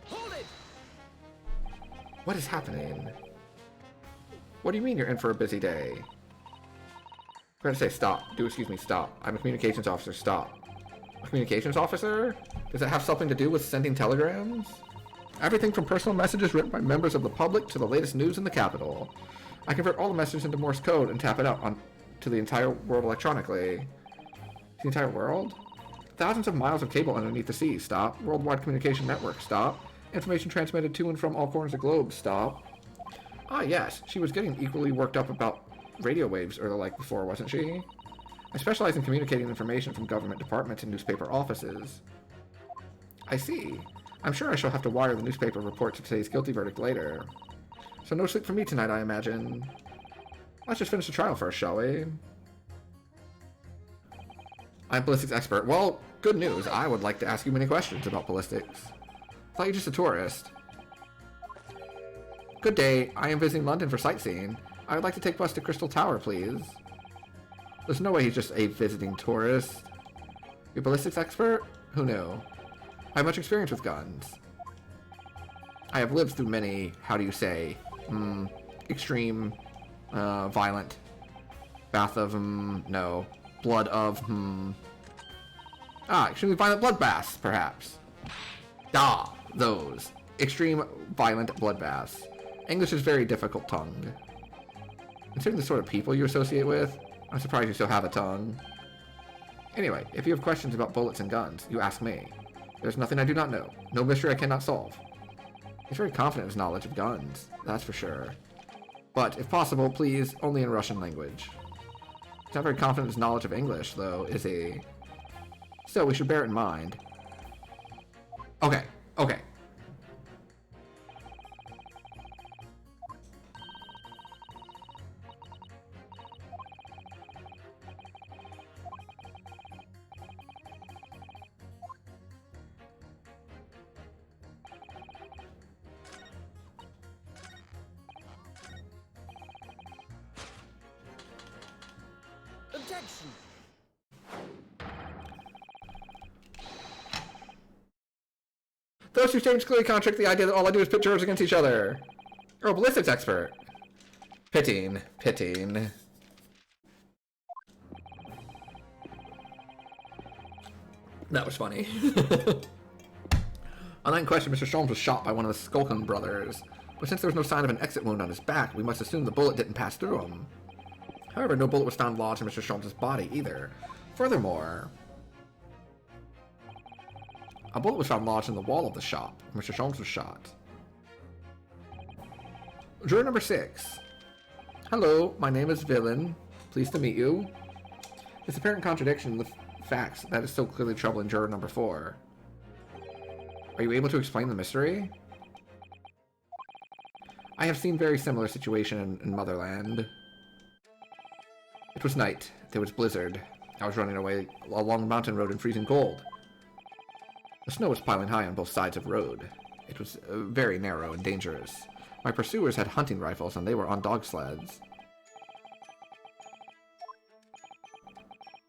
Hold it! What is happening? What do you mean you're in for a busy day? I'm going to say stop. Do excuse me, stop. I'm a communications officer, stop. A communications officer? Does it have something to do with sending telegrams? Everything from personal messages written by members of the public to the latest news in the capital. I convert all the messages into Morse code and tap it out to the entire world electronically. The entire world? Thousands of miles of cable underneath the sea, stop. Worldwide communication network, stop. Information transmitted to and from all corners of the globe, stop. Ah yes, she was getting equally worked up about radio waves or the like before, wasn't she? I specialize in communicating information from government departments and newspaper offices. I see. I'm sure I shall have to wire the newspaper reports of today's guilty verdict later. So no sleep for me tonight, I imagine. Let's just finish the trial first, shall we? I'm ballistics expert. Well, good news. I would like to ask you many questions about ballistics. Thought you were just a tourist. Good day. I am visiting London for sightseeing. I would like to take bus to Crystal Tower, please. There's no way he's just a visiting tourist. You're a ballistics expert? Who knew? I have much experience with guns. I have lived through many, how do you say, extreme, violent, bath of, no, blood of, extremely violent bloodbaths, perhaps. Those. Extreme violent bloodbaths. English is very difficult tongue. Considering the sort of people you associate with, I'm surprised you still have a tongue. Anyway, if you have questions about bullets and guns, you ask me. There's nothing I do not know. No mystery I cannot solve. He's very confident in his knowledge of guns, that's for sure. But, if possible, please, only in Russian language. He's not very confident in his knowledge of English, though, is he? So, we should bear it in mind. Okay. Objection! Those two statements clearly contradict the idea that all I do is pit jurors against each other. You're a ballistics expert. Pitting. That was funny. On that question, Mr. Sholmes was shot by one of the Skulkin brothers. But since there was no sign of an exit wound on his back, we must assume the bullet didn't pass through him. However, no bullet was found lodged in Mr. Sholmes' body either. Furthermore, a bullet was found lodged in the wall of the shop where Mr. Sholmes was shot. Juror number 6. Hello, my name is Villain. Pleased to meet you. This apparent contradiction in the facts that is so clearly troubling juror number 4. Are you able to explain the mystery? I have seen very similar situation in Motherland. It was night. There was blizzard. I was running away along the mountain road in freezing cold. The snow was piling high on both sides of the road. It was very narrow and dangerous. My pursuers had hunting rifles and they were on dog sleds.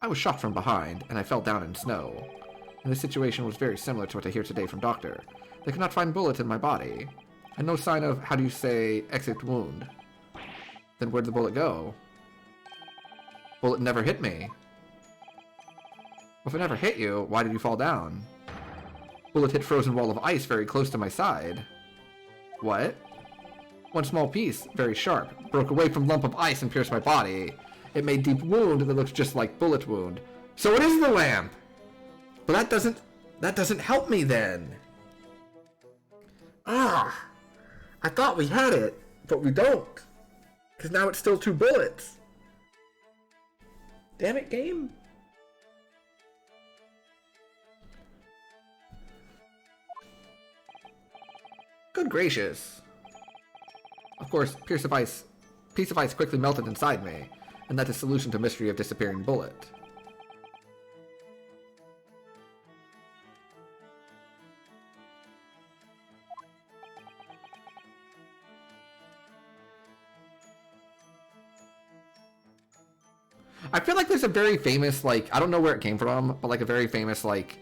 I was shot from behind and I fell down in snow. And the situation was very similar to what I hear today from Doctor. They could not find bullets in my body. And no sign of, how do you say, exit wound. Then where'd the bullet go? Bullet never hit me. Well, if it never hit you, why did you fall down? Bullet hit frozen wall of ice very close to my side. What? One small piece, very sharp, broke away from lump of ice and pierced my body. It made deep wound that looks just like bullet wound. So it is the lamp! But that doesn't help me then. Ah, I thought we had it, but we don't. Because now it's still 2 bullets. Damn it, game. Good gracious. Of course, piece of ice quickly melted inside me, and that's a solution to mystery of disappearing bullet. I feel like there's a very famous, like, I don't know where it came from, but like a very famous, like,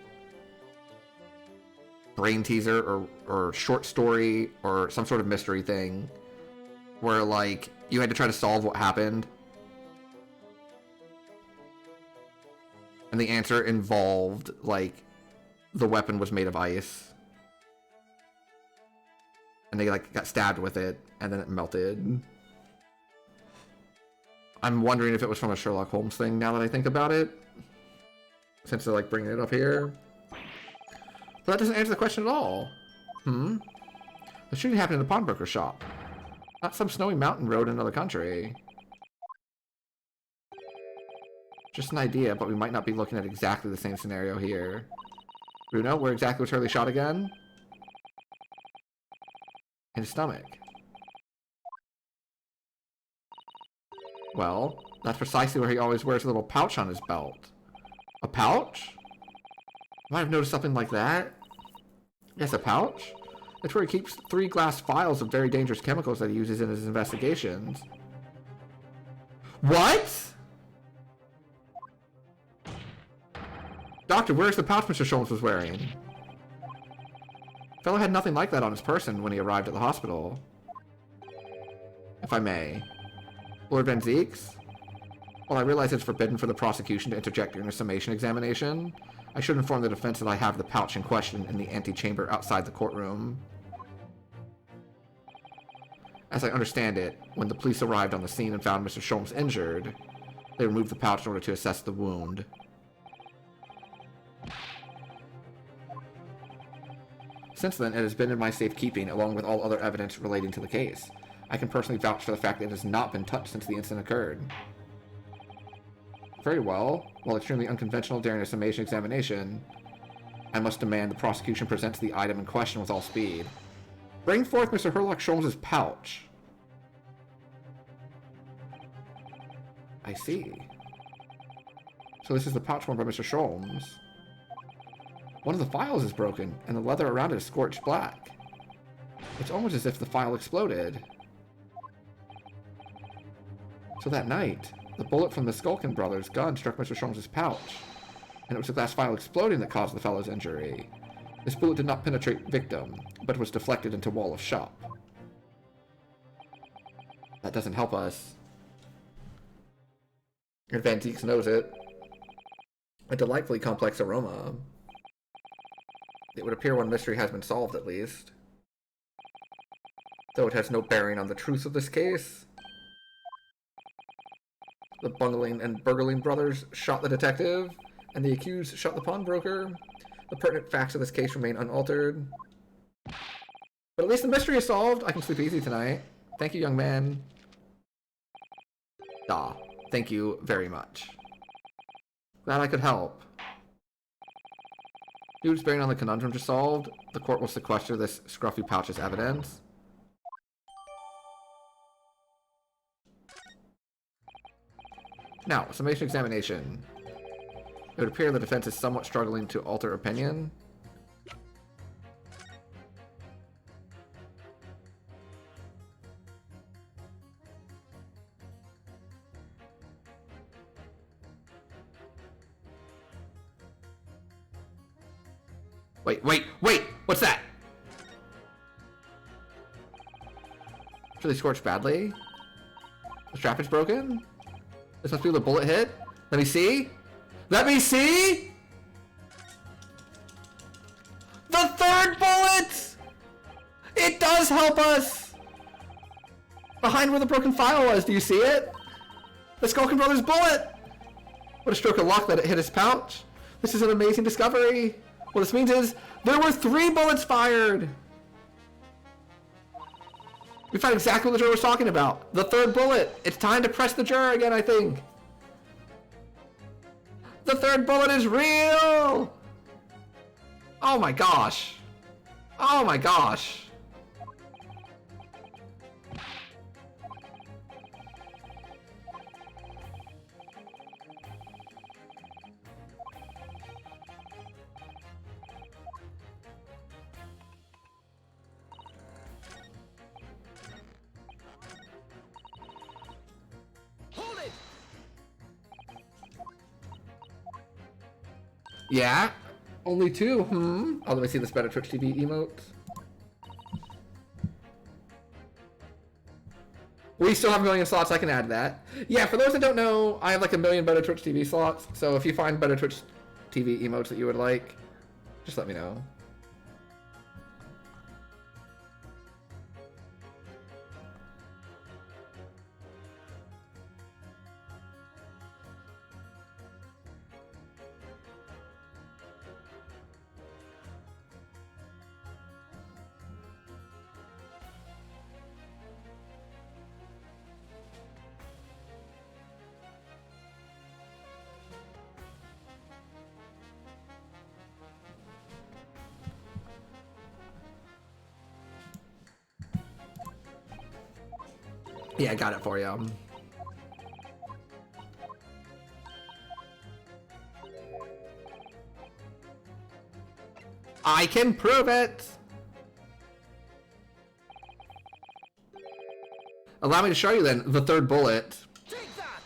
brain teaser or short story or some sort of mystery thing where, like, you had to try to solve what happened. And the answer involved, like, the weapon was made of ice. And they, like, got stabbed with it, and then it melted. I'm wondering if it was from a Sherlock Holmes thing now that I think about it. Since they're, like, bringing it up here. But that doesn't answer the question at all. The shooting happened in a pawnbroker shop. Not some snowy mountain road in another country. Just an idea, but we might not be looking at exactly the same scenario here. Bruno, where exactly was Hurley shot again? In his stomach. Well, that's precisely where he always wears a little pouch on his belt. A pouch? Might have noticed something like that. Yes, a pouch? It's where he keeps 3 glass vials of very dangerous chemicals that he uses in his investigations. What? Doctor, where's the pouch Mr. Sholmes was wearing? Fellow had nothing like that on his person when he arrived at the hospital. If I may. Lord Van Zeeks? Well, I realize it's forbidden for the prosecution to interject during a summation examination. I should inform the defense that I have the pouch in question in the antechamber outside the courtroom. As I understand it, when the police arrived on the scene and found Mr. Sholmes injured, they removed the pouch in order to assess the wound. Since then, it has been in my safekeeping along with all other evidence relating to the case. I can personally vouch for the fact that it has not been touched since the incident occurred. Very well. While extremely unconventional during a summation examination, I must demand the prosecution presents the item in question with all speed. Bring forth Mr. Sherlock Sholmes' pouch. I see. So this is the pouch worn by Mr. Sholmes. One of the files is broken, and the leather around it is scorched black. It's almost as if the file exploded. So that night, the bullet from the Skulkin brothers' gun struck Mr. Sholmes' pouch, and it was the glass vial exploding that caused the fellow's injury. This bullet did not penetrate victim, but was deflected into wall of shop. That doesn't help us. And Van Zeeks knows it. A delightfully complex aroma. It would appear one mystery has been solved, at least. Though it has no bearing on the truth of this case. The bungling and burgling brothers shot the detective, and the accused shot the pawnbroker. The pertinent facts of this case remain unaltered. But at least the mystery is solved. I can sleep easy tonight. Thank you, young man. Thank you very much. Glad I could help. Dude's bearing on the conundrum just solved. The court will sequester this scruffy pouch as evidence. Now, summation examination. It would appear the defense is somewhat struggling to alter opinion. Wait! What's that? Really scorched badly? The strap is broken? This must be where the bullet hit? Let me see? Let me see! The 3rd bullet! It does help us! Behind where the broken file was, do you see it? The Skulkin Brothers bullet! What a stroke of luck that it hit his pouch. This is an amazing discovery. What this means is there were 3 bullets fired. We found exactly what the juror was talking about. The 3rd bullet. It's time to press the juror again, I think. The 3rd bullet is real. Oh my gosh. Oh my gosh. Hold it! Yeah? Only 2? Oh, let me see this better Twitch TV emote. We still have 1 million slots, I can add that. Yeah, for those that don't know, I have like 1 million better Twitch TV slots, so if you find better Twitch TV emotes that you would like, just let me know. Yeah, I got it for you. I can prove it! Allow me to show you then the 3rd bullet. Take that!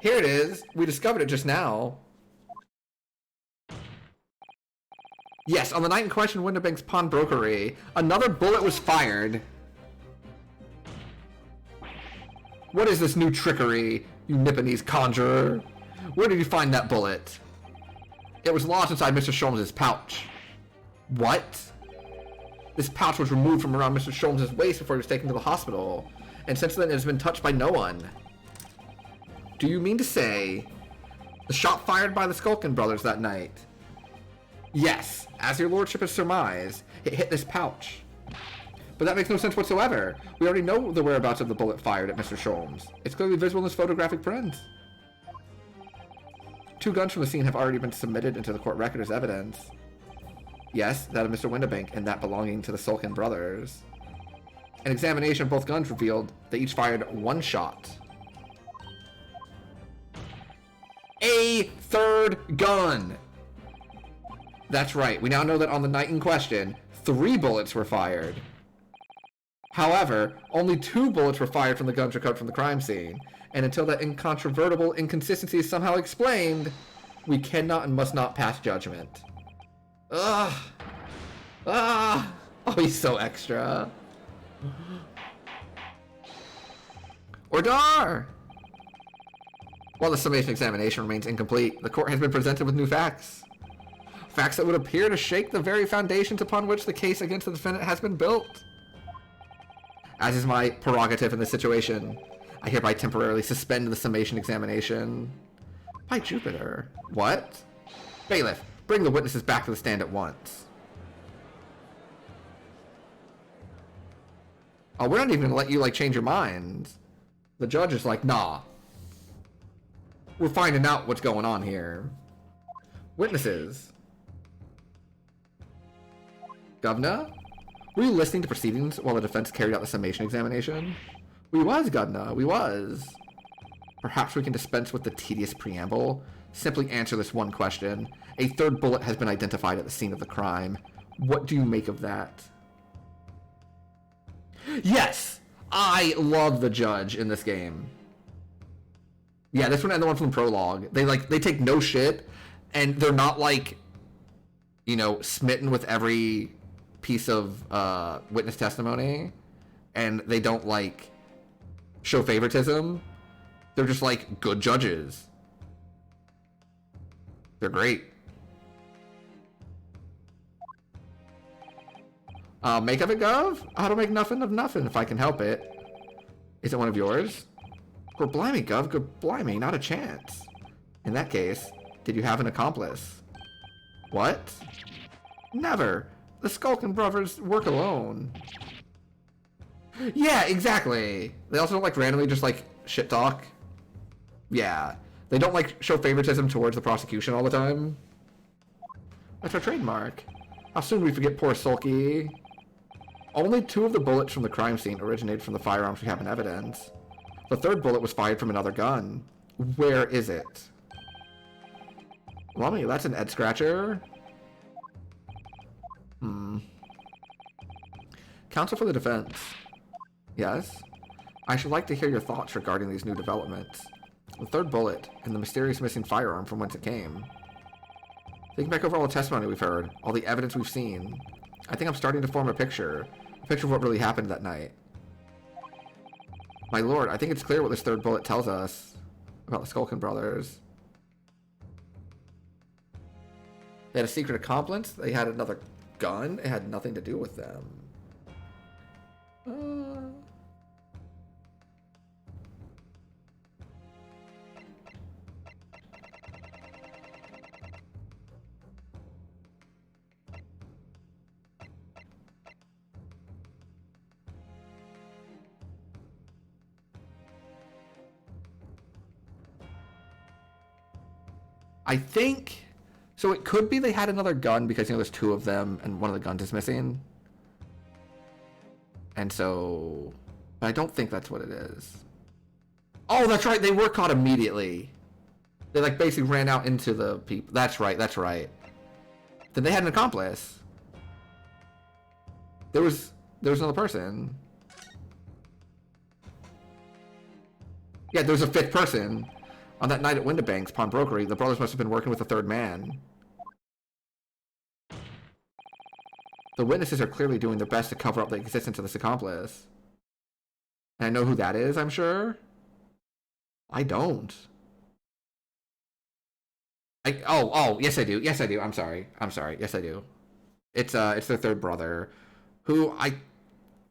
Here it is. We discovered it just now. Yes, on the night in question, Winterbank's pawnbrokery, another bullet was fired. What is this new trickery, you Nipponese conjurer? Where did you find that bullet? It was lodged inside Mr. Sholmes' pouch. What? This pouch was removed from around Mr. Sholmes' waist before he was taken to the hospital, and since then it has been touched by no one. Do you mean to say the shot fired by the Skulkin brothers that night? Yes, as your lordship has surmised, it hit this pouch. But that makes no sense whatsoever. We already know the whereabouts of the bullet fired at Mr. Sholmes. It's clearly visible in this photographic print. 2 guns from the scene have already been submitted into the court record as evidence. Yes, that of Mr. Winterbank and that belonging to the Sulkin brothers. An examination of both guns revealed they each fired 1 shot. A 3rd gun! That's right, we now know that on the night in question, 3 bullets were fired. However, only 2 bullets were fired from the guns recovered from the crime scene, and until that incontrovertible inconsistency is somehow explained, we cannot and must not pass judgment. Ugh! Ah! Oh, he's so extra. Ordar! While the summation examination remains incomplete, the court has been presented with new facts. Facts that would appear to shake the very foundations upon which the case against the defendant has been built. As is my prerogative in this situation, I hereby temporarily suspend the summation examination. By Jupiter. What? Bailiff, bring the witnesses back to the stand at once. Oh, we're not even gonna let you, like, change your mind. The judge is like, nah. We're finding out what's going on here. Witnesses. Governor? Were you listening to proceedings while the defense carried out the summation examination? We was, Governor, we was. Perhaps we can dispense with the tedious preamble. Simply answer this one question. A 3rd bullet has been identified at the scene of the crime. What do you make of that? Yes! I love the judge in this game. Yeah, this one and the one from the prologue. They take no shit, and they're not like, you know, smitten with every piece of witness testimony, and they don't like show favoritism. They're just like good judges. They're great. Make of it, Gov? How to make nothing of nothing if I can help it. Is it one of yours? Good blimey, Gov. Good blimey, not a chance. In that case, did you have an accomplice? What? Never. The Skulkin brothers work alone. Yeah, exactly. They also don't like randomly just like shit talk. Yeah. They don't like show favoritism towards the prosecution all the time. That's our trademark. How soon we forget poor Sulky. Only 2 of the bullets from the crime scene originated from the firearms we have in evidence. The 3rd bullet was fired from another gun. Where is it? Lummy, that's an Ed Scratcher. Counsel for the defense. Yes? I should like to hear your thoughts regarding these new developments. The 3rd bullet, and the mysterious missing firearm from whence it came. Thinking back over all the testimony we've heard, all the evidence we've seen, I think I'm starting to form a picture of what really happened that night. My lord, I think it's clear what this 3rd bullet tells us about the Skulkin brothers. They had a secret accomplice, they had another gun, it had nothing to do with them. I think, so it could be they had another gun because, you know, there's 2 of them and one of the guns is missing. And so, but I don't think that's what it is. Oh, that's right, they were caught immediately. They like basically ran out into the people. That's right, that's right. Then they had an accomplice. There was another person. Yeah, there was a 5th person. On that night at Windibank's pawnbrokery, the brothers must have been working with a 3rd man. The witnesses are clearly doing their best to cover up the existence of this accomplice. And I know who that is, I'm sure. I don't. Oh, yes I do. Yes I do. I'm sorry. Yes I do. It's their 3rd brother, who I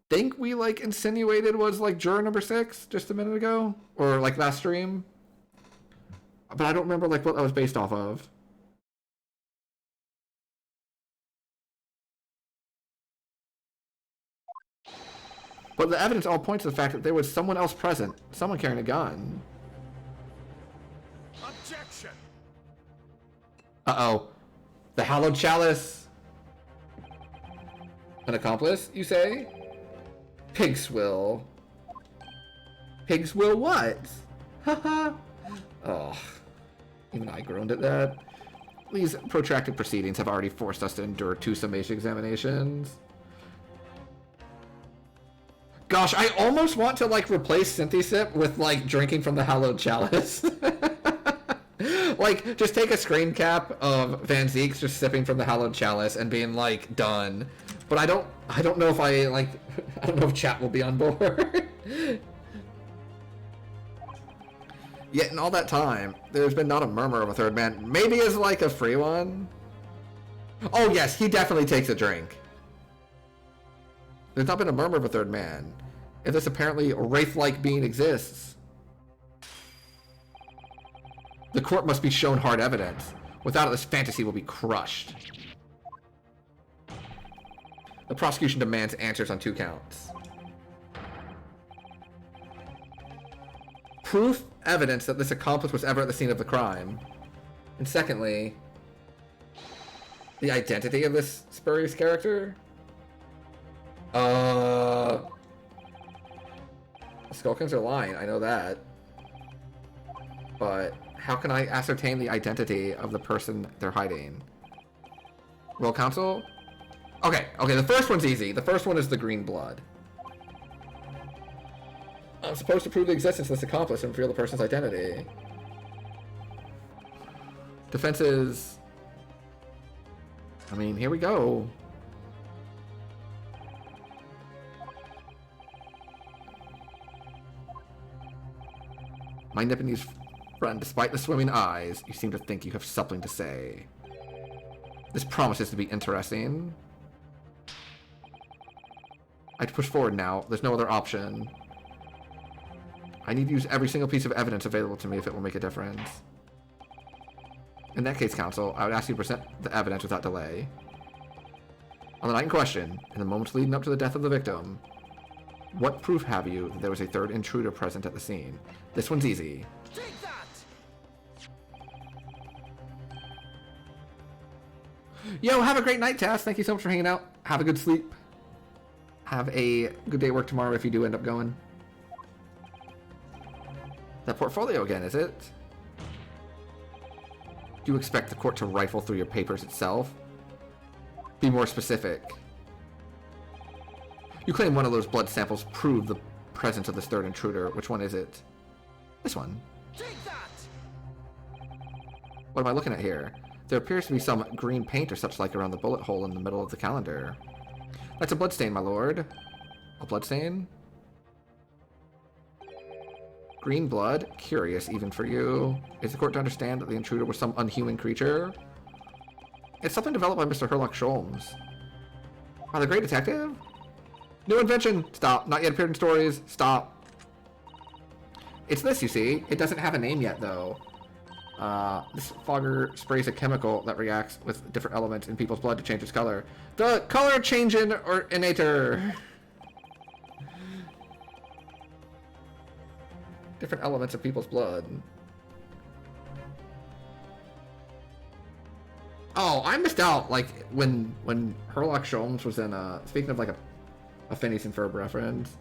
think we like insinuated was like juror number 6 just a minute ago, or like last stream. But I don't remember like what that was based off of. But the evidence all points to the fact that there was someone else present, someone carrying a gun. Objection. Uh-oh. The hallowed chalice. An accomplice, you say? Pigs will. Pigs will what? Haha. Oh. Even I groaned at that. These protracted proceedings have already forced us to endure 2 summation examinations. Gosh, I almost want to like replace Synthesip with like drinking from the hallowed chalice. Like, just take a screen cap of Van Zeek's just sipping from the hallowed chalice and being like done. But I don't know if I like I don't know if chat will be on board. Yet in all that time, there's been not a murmur of a 3rd man. Maybe as like a free one. Oh yes, he definitely takes a drink. There's not been a murmur of a 3rd man. If this apparently wraith-like being exists. The court must be shown hard evidence. Without it, this fantasy will be crushed. The prosecution demands answers on 2 counts. Proof, evidence that this accomplice was ever at the scene of the crime. And secondly, the identity of this spurious character. The Skulkins are lying, I know that. But how can I ascertain the identity of the person they're hiding? Roll counsel? Okay, the first one's easy. The first one is the green blood. I'm supposed to prove the existence of this accomplice and reveal the person's identity. Defense is... I mean, here we go. My Nipponese friend, despite the swimming eyes, you seem to think you have something to say. This promises to be interesting. I'd push forward now. There's no other option. I need to use every single piece of evidence available to me if it will make a difference. In that case, counsel, I would ask you to present the evidence without delay. On the night in question, in the moments leading up to the death of the victim, what proof have you that there was a third intruder present at the scene? This one's easy. Take that! Yo, have a great night, Tess. Thank you so much for hanging out. Have a good sleep. Have a good day at work tomorrow if you do end up going. That portfolio again, is it? Do you expect the court to rifle through your papers itself? Be more specific. You claim one of those blood samples proved the presence of this third intruder. Which one is it? This one. Take that! What am I looking at here? There appears to be some green paint or such like around the bullet hole in the middle of the calendar. That's a bloodstain, my lord. A bloodstain? Green blood? Curious, even for you. Is the court to understand that the intruder was some unhuman creature? It's something developed by Mr. Herlock Sholmes. Wow, the great detective? New invention! Stop. Not yet appeared in stories. Stop. It's this, you see. It doesn't have a name yet, though. This fogger sprays a chemical that reacts with different elements in people's blood to change its color. The color changing or inator. Different elements of people's blood. Oh, I missed out, like, when Herlock Sholmes was in, speaking of, like, a Phineas and Ferb reference,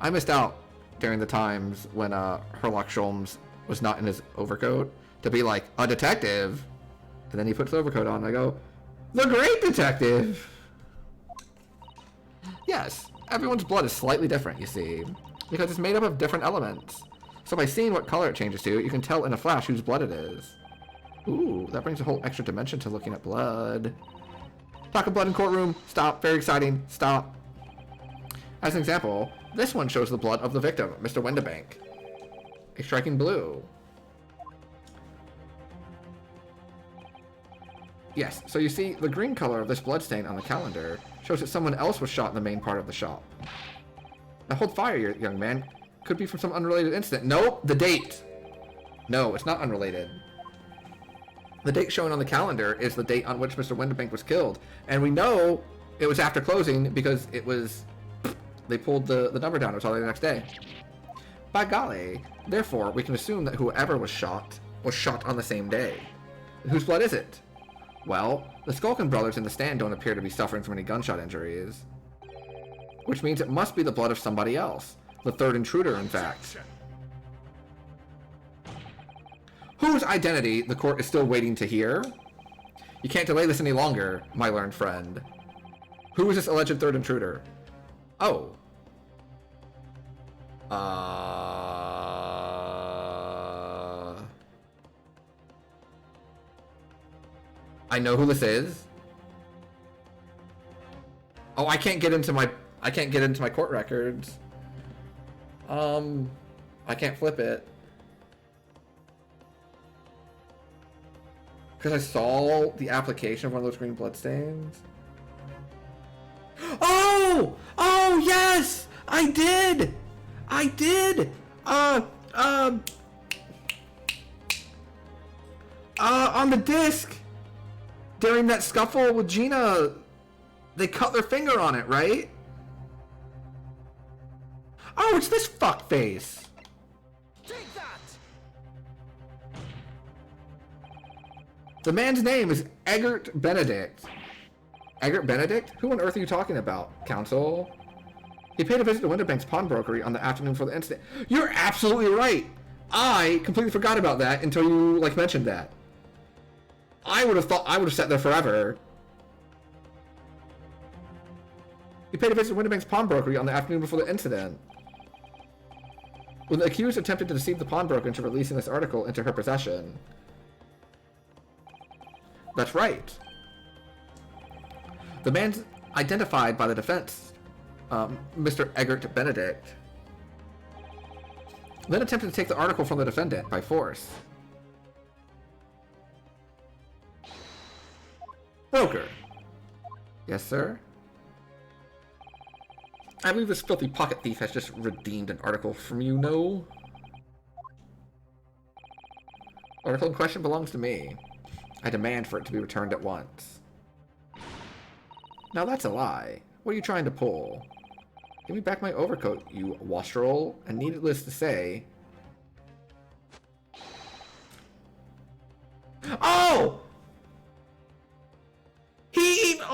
I missed out during the times when, Herlock Sholmes was not in his overcoat to be, like, a detective, and then he puts the overcoat on, and I go, the great detective! Yes, everyone's blood is slightly different, you see, because it's made up of different elements. So by seeing what color it changes to, you can tell in a flash whose blood it is. Ooh, that brings a whole extra dimension to looking at blood. Talk of blood in courtroom. Stop. Very exciting. Stop. As an example, this one shows the blood of the victim, Mr. Windibank. A striking blue. Yes, so you see, the green color of this bloodstain on the calendar shows that someone else was shot in the main part of the shop. Now hold fire, young man. Could be from some unrelated incident. Nope, the date. No, it's not unrelated. The date shown on the calendar is the date on which Mr. Windibank was killed. And we know it was after closing because it was... They pulled the number down. It was already the next day. By golly. Therefore, we can assume that whoever was shot on the same day. And whose blood is it? Well, the Skulkin brothers in the stand don't appear to be suffering from any gunshot injuries. Which means it must be the blood of somebody else. The third intruder, in fact. Whose identity the court is still waiting to hear? You can't delay this any longer, my learned friend. Who is this alleged third intruder? Oh. I know who this is. Oh, I can't get into my court records. I can't flip it. Because I saw the application of one of those green bloodstains. Oh! Oh, yes! I did! I did! On the disc! During that scuffle with Gina, they cut their finger on it, right? Oh, it's this fuckface! Take that! The man's name is Eggert Benedict. Eggert Benedict? Who on earth are you talking about, counsel? He paid a visit to Windibank's pawnbrokery on the afternoon before the incident. You're absolutely right! I completely forgot about that until you, like, mentioned that. I would have sat there forever. He paid a visit to Windibank's pawnbrokery on the afternoon before the incident. When the accused attempted to deceive the pawnbroker into releasing this article into her possession. That's right. The man's identified by the defense, Mr. Eggert Benedict, then attempted to take the article from the defendant by force. Broker. Yes, sir? I believe this filthy pocket thief has just redeemed an article from you, no? Article in question belongs to me. I demand for it to be returned at once. Now that's a lie. What are you trying to pull? Give me back my overcoat, you wastrel. And needless to say... Oh!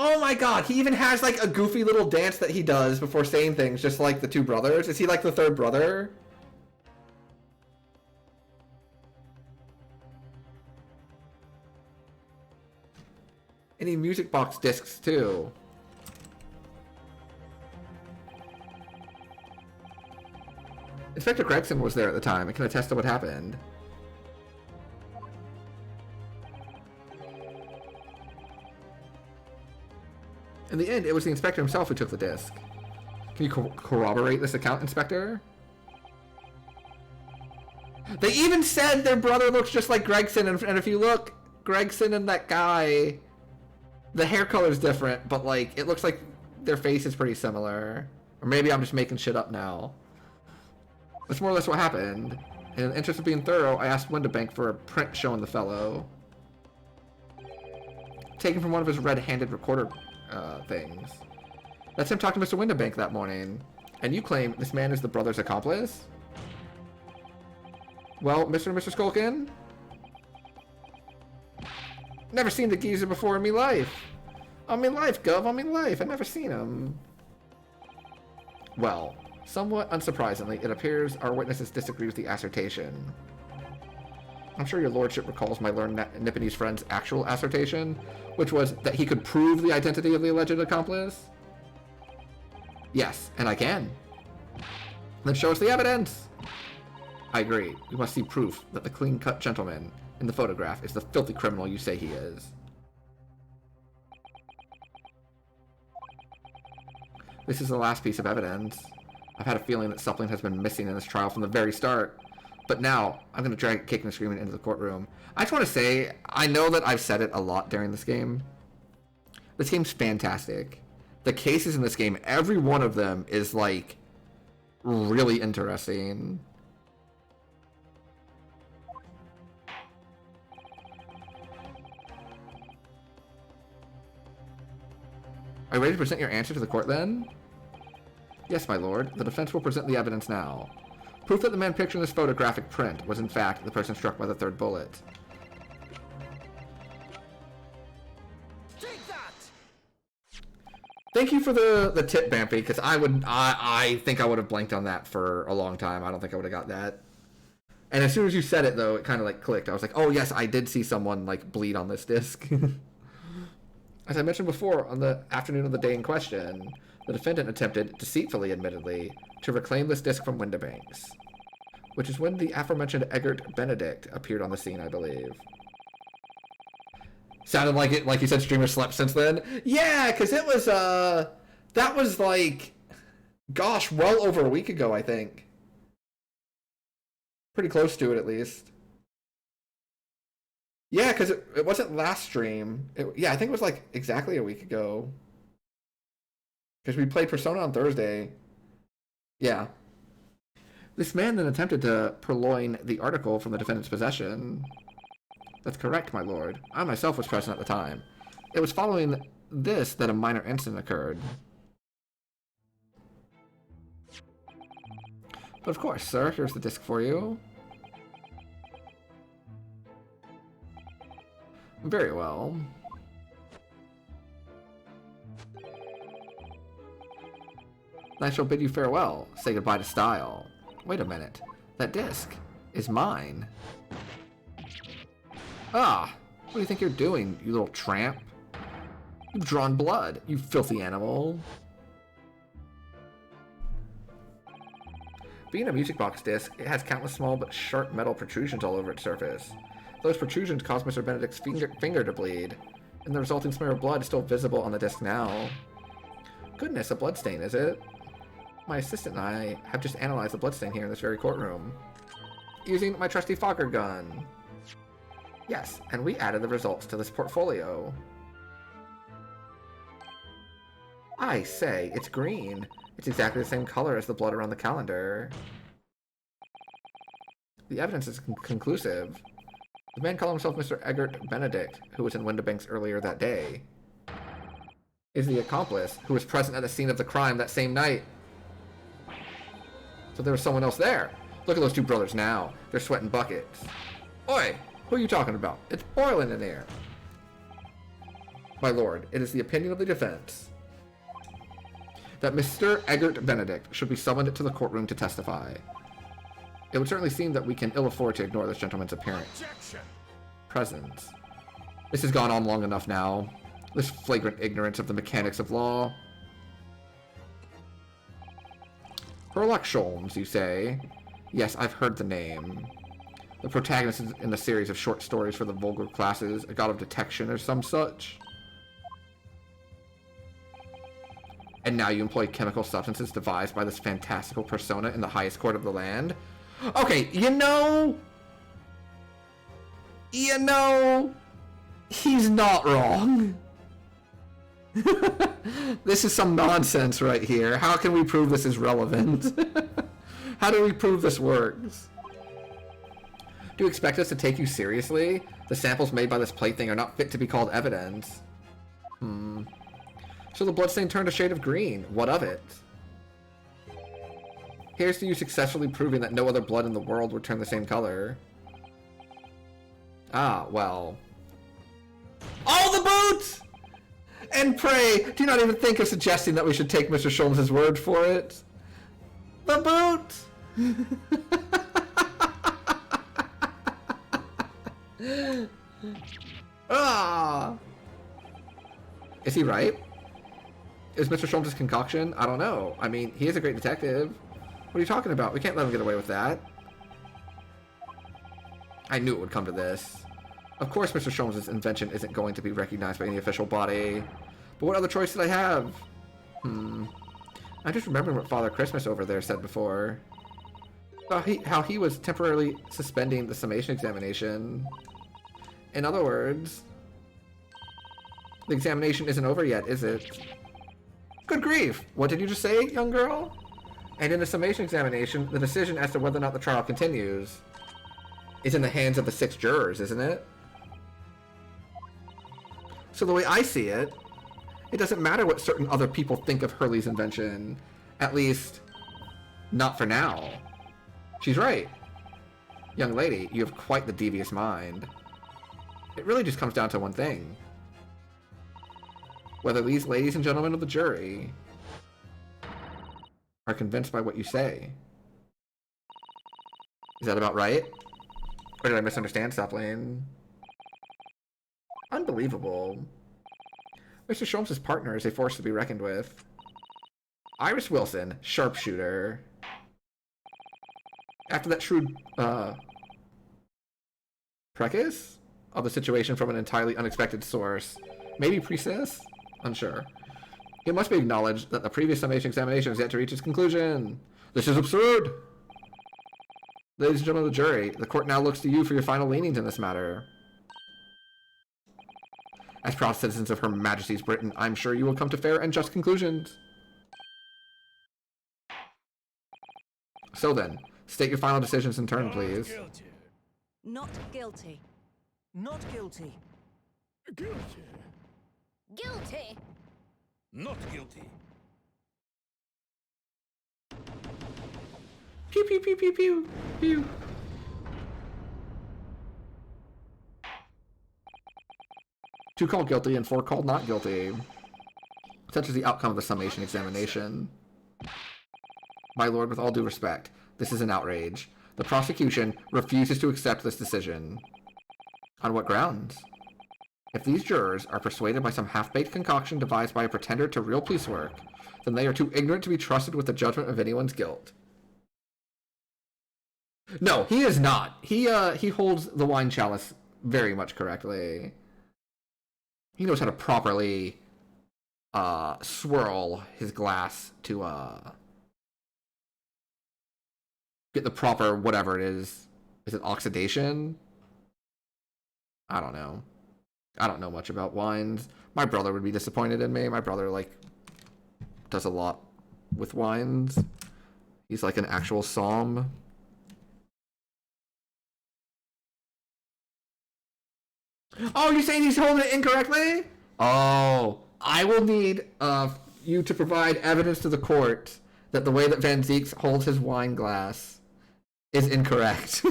Oh my god, he even has like a goofy little dance that he does before saying things, just like the two brothers. Is he like the third brother? Any music box discs too. Inspector Gregson was there at the time and can attest to what happened. In the end, it was the inspector himself who took the disc. Can you corroborate this account, Inspector? They even said their brother looks just like Gregson, and if you look, Gregson and that guy, the hair color's different, but like, it looks like their face is pretty similar. Or maybe I'm just making shit up now. That's more or less what happened. In the interest of being thorough, I asked Windabank for a print showing the fellow. Taken from one of his red-handed recorder things. That's him talking to Mr. Windabank that morning. And you claim this man is the brother's accomplice? Well, Mr. and Mr. Skulkin? Never seen the geezer before in me life. On me life, Gov, on me life. I never seen him. Well, somewhat unsurprisingly, it appears our witnesses disagree with the assertion. I'm sure your lordship recalls my learned Nipponese friend's actual assertion, which was that he could prove the identity of the alleged accomplice? Yes, and I can. Then show us the evidence! I agree. We must see proof that the clean-cut gentleman in the photograph is the filthy criminal you say he is. This is the last piece of evidence. I've had a feeling that something has been missing in this trial from the very start. But now, I'm going to drag Kicking and Screaming into the courtroom. I just want to say, I know that I've said it a lot during this game. This game's fantastic. The cases in this game, every one of them is, like, really interesting. Are you ready to present your answer to the court, then? Yes, my lord. The defense will present the evidence now. Proof that the man pictured in this photographic print was, in fact, the person struck by the third bullet. Take that! Thank you for the tip, Bampy, because I think I would have blanked on that for a long time. I don't think I would have got that. And as soon as you said it, though, it kind of, like, clicked. I was like, oh, yes, I did see someone, like, bleed on this disc. As I mentioned before, on the afternoon of the day in question, the defendant attempted, deceitfully admittedly, to reclaim this disc from Windabanks, which is when the aforementioned Eggert Benedict appeared on the scene, I believe. Sounded like it, like you said, streamer slept since then. Yeah, because it was, that was like, gosh, well over a week ago, I think. Pretty close to it, at least. Yeah, because it wasn't last stream. Yeah, I think it was like exactly a week ago. Because we played Persona on Thursday. Yeah. This man then attempted to purloin the article from the defendant's possession. That's correct, my lord. I myself was present at the time. It was following this that a minor incident occurred. But of course, sir, here's the disc for you. Very well. I shall bid you farewell. Say goodbye to style. Wait a minute. That disc is mine. Ah! What do you think you're doing, you little tramp? You've drawn blood, you filthy animal. Being a music box disc, it has countless small but sharp metal protrusions all over its surface. Those protrusions caused Mr. Benedict's finger to bleed, and the resulting smear of blood is still visible on the disc now. Goodness, a bloodstain, is it? My assistant and I have just analyzed the bloodstain here in this very courtroom, using my trusty Fogger gun. Yes, and we added the results to this portfolio. I say, it's green. It's exactly the same color as the blood around the calendar. The evidence is conclusive. The man calling himself Mr. Eggert Benedict, who was in Windibanks earlier that day, is the accomplice who was present at the scene of the crime that same night. So there was someone else there. Look at those two brothers now. They're sweating buckets. Oi! Who are you talking about? It's boiling in there. My lord, it is the opinion of the defense that Mr. Eggert Benedict should be summoned to the courtroom to testify. It would certainly seem that we can ill afford to ignore this gentleman's appearance. Presence. This has gone on long enough now. This flagrant ignorance of the mechanics of law. Herlock Sholmes, you say? Yes, I've heard the name. The protagonist in a series of short stories for the vulgar classes, a god of detection or some such. And now you employ chemical substances devised by this fantastical persona in the highest court of the land? Okay, you know, he's not wrong. This is some nonsense right here. How can we prove this is relevant? How do we prove this works? Do you expect us to take you seriously? The samples made by this plaything are not fit to be called evidence. So the bloodstain turned a shade of green. What of it? Here's to you successfully proving that no other blood in the world would turn the same color. Ah, well. All the boots! And pray, do not even think of suggesting that we should take Mr. Sholmes' word for it. The boot! Ah! Is he right? Is Mr. Sholmes' concoction? I don't know. I mean, he is a great detective. What are you talking about? We can't let him get away with that. I knew it would come to this. Of course Mr. Sholmes' invention isn't going to be recognized by any official body. But what other choice did I have? I just remembered what Father Christmas over there said before. How he was temporarily suspending the summation examination. In other words, the examination isn't over yet, is it? Good grief! What did you just say, young girl? And in the summation examination, the decision as to whether or not the trial continues is in the hands of the 6 jurors, isn't it? So the way I see it, it doesn't matter what certain other people think of Hurley's invention. At least, not for now. She's right. Young lady, you have quite the devious mind. It really just comes down to one thing. Whether these ladies and gentlemen of the jury are convinced by what you say. Is that about right? Or did I misunderstand, Sapling? Unbelievable. Mr. Sholmes' partner is a force to be reckoned with. Iris Wilson, sharpshooter. After that shrewd, preface of the situation from an entirely unexpected source. Maybe priestess? Unsure. It must be acknowledged that the previous summation examination has yet to reach its conclusion. This is absurd! Ladies and gentlemen of the jury, the court now looks to you for your final leanings in this matter. As proud citizens of Her Majesty's Britain, I'm sure you will come to fair and just conclusions. So then, state your final decisions in turn, please. Not guilty. Not guilty. Guilty. Not guilty. Pew pew pew pew pew pew. 2 called guilty and 4 called not guilty. Such is the outcome of the summation examination. My lord, with all due respect, this is an outrage. The prosecution refuses to accept this decision. On what grounds? If these jurors are persuaded by some half-baked concoction devised by a pretender to real police work, then they are too ignorant to be trusted with the judgment of anyone's guilt. No, he is not. He holds the wine chalice very much correctly. He knows how to properly swirl his glass to get the proper whatever it is. Is it oxidation? I don't know. I don't know much about wines. My brother would be disappointed in me. My brother, like, does a lot with wines. He's like an actual somm. Oh, you're saying he's holding it incorrectly? Oh, I will need you to provide evidence to the court that the way that Van Zieks holds his wine glass is incorrect.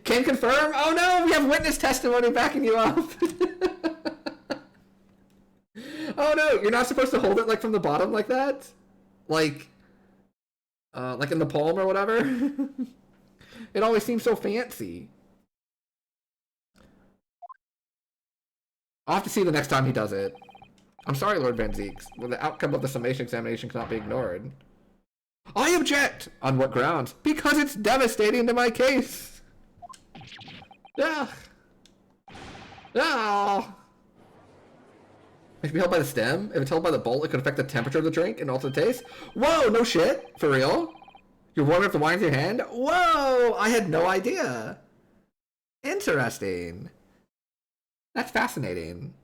Can confirm? Oh no, we have witness testimony backing you up. Oh no, you're not supposed to hold it like from the bottom like that? Like in the palm or whatever? It always seems so fancy. I'll have to see the next time he does it. I'm sorry, Lord Van Zieks. Well, the outcome of the summation examination cannot be ignored. I object! On what grounds? Because it's devastating to my case! Ah! Ah! It can be held by the stem. If it's held by the bolt, it could affect the temperature of the drink and alter the taste. Whoa, no shit! For real? You're warming up the wine with your hand? Whoa! I had no idea! Interesting. That's fascinating.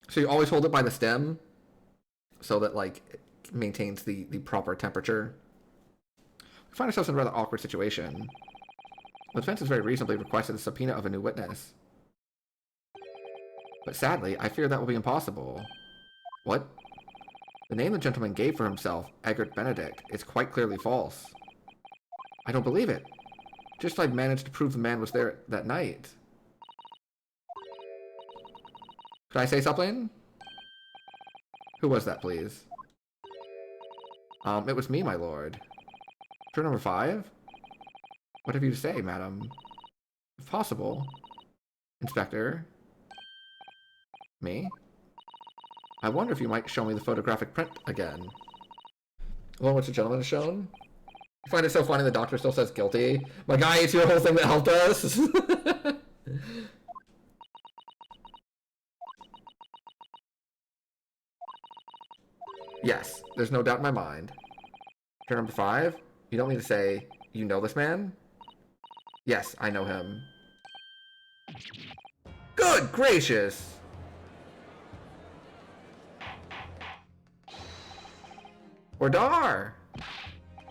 So you always hold it by the stem so that, like, it maintains the proper temperature. We find ourselves in a rather awkward situation. The defense has very reasonably requested the subpoena of a new witness. But sadly, I fear that will be impossible. What? The name the gentleman gave for himself, Egbert Benedict, is quite clearly false. I don't believe it. Just I've managed to prove the man was there that night. Could I say something? Who was that, please? It was me, my lord. Turn number 5? What have you to say, madam? If possible. Inspector? Me? I wonder if you might show me the photographic print again. The one which the gentleman has shown? I find it so funny the doctor still says guilty. My guy, it's your whole thing that helped us. Yes, there's no doubt in my mind. Turn number 5? You don't mean to say, you know this man? Yes, I know him. Good gracious! Ordar!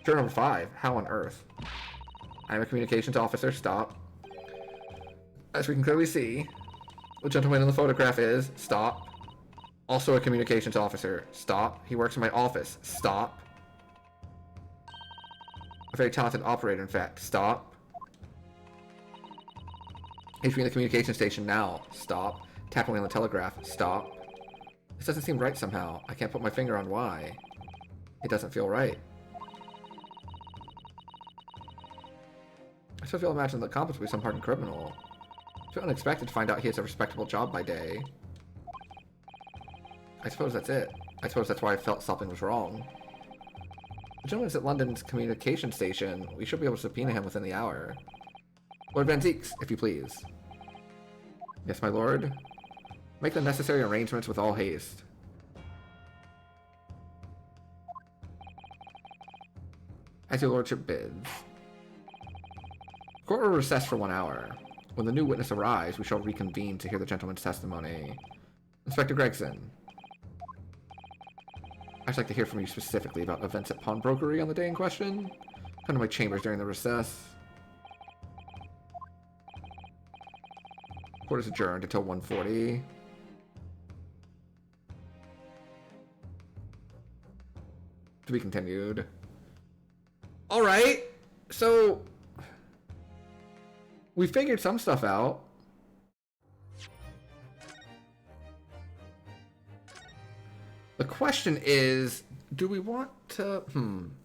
Turn number 5. How on earth? I'm a communications officer. Stop. As we can clearly see, the gentleman in the photograph is... Stop. Also a communications officer. Stop. He works in my office. Stop. A very talented operator, in fact. Stop. He's in the communication station now. Stop. Tapping on the telegraph. Stop. This doesn't seem right somehow. I can't put my finger on why. It doesn't feel right. I still feel imagine the accomplice will be some hardened criminal. It's so unexpected to find out he has a respectable job by day. I suppose that's it. I suppose that's why I felt something was wrong. The gentleman is at London's communication station. We should be able to subpoena him within the hour. Lord Van Zieks, if you please. Yes, my lord. Make the necessary arrangements with all haste. As your lordship bids. Court will recess for 1 hour. When the new witness arrives, we shall reconvene to hear the gentleman's testimony. Inspector Gregson. I'd like to hear from you specifically about events at pawnbrokery on the day in question. Come to my chambers during the recess. Court is adjourned until 1:40. To be continued. Alright, so... we figured some stuff out. The question is, do we want to...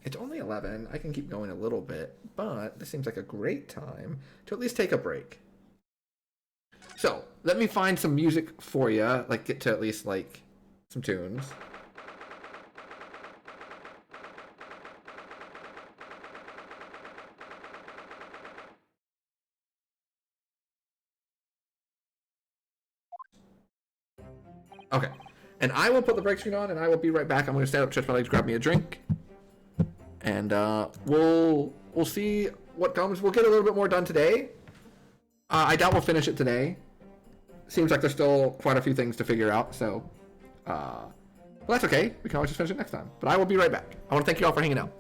it's only 11. I can keep going a little bit, but this seems like a great time to at least take a break. So, let me find some music for you, like get to at least, like, some tunes. Okay. And I will put the break screen on, and I will be right back. I'm going to stand up, stretch my legs, grab me a drink. And we'll see what comes. We'll get a little bit more done today. I doubt we'll finish it today. Seems like there's still quite a few things to figure out, so Well, that's okay. We can always just finish it next time. But I will be right back. I want to thank you all for hanging out.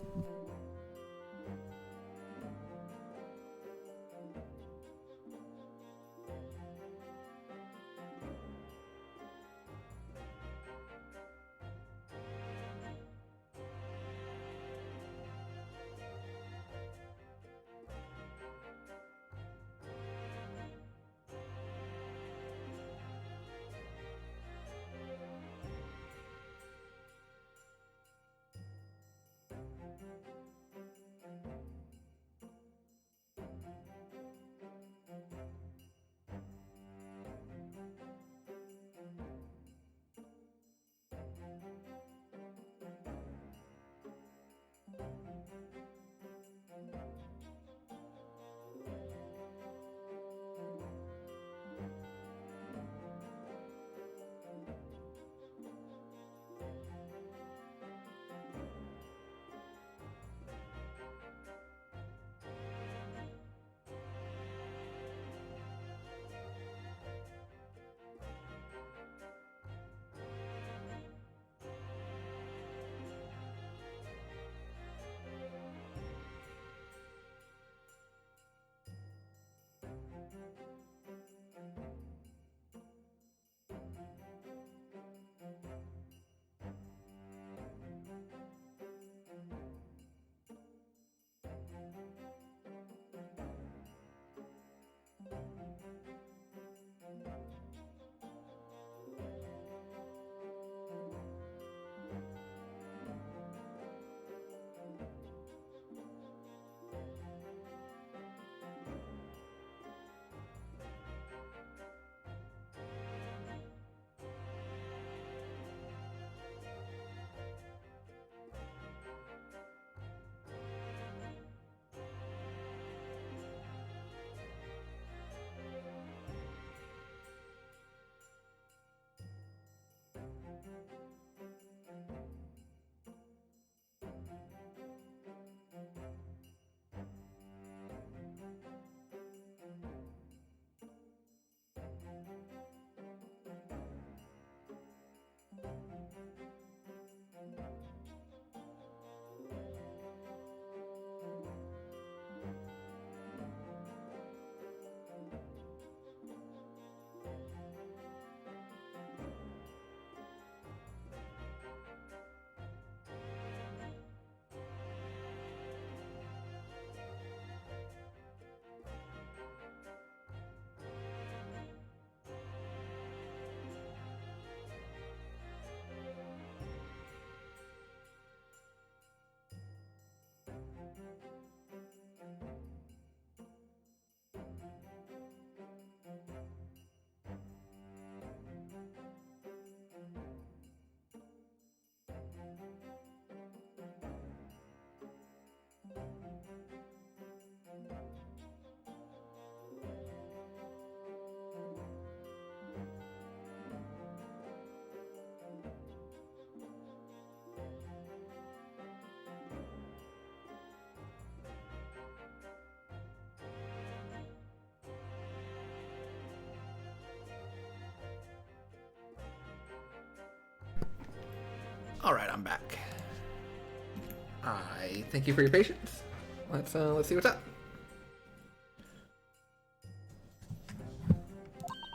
All right, I'm back. I thank you for your patience. Let's see what's up.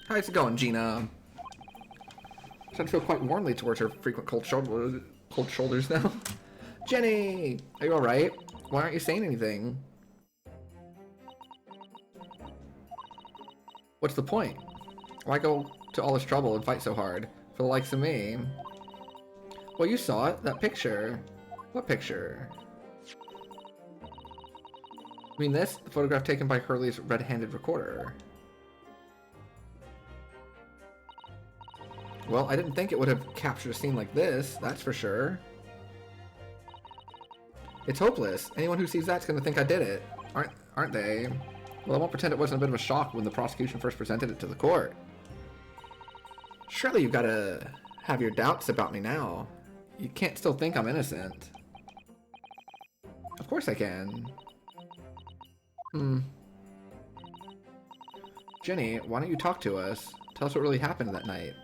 How's it going, Gina? Starting to feel quite warmly towards her frequent cold shoulders now. Jenny, are you all right? Why aren't you saying anything? What's the point? Why go to all this trouble and fight so hard for the likes of me? Well, you saw it, that picture. What picture? I mean this? The photograph taken by Hurley's red-handed recorder. Well, I didn't think it would have captured a scene like this, that's for sure. It's hopeless. Anyone who sees that's gonna think I did it. Aren't they? Well, I won't pretend it wasn't a bit of a shock when the prosecution first presented it to the court. Surely you've gotta have your doubts about me now. You can't still think I'm innocent. Of course I can. Jenny, why don't you talk to us? Tell us what really happened that night.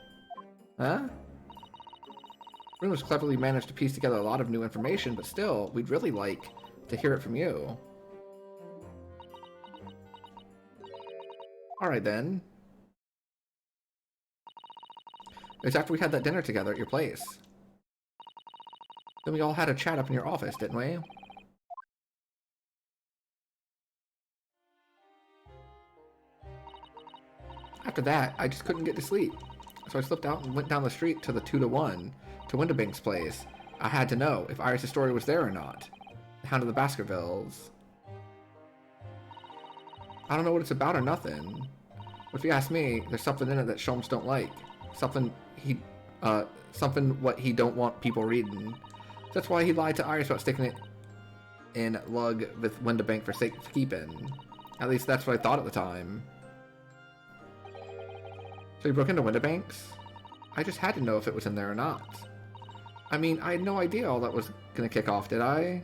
Huh? Bruno's cleverly managed to piece together a lot of new information, but still, we'd really like to hear it from you. Alright then. It was after we had that dinner together at your place. Then we all had a chat up in your office, didn't we? After that, I just couldn't get to sleep. So I slipped out and went down the street to the 2-to-1 to Windibank's place. I had to know if Iris' story was there or not. The Hound of the Baskervilles. I don't know what it's about or nothing. But if you ask me, there's something in it that Sholmes don't like. Something what he don't want people reading. That's why he lied to Iris about sticking it in lug with Windibank for safekeeping. At least that's what I thought at the time. So you broke into Windibank's? I just had to know if it was in there or not. I mean, I had no idea all that was gonna kick off, did I?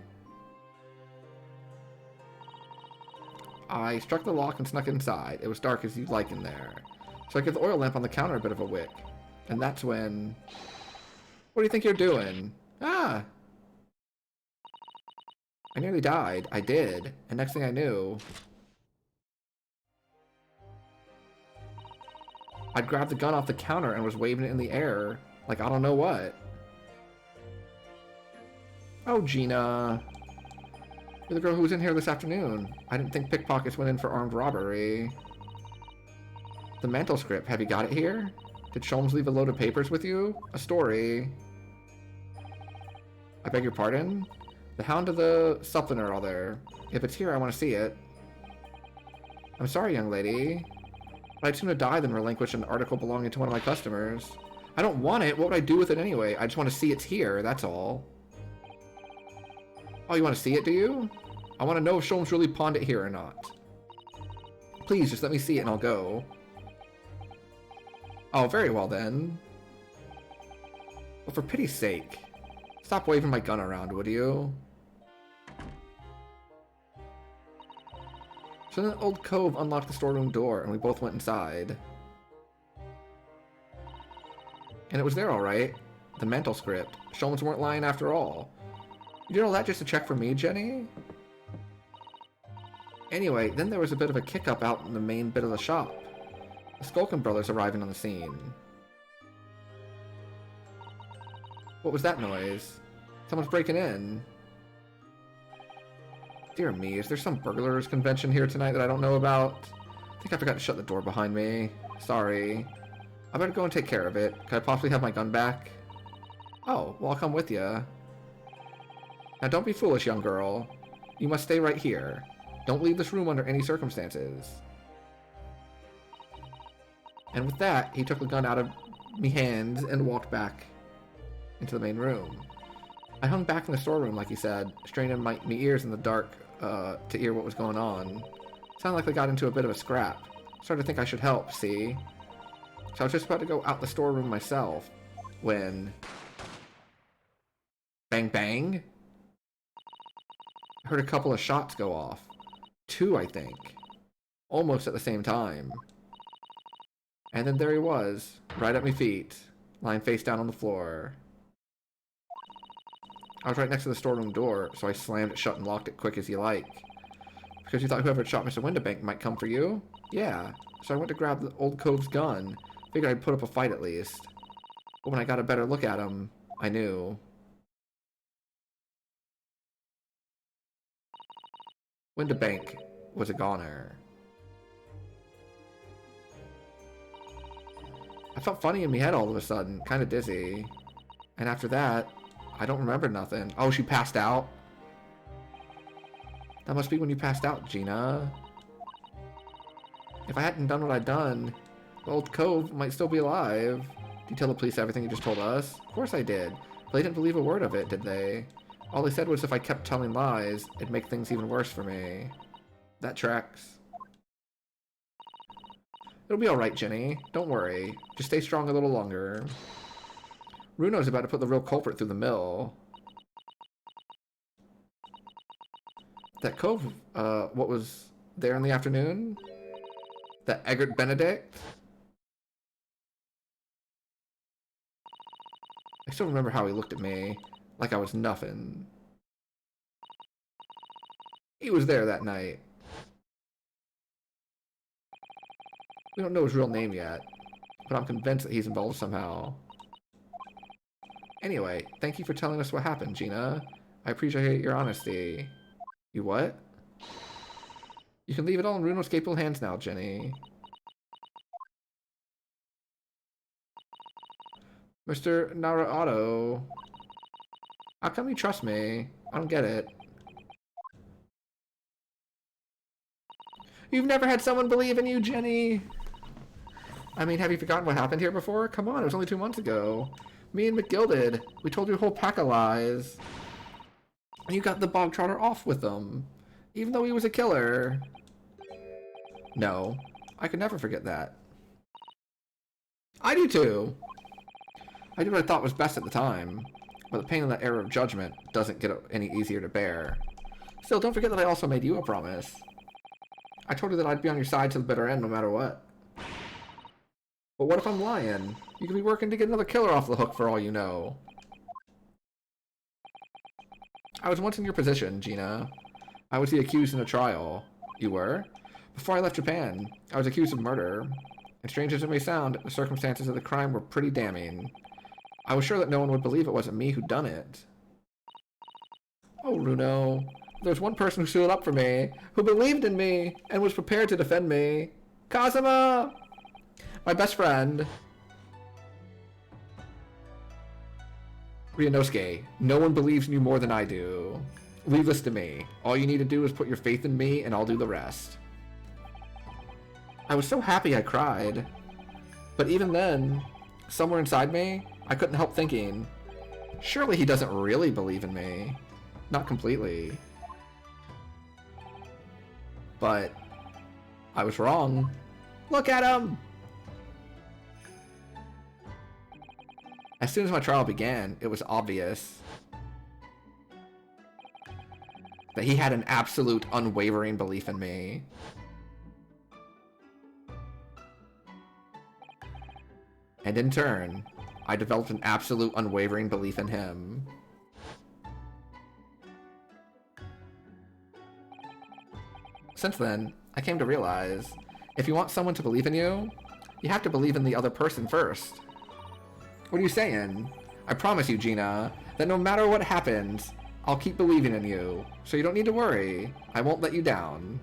I struck the lock and snuck inside. It was dark as you'd like in there. So I gave the oil lamp on the counter a bit of a wick. And that's when... What do you think you're doing? Ah! I nearly died. I did. And next thing I knew... I'd grabbed the gun off the counter and was waving it in the air. Like I don't know what. Oh, Gina. You're the girl who was in here this afternoon. I didn't think pickpockets went in for armed robbery. The mantle script. Have you got it here? Did Sholmes leave a load of papers with you? A story. I beg your pardon? The Hound of the something or other. If it's here, I want to see it. I'm sorry, young lady. But I'd sooner die than relinquish an article belonging to one of my customers. I don't want it. What would I do with it anyway? I just want to see it's here, that's all. Oh, you want to see it, do you? I want to know if Sholmes really pawned it here or not. Please, just let me see it and I'll go. Oh, very well then. Well, for pity's sake. Stop waving my gun around, would you? So then old Cove unlocked the storeroom door and we both went inside. And it was there alright. The mantle script. Sholmes weren't lying after all. You did all that just to check for me, Jenny? Anyway, then there was a bit of a kick-up out in the main bit of the shop. The Skulkin brothers arriving on the scene. What was that noise? Someone's breaking in. Dear me, is there some burglars convention here tonight that I don't know about? I think I forgot to shut the door behind me. Sorry. I better go and take care of it. Could I possibly have my gun back? Oh, well, I'll come with you. Now don't be foolish, young girl. You must stay right here. Don't leave this room under any circumstances. And with that, he took the gun out of me hands and walked back into the main room. I hung back in the storeroom, like he said, straining my ears in the dark to hear what was going on. Sounded like they got into a bit of a scrap. Started to think I should help, see? So I was just about to go out the storeroom myself when... Bang bang? I heard a couple of shots go off. 2, I think. Almost at the same time. And then there he was, right at my feet, lying face down on the floor. I was right next to the storeroom door, so I slammed it shut and locked it quick as you like. Because you thought whoever had shot Mr. Windibank might come for you? Yeah. So I went to grab the old Cove's gun. Figured I'd put up a fight at least. But when I got a better look at him, I knew. Windibank was a goner. I felt funny in my head all of a sudden, kind of dizzy. And after that, I don't remember nothing. Oh, she passed out? That must be when you passed out, Gina. If I hadn't done what I'd done, the old Cove might still be alive. Did you tell the police everything you just told us? Of course I did. But they didn't believe a word of it, did they? All they said was if I kept telling lies, it'd make things even worse for me. That tracks. It'll be alright, Jenny. Don't worry. Just stay strong a little longer. Runo's about to put the real culprit through the mill. That Cove, what was there in the afternoon? That Eggert Benedict? I still remember how he looked at me, like I was nothing. He was there that night. We don't know his real name yet, but I'm convinced that he's involved somehow. Anyway, thank you for telling us what happened, Gina. I appreciate your honesty. You what? You can leave it all in Runo's capable hands now, Jenny. Mr. Naruto. How come you trust me? I don't get it. You've never had someone believe in you, Jenny. I mean, have you forgotten what happened here before? Come on, it was only 2 months ago. Me and McGilded, we told you a whole pack of lies. And you got the bog trotter off with them, even though he was a killer. No, I could never forget that. I do too. I did what I thought was best at the time, but the pain of that error of judgment doesn't get any easier to bear. Still, don't forget that I also made you a promise. I told you that I'd be on your side to the bitter end no matter what. But what if I'm lying? You could be working to get another killer off the hook for all you know. I was once in your position, Gina. I was the accused in a trial. You were? Before I left Japan, I was accused of murder. And strange as it may sound, the circumstances of the crime were pretty damning. I was sure that no one would believe it wasn't me who'd done it. Oh, Runo. There's one person who stood up for me, who believed in me, and was prepared to defend me. Kazuma! My best friend. Ryunosuke, no one believes in you more than I do. Leave this to me. All you need to do is put your faith in me, and I'll do the rest. I was so happy I cried. But even then, somewhere inside me, I couldn't help thinking, surely he doesn't really believe in me. Not completely. But I was wrong. Look at him! As soon as my trial began, it was obvious that he had an absolute unwavering belief in me. And in turn, I developed an absolute unwavering belief in him. Since then, I came to realize, if you want someone to believe in you, you have to believe in the other person first. What are you saying? I promise you, Gina, that no matter what happens, I'll keep believing in you, so you don't need to worry. I won't let you down.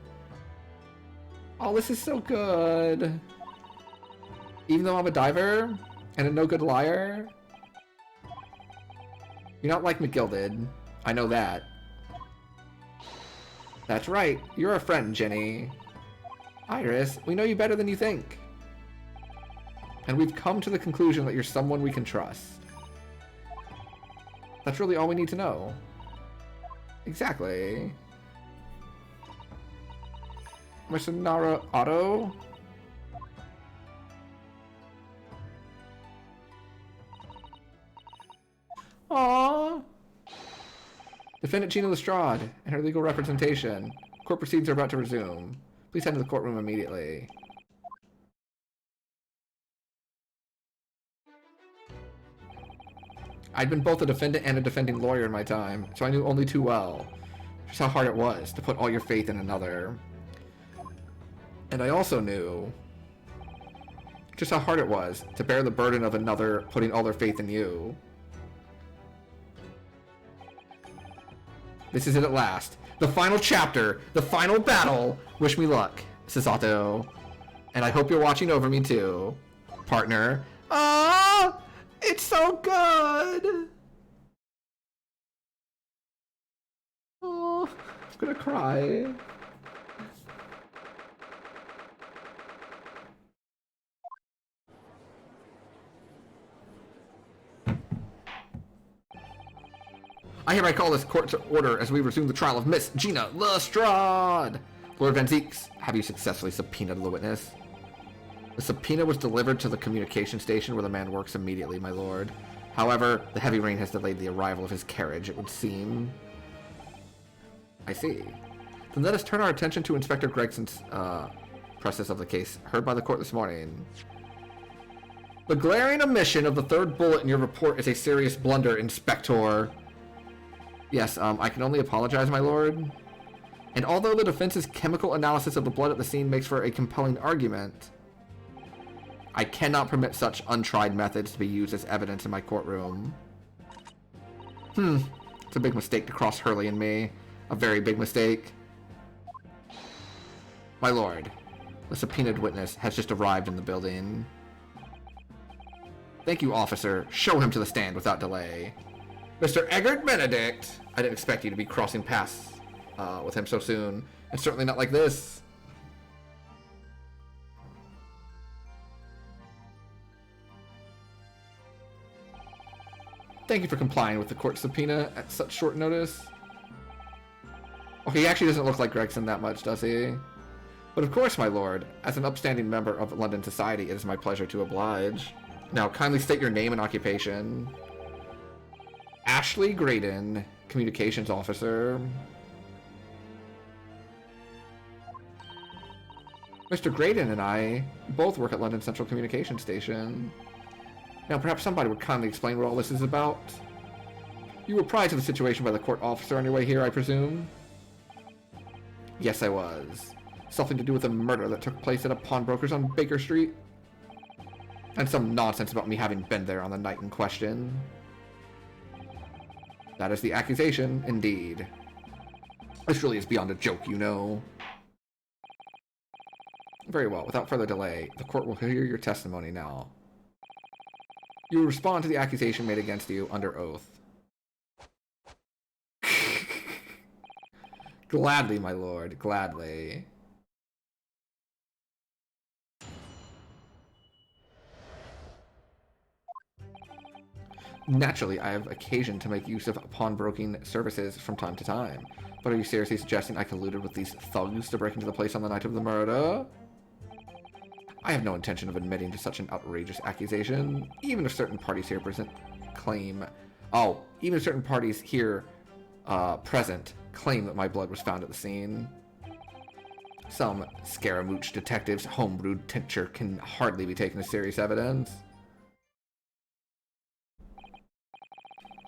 Oh, this is so good. Even though I'm a diver and a no-good liar, you're not like McGilded. I know that. That's right. You're a friend, Jenny. Iris, we know you better than you think. And we've come to the conclusion that you're someone we can trust. That's really all we need to know. Exactly. Mr. Naruto? Aww. Defendant Gina Lestrade and her legal representation. Court proceedings are about to resume. Please head to the courtroom immediately. I'd been both a defendant and a defending lawyer in my time, so I knew only too well just how hard it was to put all your faith in another. And I also knew just how hard it was to bear the burden of another putting all their faith in you. This is it at last. The final chapter, the final battle. Wish me luck, Sasato. And I hope you're watching over me too, partner. Ah! It's so good! Oh, I'm gonna cry. I hereby call this court to order as we resume the trial of Miss Gina Lestrade. Lord Van Zeeks, have you successfully subpoenaed the witness? The subpoena was delivered to the communication station where the man works immediately, my lord. However, the heavy rain has delayed the arrival of his carriage, it would seem. I see. Then let us turn our attention to Inspector Gregson's process of the case heard by the court this morning. The glaring omission of the third bullet in your report is a serious blunder, Inspector. Yes, I can only apologize, my lord. And although the defense's chemical analysis of the blood at the scene makes for a compelling argument, I cannot permit such untried methods to be used as evidence in my courtroom. It's a big mistake to cross Hurley and me. A very big mistake. My lord, the subpoenaed witness has just arrived in the building. Thank you, officer. Show him to the stand without delay. Mr. Eggert Benedict! I didn't expect you to be crossing paths with him so soon, and certainly not like this. Thank you for complying with the court subpoena at such short notice. Okay, he actually doesn't look like Gregson that much, does he? But of course, my lord, as an upstanding member of London society, it is my pleasure to oblige. Now, kindly state your name and occupation. Ashley Graydon, communications officer. Mr. Graydon and I both work at London Central Communication Station. Now, perhaps somebody would kindly explain what all this is about. You were apprised of the situation by the court officer on your way here, I presume? Yes, I was. Something to do with a murder that took place at a pawnbroker's on Baker Street? And some nonsense about me having been there on the night in question. That is the accusation, indeed. This really is beyond a joke, you know. Very well, without further delay, the court will hear your testimony now. You will respond to the accusation made against you under oath. Gladly, my lord, gladly. Naturally, I have occasion to make use of pawnbroking services from time to time. But are you seriously suggesting I colluded with these thugs to break into the place on the night of the murder? I have no intention of admitting to such an outrageous accusation, even if certain parties here present claim that my blood was found at the scene. Some Scaramouche detective's homebrewed tincture can hardly be taken as serious evidence.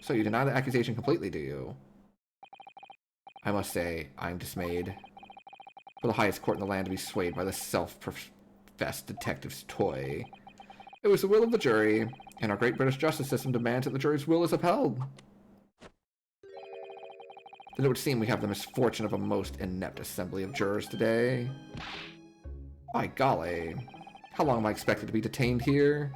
So you deny the accusation completely, do you? I must say, I am dismayed. For the highest court in the land to be swayed by the self-professed detective's toy. It was the will of the jury, and our great British justice system demands that the jury's will is upheld. Then it would seem we have the misfortune of a most inept assembly of jurors today. By golly, how long am I expected to be detained here?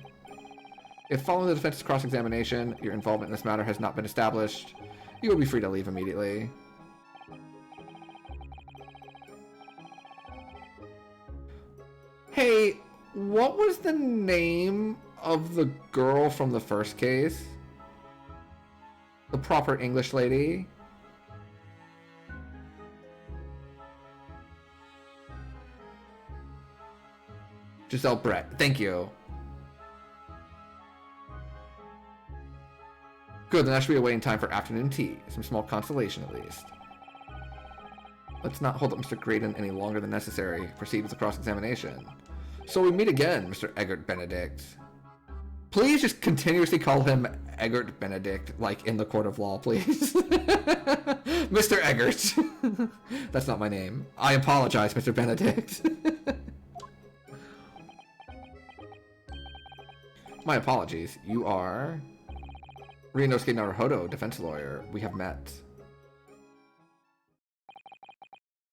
If following the defense's cross-examination, your involvement in this matter has not been established, you will be free to leave immediately. Hey, what was the name of the girl from the first case? The proper English lady? Giselle Brett. Thank you. Good, then that should be a waiting time for afternoon tea. Some small consolation, at least. Let's not hold up Mr. Graydon any longer than necessary. Proceed with the cross-examination. So we meet again, Mr. Eggert Benedict. Please just continuously call him Eggert Benedict, like in the court of law, please. Mr. Eggert. That's not my name. I apologize, Mr. Benedict. My apologies. You are Ryunosuke Naruhodo, defense lawyer. We have met.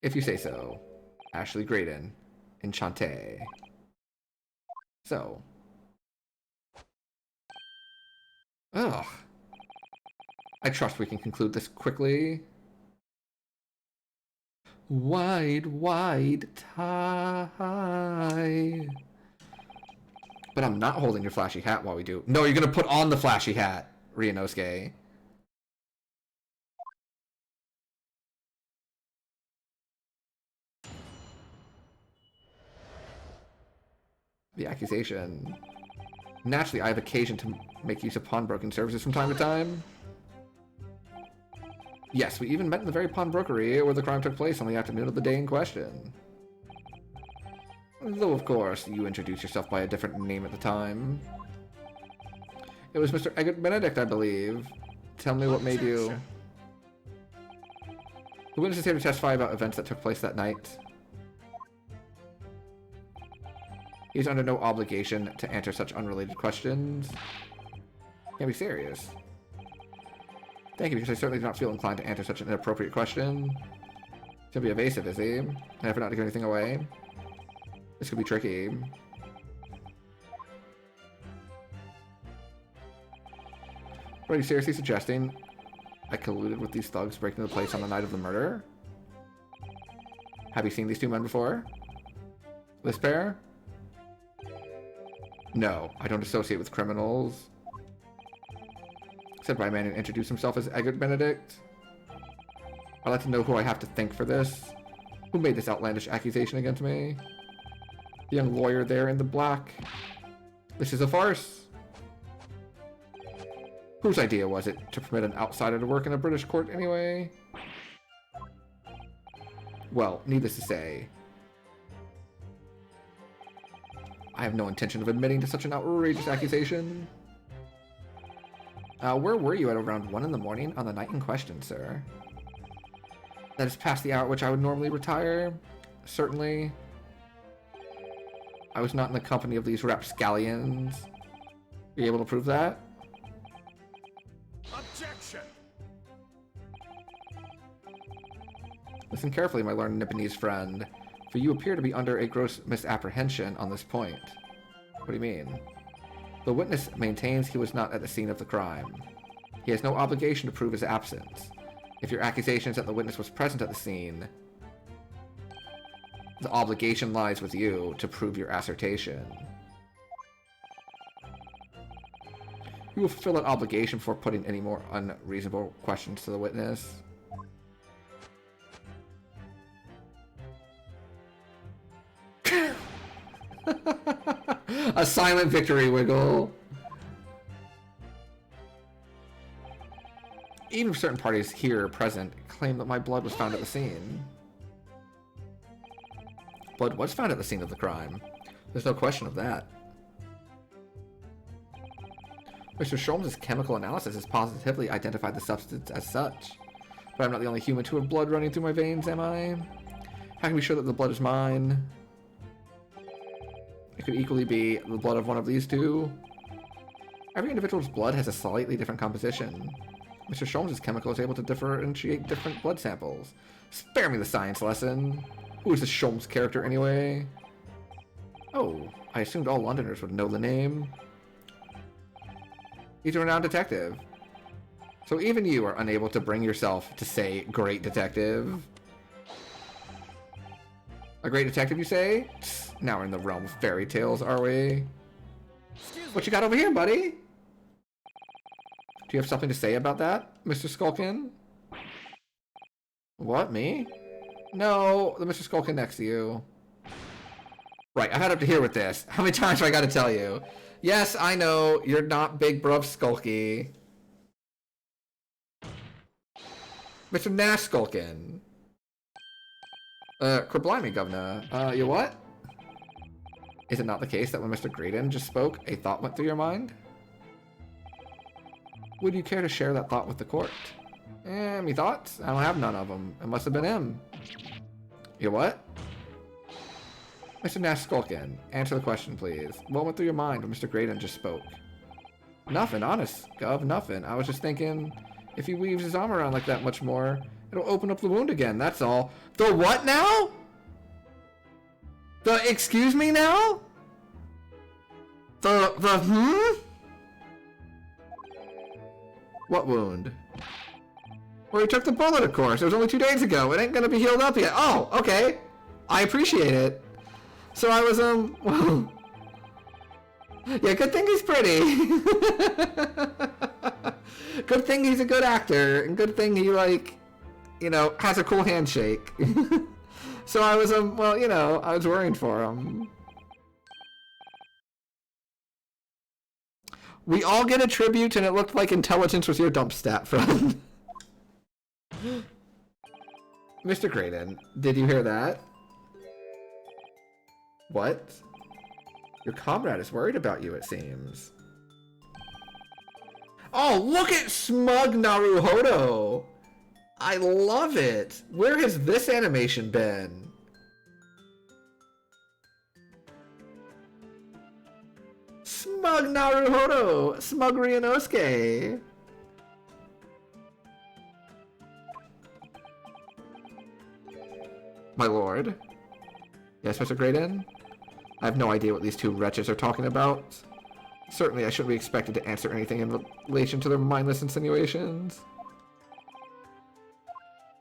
If you say so. Ashley Graydon. Enchante. So. Ugh. I trust we can conclude this quickly. Wide, wide tie. But I'm not holding your flashy hat while we do. No, you're gonna put on the flashy hat, Ryunosuke. The accusation. Naturally, I have occasion to make use of pawnbroking services from time to time. Yes, we even met in the very pawnbrokery where the crime took place on the afternoon of the day in question. Though, of course, you introduced yourself by a different name at the time. It was Mr. Eggert Benedict, I believe. Tell me what made you... Objection. The witness is here to testify about events that took place that night. He's under no obligation to answer such unrelated questions. Can't be serious. Thank you, because I certainly do not feel inclined to answer such an inappropriate question. He's gonna be evasive, is he? And I not to give anything away. This could be tricky. Are you seriously suggesting I colluded with these thugs breaking the place on the night of the murder? Have you seen these two men before? This pair? No, I don't associate with criminals. Said by a man who introduced himself as Eggert Benedict. I'd like to know who I have to thank for this. Who made this outlandish accusation against me? The young lawyer there in the black. This is a farce. Whose idea was it to permit an outsider to work in a British court anyway? Well, needless to say, I have no intention of admitting to such an outrageous accusation. Where were you at around 1 in the morning on the night in question, sir? That is past the hour at which I would normally retire. Certainly. I was not in the company of these rapscallions. Are you able to prove that? Objection. Listen carefully, my learned Nipponese friend, for you appear to be under a gross misapprehension on this point. What do you mean? The witness maintains he was not at the scene of the crime. He has no obligation to prove his absence. If your accusation is that the witness was present at the scene, the obligation lies with you to prove your assertion. You will fulfill that obligation before putting any more unreasonable questions to the witness. A silent victory wiggle. Even if certain parties here present claim that my blood was found at the scene. Blood was found at the scene of the crime. There's no question of that. Mr. Sholmes' chemical analysis has positively identified the substance as such. But I'm not the only human to have blood running through my veins, am I? How can we be sure that the blood is mine? It could equally be the blood of one of these two. Every individual's blood has a slightly different composition. Mr. Sholmes' chemical is able to differentiate different blood samples. Spare me the science lesson. Who is this Sholmes character anyway? Oh, I assumed all Londoners would know the name. He's a renowned detective. So even you are unable to bring yourself to say great detective. A great detective, you say? Now we're in the realm of fairy tales, are we? What you got over here, buddy? Do you have something to say about that, Mr. Skulkin? What, me? No, the Mr. Skulkin next to you. Right, I've had up to here with this. How many times do I gotta tell you? Yes, I know, you're not Big Bruv Skulky. Mr. Nash Skulkin. Blimey, Governor. You what? Is it not the case that when Mr. Graydon just spoke, a thought went through your mind? Would you care to share that thought with the court? Me thoughts? I don't have none of them. It must have been him. You what? Mr. Nash Skulkin, answer the question, please. What went through your mind when Mr. Graydon just spoke? Nothing, honest, Gov, nothing. I was just thinking, if he weaves his arm around like that much more, it'll open up the wound again, that's all. The what now? The excuse me now? The What wound? Well, he took the bullet, of course. It was only 2 days ago. It ain't gonna be healed up yet. Oh, okay. I appreciate it. So I was, well... Yeah, good thing he's pretty. Good thing he's a good actor. And good thing he, like, you know, has a cool handshake. So I was, well, you know, I was worried for him. We all get a tribute, and it looked like intelligence was your dump stat, friend. Mr. Graydon, did you hear that? What? Your comrade is worried about you, it seems. Oh, look at smug Naruhodo! I love it! Where has this animation been? Smug Naruhodo! Smug Ryunosuke! My lord. Yes, Mr. Graydon? I have no idea what these two wretches are talking about. Certainly I shouldn't be expected to answer anything in relation to their mindless insinuations.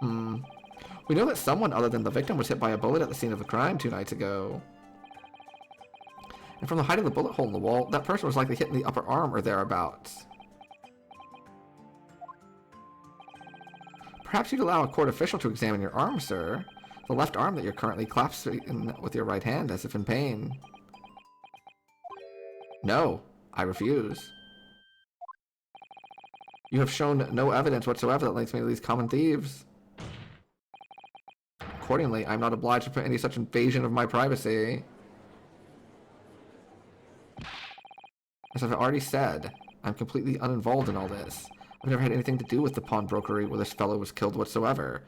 We know that someone other than the victim was hit by a bullet at the scene of the crime 2 nights ago. And from the height of the bullet hole in the wall, that person was likely hit in the upper arm or thereabouts. Perhaps you'd allow a court official to examine your arm, sir. The left arm that you're currently clasping with your right hand as if in pain. No, I refuse. You have shown no evidence whatsoever that links me to these common thieves. Accordingly, I am not obliged to permit any such invasion of my privacy. As I've already said, I'm completely uninvolved in all this. I've never had anything to do with the pawnbrokery where this fellow was killed whatsoever.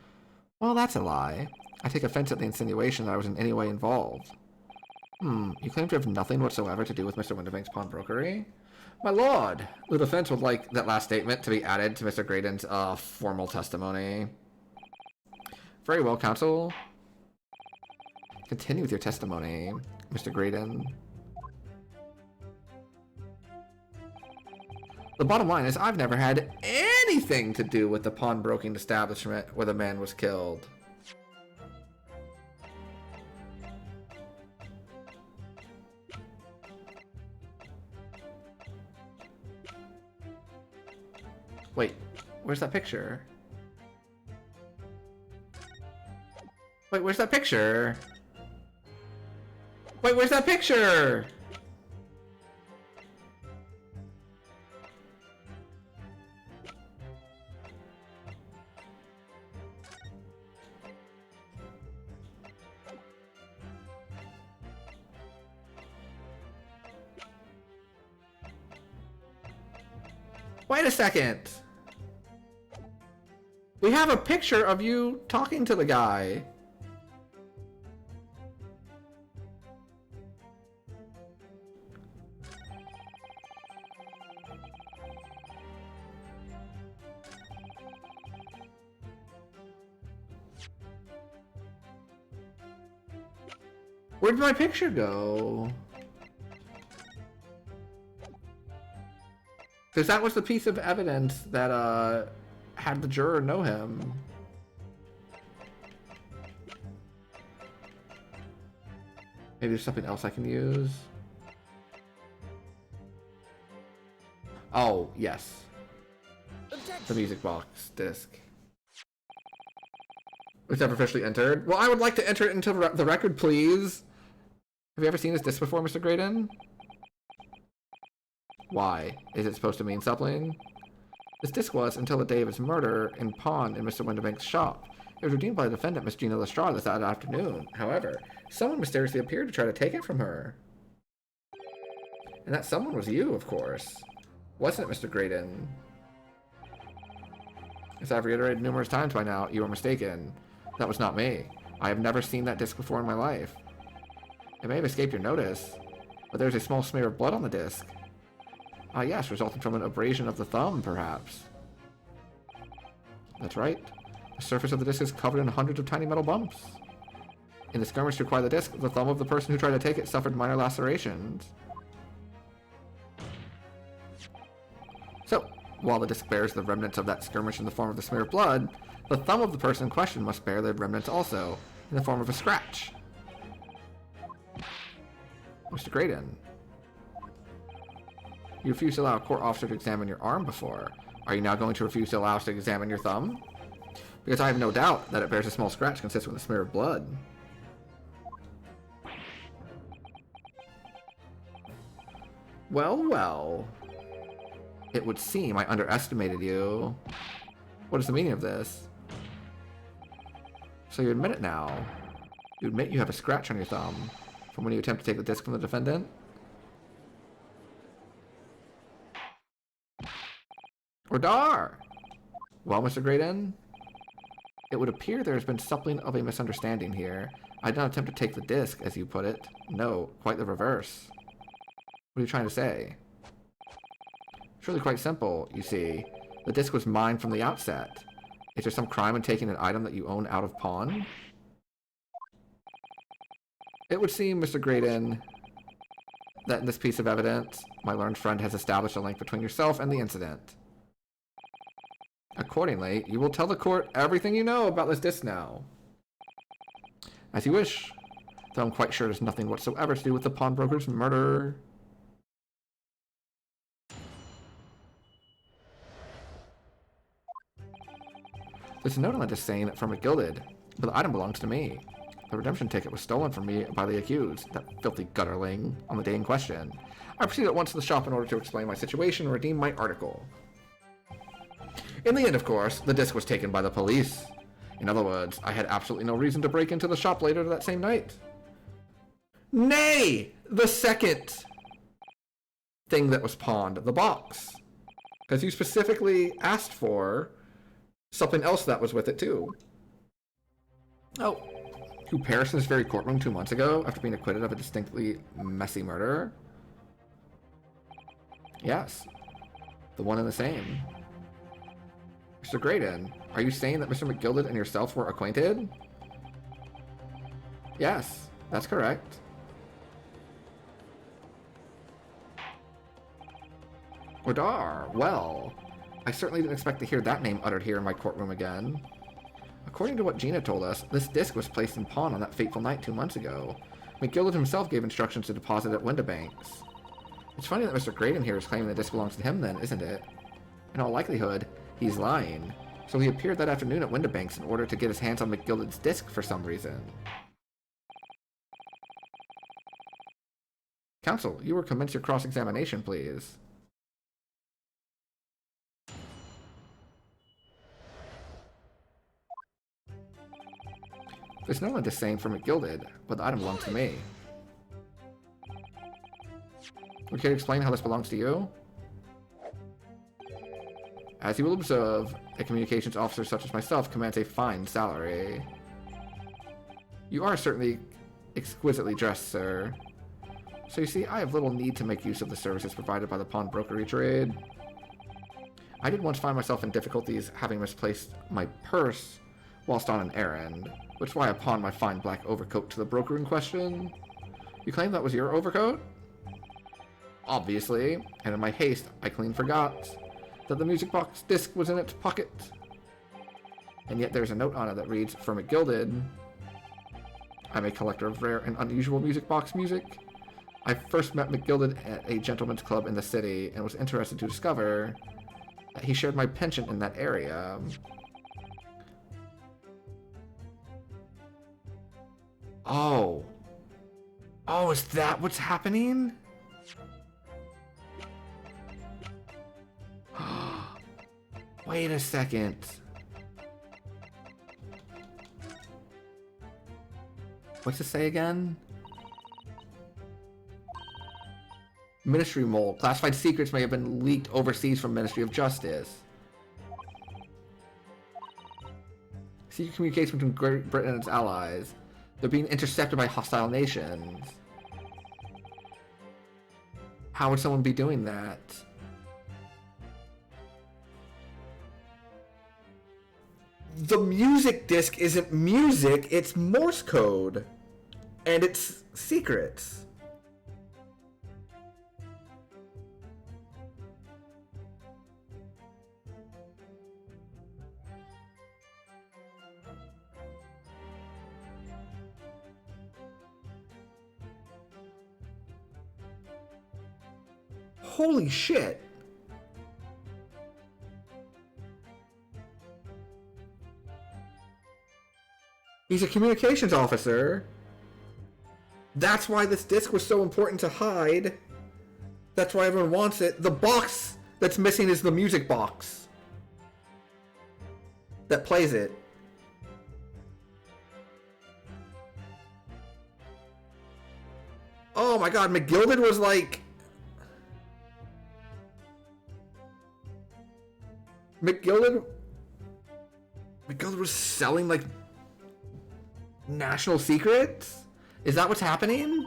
Well, that's a lie. I take offense at the insinuation that I was in any way involved. You claim to have nothing whatsoever to do with Mr. Winterbank's pawnbrokery? My lord, the defense would like that last statement to be added to Mr. Graydon's formal testimony. Very well, counsel. Continue with your testimony, Mr. Graydon. The bottom line is I've never had anything to do with the pawnbroking establishment where the man was killed. Wait, where's that picture? Wait, where's that picture? Wait, where's that picture? Wait a second. We have a picture of you talking to the guy. Where did my picture go? Because that was the piece of evidence that had the juror know him. Maybe there's something else I can use. Oh, yes. The music box disc. It's never officially entered. Well, I would like to enter it into the record, please. Have you ever seen this disc before, Mr. Graydon? Why? Is it supposed to mean something? This disc was, until the day of his murder, in pawn in Mr. Winterbank's shop. It was redeemed by the defendant, Miss Gina Lestrade, this afternoon. However, someone mysteriously appeared to try to take it from her. And that someone was you, of course. Wasn't it, Mr. Graydon? As I've reiterated numerous times by now, you are mistaken. That was not me. I have never seen that disc before in my life. It may have escaped your notice, but there's a small smear of blood on the disc. Ah, yes, resulting from an abrasion of the thumb, perhaps. That's right. The surface of the disc is covered in hundreds of tiny metal bumps. In the skirmish to acquire the disc, the thumb of the person who tried to take it suffered minor lacerations. So, while the disc bears the remnants of that skirmish in the form of the smear of blood, the thumb of the person in question must bear the remnants also, in the form of a scratch. Mr. Graydon, you refused to allow a court officer to examine your arm before. Are you now going to refuse to allow us to examine your thumb? Because I have no doubt that it bears a small scratch consistent with a smear of blood. Well, well. It would seem I underestimated you. What is the meaning of this? So you admit it now. You admit you have a scratch on your thumb from when you attempt to take the disc from the defendant? Ordar! Well, Mr. Graydon, it would appear there has been something of a misunderstanding here. I did not attempt to take the disc, as you put it. No, quite the reverse. What are you trying to say? It's really quite simple, you see. The disc was mine from the outset. Is there some crime in taking an item that you own out of pawn? It would seem, Mr. Graydon, that in this piece of evidence, my learned friend has established a link between yourself and the incident. Accordingly, you will tell the court everything you know about this disc now. As you wish, though I'm quite sure it has nothing whatsoever to do with the pawnbroker's murder. There's a note on the disc saying from a gilded, but the item belongs to me. The redemption ticket was stolen from me by the accused, that filthy gutterling, on the day in question. I proceeded at once to the shop in order to explain my situation and redeem my article. In the end, of course, the disc was taken by the police. In other words, I had absolutely no reason to break into the shop later that same night. Nay! The second thing that was pawned, the box. Because you specifically asked for something else that was with it, too. Oh. Who perished in this very courtroom 2 months ago after being acquitted of a distinctly messy murder? Yes. The one and the same. Mr. Graydon, are you saying that Mr. McGilded and yourself were acquainted? Yes, that's correct. Ordar, well, I certainly didn't expect to hear that name uttered here in my courtroom again. According to what Gina told us, this disc was placed in pawn on that fateful night 2 months ago. McGilded himself gave instructions to deposit at Windibanks. It's funny that Mr. Graydon here is claiming the disc belongs to him then, isn't it? In all likelihood, he's lying. So he appeared that afternoon at Windibanks in order to get his hands on McGilded's disc for some reason. Counsel, you will commence your cross-examination, please. There's no one to saying for McGilded, but the item belongs to me. Would you care to explain how this belongs to you? As you will observe, a communications officer such as myself commands a fine salary. You are certainly exquisitely dressed, sir. So you see, I have little need to make use of the services provided by the pawnbrokery trade. I did once find myself in difficulties having misplaced my purse whilst on an errand, which is why I pawned my fine black overcoat to the broker in question. You claim that was your overcoat? Obviously, and in my haste, I clean forgot that the music box disc was in its pocket. And yet there's a note on it that reads, "For McGilded, I'm a collector of rare and unusual music box music. I first met McGilded at a gentleman's club in the city and was interested to discover that he shared my penchant in that area." Oh. Oh, is that what's happening? Wait a second. What's it say again? Ministry mold. Classified secrets may have been leaked overseas from Ministry of Justice. Secret communications between Great Britain and its allies. They're being intercepted by hostile nations. How would someone be doing that? The music disc isn't music, it's Morse code. And it's secrets. Holy shit. He's a communications officer. That's why this disc was so important to hide. That's why everyone wants it. The box that's missing is the music box that plays it. Oh my god, McGilded was like... McGilded was selling, like, national secrets? Is that what's happening?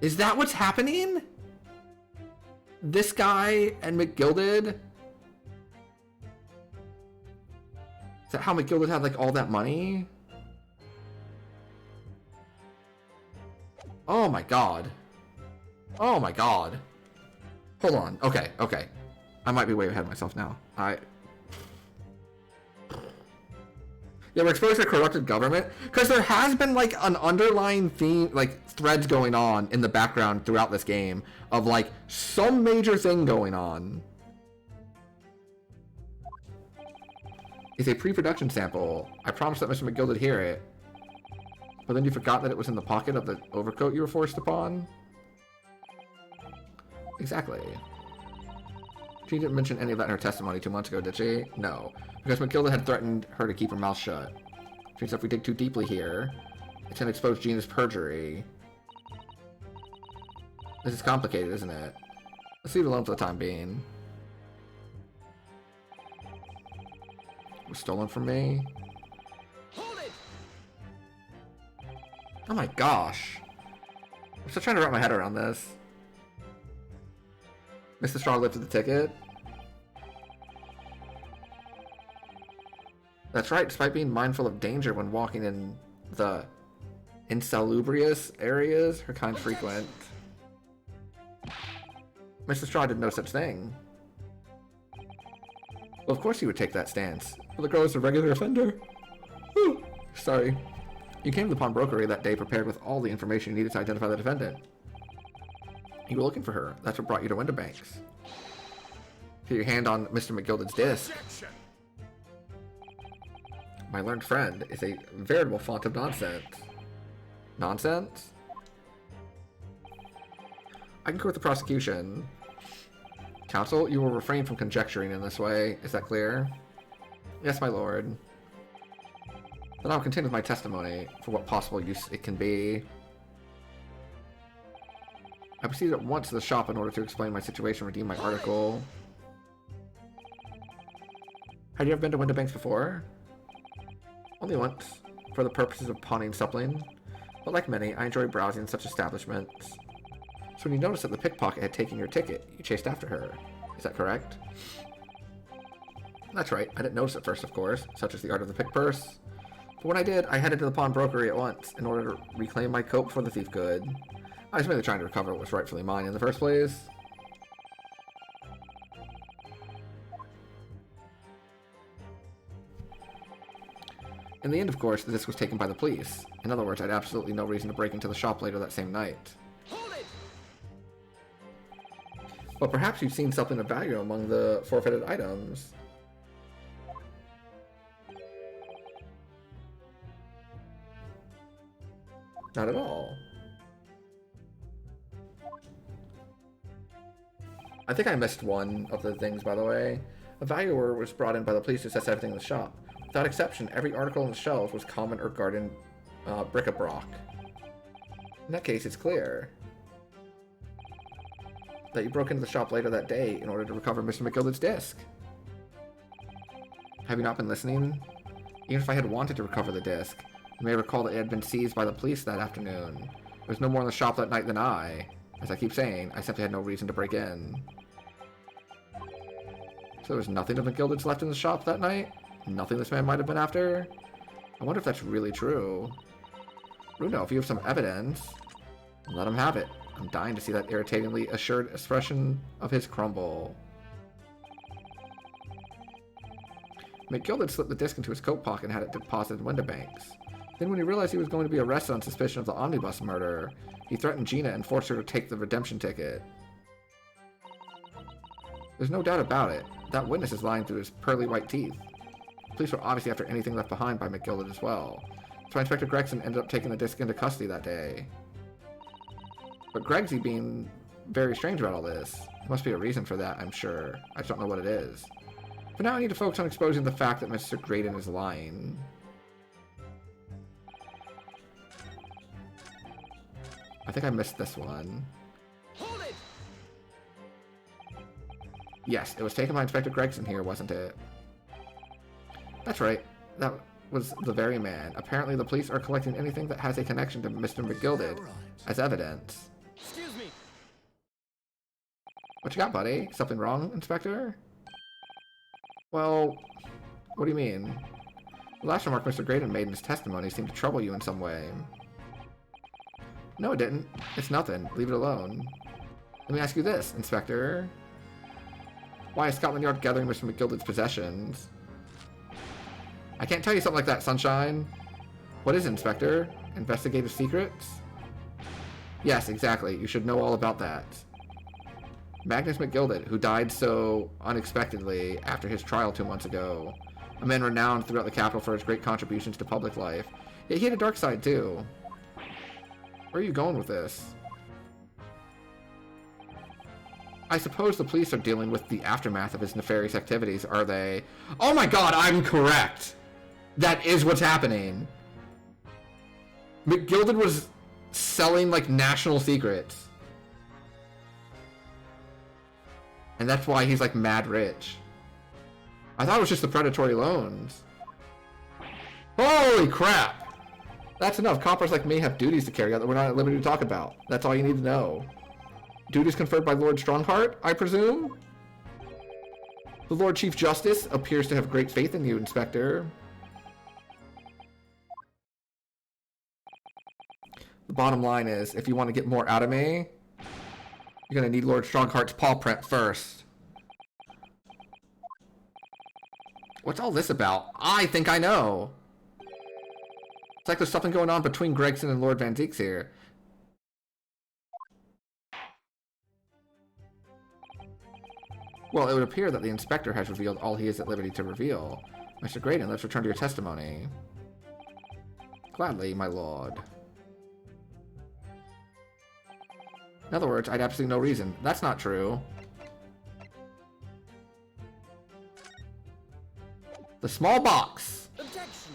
Is that what's happening? This guy and McGilded? Is that how McGilded had, like, all that money? Oh my god. Oh my god. Hold on. Okay, okay. I might be way ahead of myself now. Yeah, we're exposed to a corrupted government because there has been like an underlying theme, like threads going on in the background throughout this game of like some major thing going on. It's a pre-production sample. I promised that Mr. McGill would hear it. But then you forgot that it was in the pocket of the overcoat you were forced upon? Exactly. She didn't mention any of that in her testimony 2 months ago, did she? No. Because McGilda had threatened her to keep her mouth shut. She said if we dig too deeply here, it's gonna expose Gina's perjury. This is complicated, isn't it? Let's leave it alone for the time being. It was stolen from me? Hold it! Oh my gosh. I'm still trying to wrap my head around this. Mr. Straw lifted the ticket. That's right, despite being mindful of danger when walking in the insalubrious areas her kind frequent. Mr. Straw did no such thing. Well, of course he would take that stance. But the girl is a regular offender. Whew. Sorry. You came to the pawnbrokery that day prepared with all the information you needed to identify the defendant. You were looking for her. That's what brought you to Winterbanks. Get your hand on Mr. McGilded's disc. My learned friend is a veritable font of nonsense. Nonsense? I concur with the prosecution. Counsel, you will refrain from conjecturing in this way. Is that clear? Yes, my lord. Then I'll continue with my testimony for what possible use it can be. I proceeded at once to the shop in order to explain my situation and redeem my article. Had you ever been to Winterbanks before? Only once, for the purposes of pawning suppling. But like many, I enjoy browsing such establishments. So when you noticed that the pickpocket had taken your ticket, you chased after her. Is that correct? That's right, I didn't notice at first, of course, such as the art of the pick purse. But when I did, I headed to the pawnbrokery at once, in order to reclaim my coat before the thief could. I was merely trying to recover what was rightfully mine in the first place. In the end, of course, the disc was taken by the police. In other words, I had absolutely no reason to break into the shop later that same night. Hold it! But perhaps you've seen something of value among the forfeited items. Not at all. I think I missed one of the things, by the way. A valuer was brought in by the police to assess everything in the shop. Without exception, every article on the shelves was common or garden bric-a-brac. In that case, it's clear that you broke into the shop later that day in order to recover Mr. McGilded's disc. Have you not been listening? Even if I had wanted to recover the disc, you may recall that it had been seized by the police that afternoon. There was no more in the shop that night than I. As I keep saying, I simply had no reason to break in. So there was nothing of McGilded's left in the shop that night? Nothing this man might have been after? I wonder if that's really true. Bruno, if you have some evidence, let him have it. I'm dying to see that irritatingly assured expression of his crumble. McGilded slipped the disc into his coat pocket and had it deposited in Winterbanks. Then when he realized he was going to be arrested on suspicion of the omnibus murder, he threatened Gina and forced her to take the redemption ticket. There's no doubt about it. That witness is lying through his pearly white teeth. The police were obviously after anything left behind by McGilded as well. That's why Inspector Gregson ended up taking the disc into custody that day. But Gregsy being very strange about all this. There must be a reason for that, I'm sure. I just don't know what it is. For now I need to focus on exposing the fact that Mr. Graydon is lying. I think I missed this one. Hold it! Yes, it was taken by Inspector Gregson here, wasn't it? That's right. That was the very man. Apparently the police are collecting anything that has a connection to Mr. McGilded as evidence. Excuse me. What you got, buddy? Something wrong, Inspector? Well, what do you mean? The last remark Mr. Graydon made in his testimony seemed to trouble you in some way. No, it didn't. It's nothing. Leave it alone. Let me ask you this, Inspector. Why is Scotland Yard gathering Mr. McGilded's possessions? I can't tell you something like that, Sunshine. What is it, Inspector? Investigative secrets? Yes, exactly. You should know all about that. Magnus McGilded, who died so unexpectedly after his trial 2 months ago. A man renowned throughout the capital for his great contributions to public life. Yet he had a dark side, too. Where are you going with this? I suppose the police are dealing with the aftermath of his nefarious activities, are they? Oh my god, I'm correct! That is what's happening. McGilded was selling, like, national secrets. And that's why he's, like, mad rich. I thought it was just the predatory loans. Holy crap! That's enough. Coppers like me have duties to carry out that we're not at liberty to talk about. That's all you need to know. Duties conferred by Lord Strongheart, I presume? The Lord Chief Justice appears to have great faith in you, Inspector. The bottom line is, if you want to get more out of me, you're going to need Lord Strongheart's paw print first. What's all this about? I think I know. It's like there's something going on between Gregson and Lord Van Zeeks here. Well, it would appear that the inspector has revealed all he is at liberty to reveal. Mr. Graydon, let's return to your testimony. Gladly, my lord. In other words, I'd absolutely no reason. That's not true. The small box. Objection.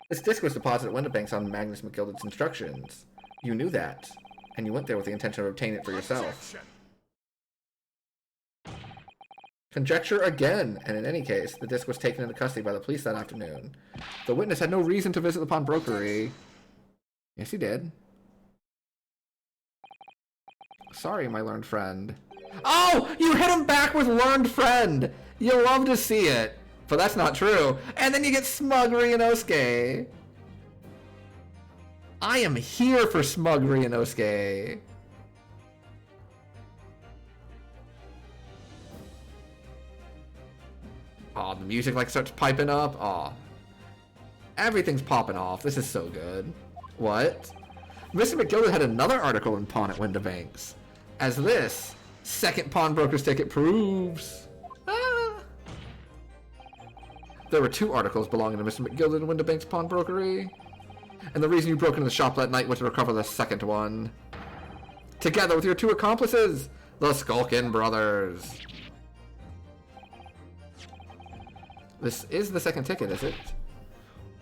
This disc was deposited at Windibanks on Magnus McGilded's instructions. You knew that, and you went there with the intention of obtaining it for yourself. Conjecture again, and in any case, the disc was taken into custody by the police that afternoon. The witness had no reason to visit the pawnbrokery. Yes, he did. Sorry, my learned friend. Oh! You hit him back with learned friend! You love to see it. But that's not true. And then you get smug Ryunosuke. I am here for smug Ryunosuke. Oh, the music like starts piping up. Oh. Everything's popping off. This is so good. What? Mr. McGilded had another article in Pawn at Windibanks. As this second pawnbroker's ticket proves. Ah. There were 2 articles belonging to Mr. McGilded in Windibanks pawnbrokery. And the reason you broke into the shop that night was to recover the second one. Together with your 2 accomplices, the Skulkin brothers. This is the second ticket, is it?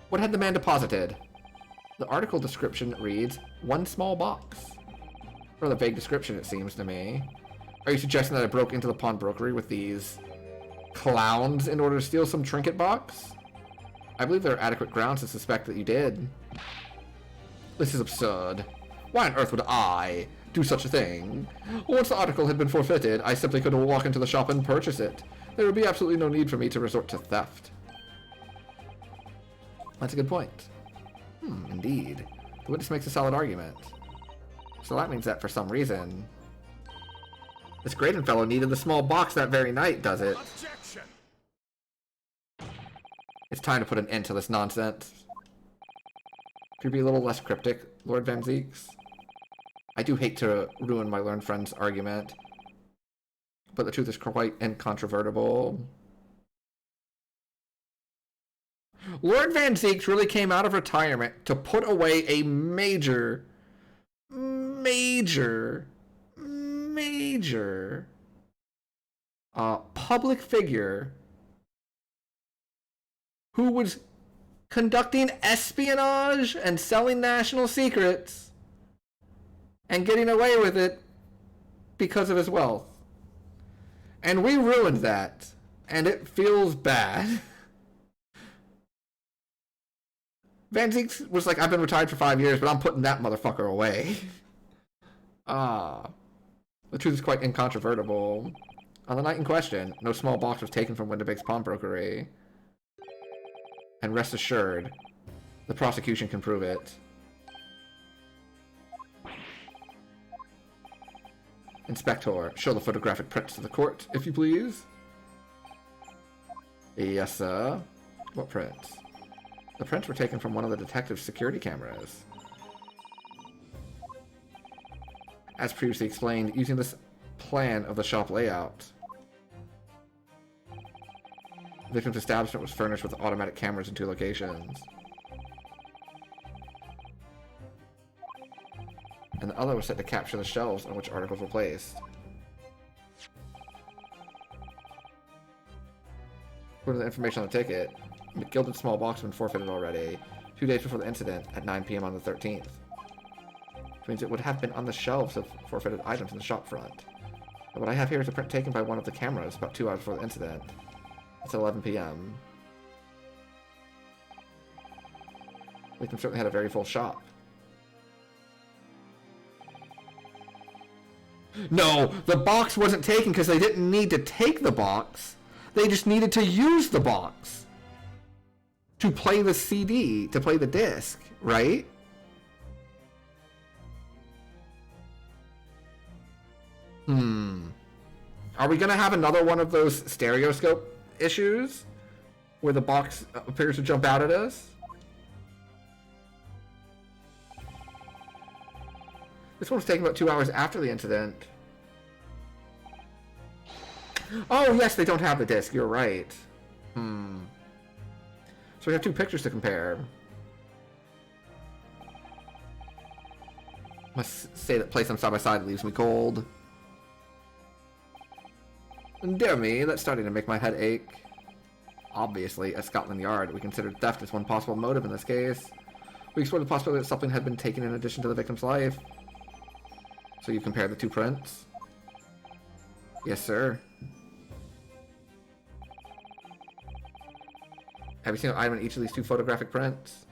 What had the man deposited? The article description reads, 1 small box. Rather vague description, it seems to me. Are you suggesting that I broke into the pawnbrokery with these clowns in order to steal some trinket box? I believe there are adequate grounds to suspect that you did. This is absurd. Why on earth would I do such a thing? Once the article had been forfeited, I simply could walk into the shop and purchase it. There would be absolutely no need for me to resort to theft. That's a good point. Indeed. The witness makes a solid argument. So that means that for some reason, this Graydon fellow needed the small box that very night, does it? Objection. It's time to put an end to this nonsense. Could you be a little less cryptic, Lord Van Zeeks? I do hate to ruin my learned friend's argument, but the truth is quite incontrovertible. Lord Van Zeeks really came out of retirement to put away a major public figure who was conducting espionage and selling national secrets and getting away with it because of his wealth. And we ruined that, and it feels bad. Van Zeke was like, I've been retired for 5 years, but I'm putting that motherfucker away. The truth is quite incontrovertible. On the night in question, no small box was taken from Windibake's pawnbrokery. And rest assured, the prosecution can prove it. Inspector, show the photographic prints to the court, if you please. Yes, sir. What prints? The prints were taken from one of the detective's security cameras. As previously explained, using this plan of the shop layout, the victim's establishment was furnished with automatic cameras in 2 locations. And the other was set to capture the shelves on which articles were placed. According to the information on the ticket, McGilded's small box had been forfeited already, 2 days before the incident at 9 p.m. on the 13th. Which means it would have been on the shelves of forfeited items in the shop front. But what I have here is a print taken by one of the cameras about 2 hours before the incident. It's 11 p.m. The victim certainly had a very full shop. No, the box wasn't taken because they didn't need to take the box. They just needed to use the box to play the CD, to play the disc, right? Are we gonna have another one of those stereoscope issues where the box appears to jump out at us? This one was taken about 2 hours after the incident. Oh, yes, they don't have the disc. You're right. So we have 2 pictures to compare. Must say that place them side by side leaves me cold. And dear me, that's starting to make my head ache. Obviously, at Scotland Yard, we considered theft as one possible motive in this case. We explored the possibility that something had been taken in addition to the victim's life. So you compare the 2 prints? Yes, sir. Have you seen an item in each of these 2 photographic prints?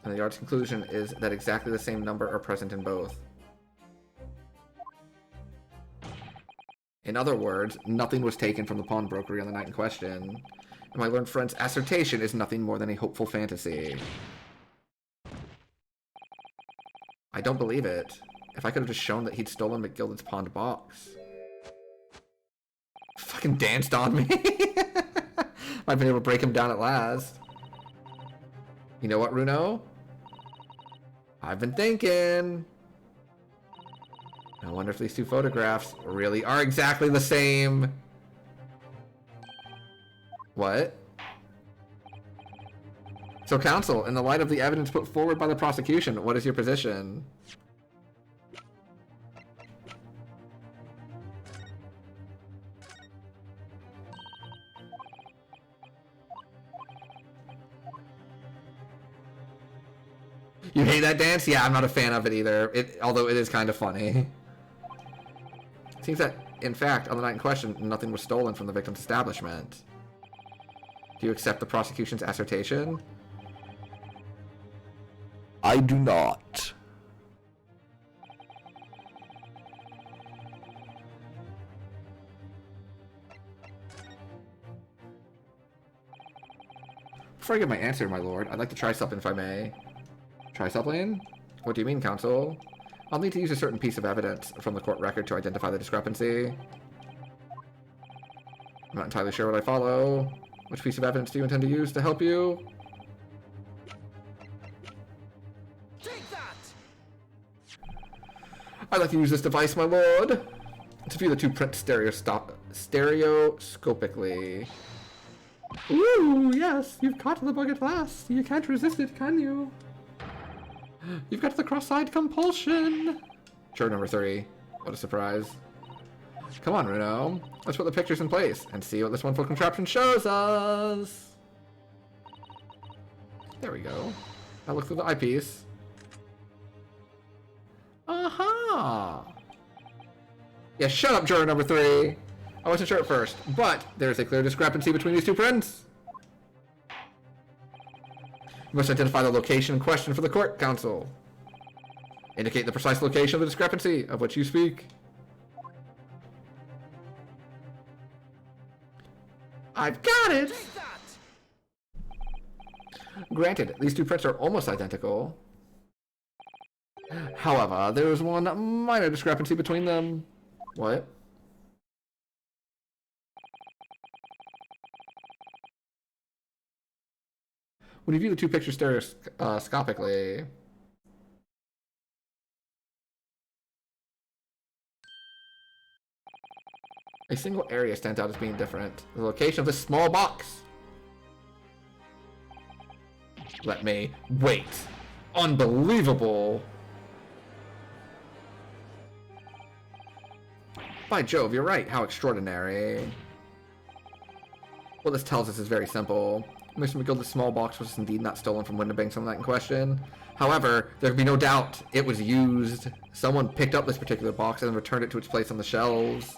And the Yard's conclusion is that exactly the same number are present in both. In other words, nothing was taken from the pawnbrokery on the night in question, and my learned friend's assertion is nothing more than a hopeful fantasy. I don't believe it. If I could have just shown that he'd stolen McGilded's pawned box. Fucking danced on me. I've been able to break him down at last. You know what, Runo? I've been thinking. I wonder if these 2 photographs really are exactly the same. What? So, counsel, in the light of the evidence put forward by the prosecution, what is your position? You hate that dance? Yeah, I'm not a fan of it either. Although it is kind of funny. It seems that, in fact, on the night in question, nothing was stolen from the victim's establishment. Do you accept the prosecution's assertion? I do not. Before I give my answer, my lord, I'd like to try something if I may. Try something? What do you mean, counsel? I'll need to use a certain piece of evidence from the court record to identify the discrepancy. I'm not entirely sure what I follow. Which piece of evidence do you intend to use to help you? Take that! I'd like to use this device, my lord, to view the 2 prints stereoscopically. Ooh, yes, you've caught the bug at last. You can't resist it, can you? You've got the cross-eyed compulsion. Chart number 3. What a surprise. Come on, Runo. Let's put the pictures in place and see what this wonderful contraption shows us. There we go. I look through the eyepiece. Aha! Yeah, shut up, juror number 3. I wasn't sure at first, but there's a clear discrepancy between these two prints. You must identify the location in question for the court, counsel. Indicate the precise location of the discrepancy of which you speak. I've got it! Take that! Granted, these two prints are almost identical. However, there is one minor discrepancy between them. What? When you view the two pictures stereoscopically, a single area stands out as being different. The location of this small box. Let me wait. Unbelievable. By Jove, you're right. How extraordinary. What this tells us is very simple. Mr. McGilda's small box was indeed not stolen from Windibanks on the night in question. However, there can be no doubt it was used. Someone picked up this particular box and returned it to its place on the shelves.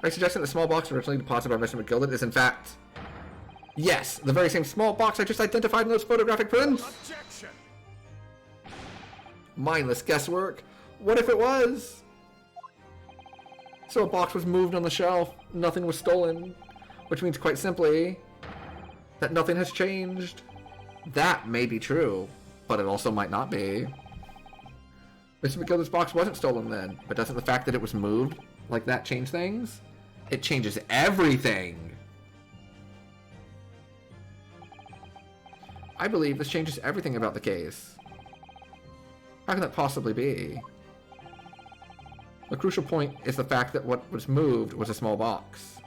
Are you suggesting the small box originally deposited by Mr. McGilda is in fact... Yes, the very same small box I just identified in those photographic prints? Objection! Mindless guesswork. What if it was? So a box was moved on the shelf, nothing was stolen, which means quite simply that nothing has changed. That may be true, but it also might not be. Mr. McGilda's box wasn't stolen then, but doesn't the fact that it was moved like that change things? It changes everything. I believe this changes everything about the case. How can that possibly be? The crucial point is the fact that what was moved was a small box.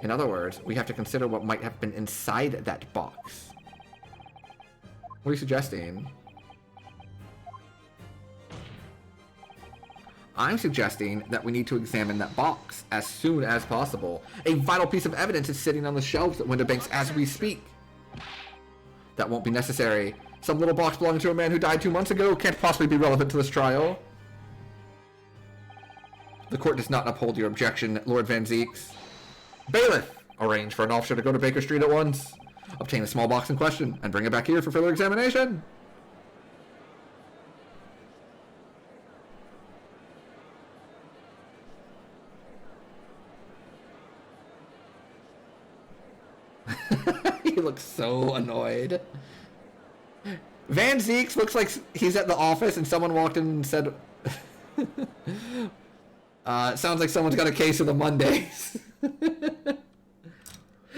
In other words, we have to consider what might have been inside that box. What are you suggesting? I'm suggesting that we need to examine that box as soon as possible. A vital piece of evidence is sitting on the shelves at Windibanks as we speak. That won't be necessary. Some little box belonging to a man who died 2 months ago can't possibly be relevant to this trial. The court does not uphold your objection, Lord Van Zeeks. Bailiff! Arrange for an officer to go to Baker Street at once. Obtain the small box in question, and bring it back here for further examination. He looks so annoyed. Van Zeeks looks like he's at the office and someone walked in and said... sounds like someone's got a case of the Mondays.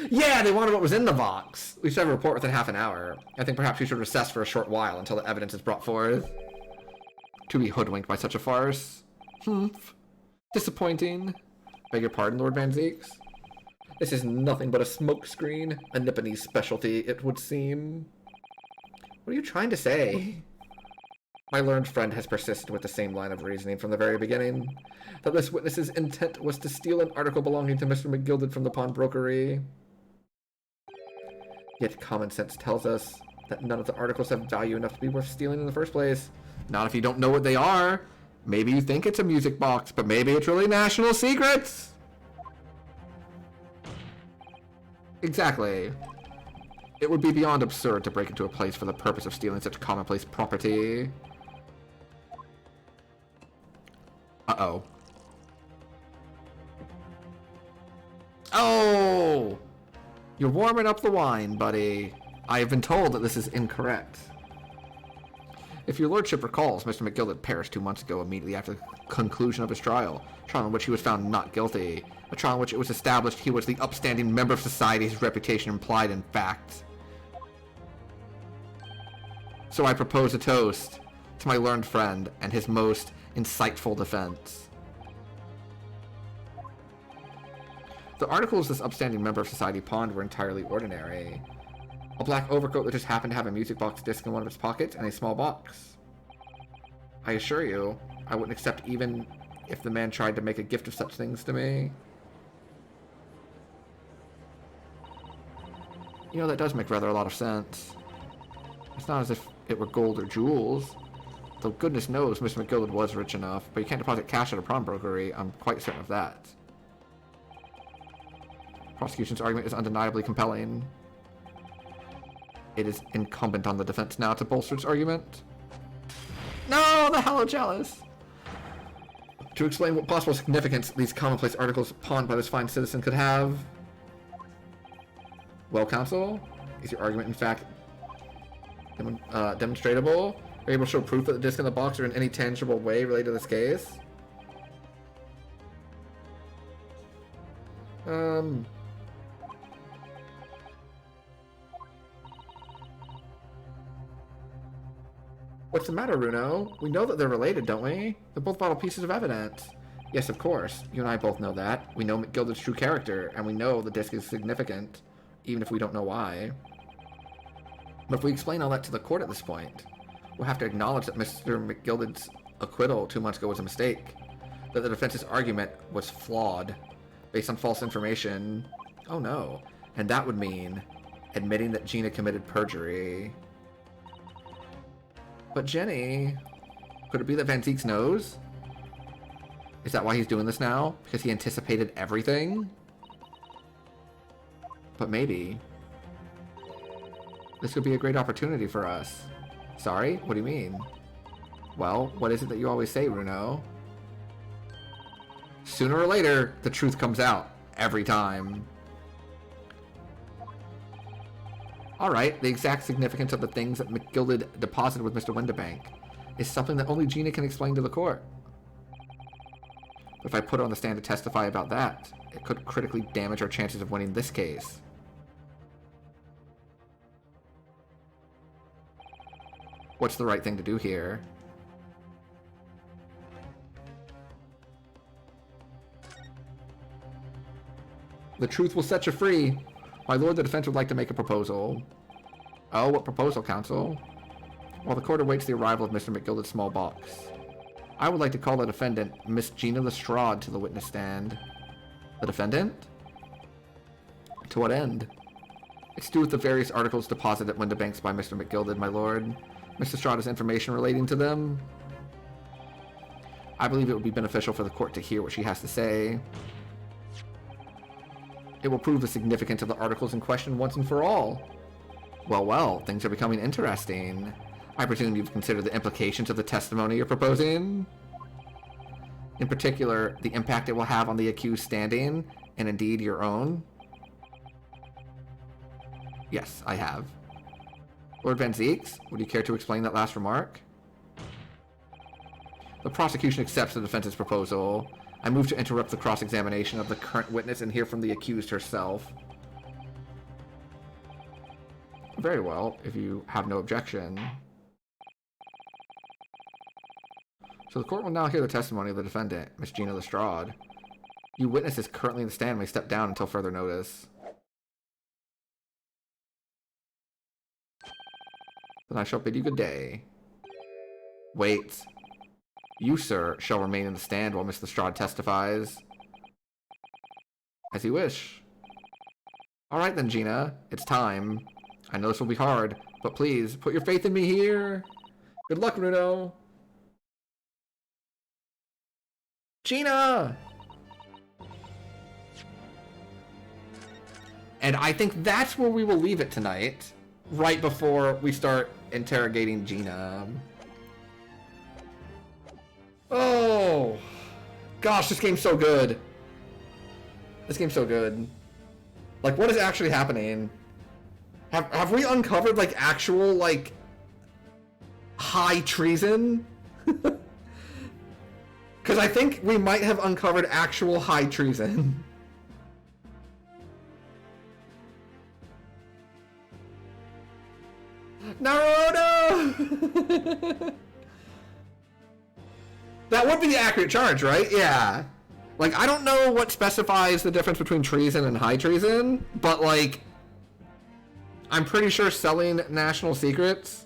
Yeah, they wanted what was in the box. We should have a report within half an hour. I think perhaps we should recess for a short while until the evidence is brought forth. To be hoodwinked by such a farce. Humph. Disappointing. Beg your pardon, Lord Van Zeeks? This is nothing but a smokescreen. A Nipponese specialty, it would seem. What are you trying to say? My learned friend has persisted with the same line of reasoning from the very beginning. That this witness's intent was to steal an article belonging to Mr. McGilded from the pawnbrokery. Yet common sense tells us that none of the articles have value enough to be worth stealing in the first place. Not if you don't know what they are. Maybe you think it's a music box, but maybe it's really national secrets. Exactly. It would be beyond absurd to break into a place for the purpose of stealing such commonplace property. Uh-oh. Oh! You're warming up the wine, buddy. I have been told that this is incorrect. If your lordship recalls, Mr. McGilded perished 2 months ago immediately after the conclusion of his trial in which he was found not guilty. A trial in which it was established he was the upstanding member of society his reputation implied in fact. So I propose a toast to my learned friend and his most insightful defense. The articles this upstanding member of society pawned were entirely ordinary. A black overcoat that just happened to have a music box disc in one of its pockets and a small box. I assure you, I wouldn't accept even if the man tried to make a gift of such things to me. You know, that does make rather a lot of sense. It's not as if it were gold or jewels. Though goodness knows Mr. McGillicuddy was rich enough, but you can't deposit cash at a pawnbrokery. I'm quite certain of that. Prosecution's argument is undeniably compelling. It is incumbent on the defense now to bolster its argument. No, the hollow jealous! To explain what possible significance these commonplace articles pawned by this fine citizen could have. Well, counsel, is your argument in fact demonstratable? Are you able to show proof that the disc and the box are in any tangible way related to this case? What's the matter, Runo? We know that they're related, don't we? They're both vital pieces of evidence. Yes, of course. You and I both know that. We know McGillicuddy's true character, and we know the disc is significant, even if we don't know why. But if we explain all that to the court at this point, we'll have to acknowledge that Mr. McGillicuddy's acquittal 2 months ago was a mistake, that the defense's argument was flawed, based on false information. Oh no. And that would mean admitting that Gina committed perjury. But Jenny, could it be that Van Zieks knows? Is that why he's doing this now? Because he anticipated everything? But maybe. This could be a great opportunity for us. Sorry? What do you mean? Well, what is it that you always say, Runo? Sooner or later, the truth comes out. Every time. Alright, the exact significance of the things that McGillicuddy deposited with Mr. Windibank is something that only Gina can explain to the court. But if I put her on the stand to testify about that, it could critically damage our chances of winning this case. What's the right thing to do here? The truth will set you free. My lord, the defense would like to make a proposal. Oh, what proposal, counsel? While the court awaits the arrival of Mr. McGillicuddy's small box, I would like to call the defendant, Miss Gina Lestrade, to the witness stand. The defendant? To what end? It's to do with the various articles deposited at Windibanks by Mr. McGillicuddy, my lord. Miss Lestrade has information relating to them. I believe it would be beneficial for the court to hear what she has to say. It will prove the significance of the articles in question once and for all. Well, well, things are becoming interesting. I presume you've considered the implications of the testimony you're proposing? In particular, the impact it will have on the accused standing, and indeed your own? Yes, I have. Lord Van Zieks, would you care to explain that last remark? The prosecution accepts the defense's proposal. I move to interrupt the cross-examination of the current witness and hear from the accused herself. Very well, if you have no objection. So the court will now hear the testimony of the defendant, Miss Gina Lestrade. You witnesses currently in the stand may step down until further notice. Then I shall bid you good day. Wait. You, sir, shall remain in the stand while Miss Lestrade testifies. As you wish. Alright then, Gina. It's time. I know this will be hard, but please, put your faith in me here. Good luck, Runo. Gina! And I think that's where we will leave it tonight. Right before we start interrogating Gina. Oh, gosh, this game's so good. This game's so good. Like, what is actually happening? Have we uncovered, like, actual, like, high treason? Because I think we might have uncovered actual high treason. Naruto! That would be the accurate charge, right? Yeah. Like, I don't know what specifies the difference between treason and high treason, but, like, I'm pretty sure selling national secrets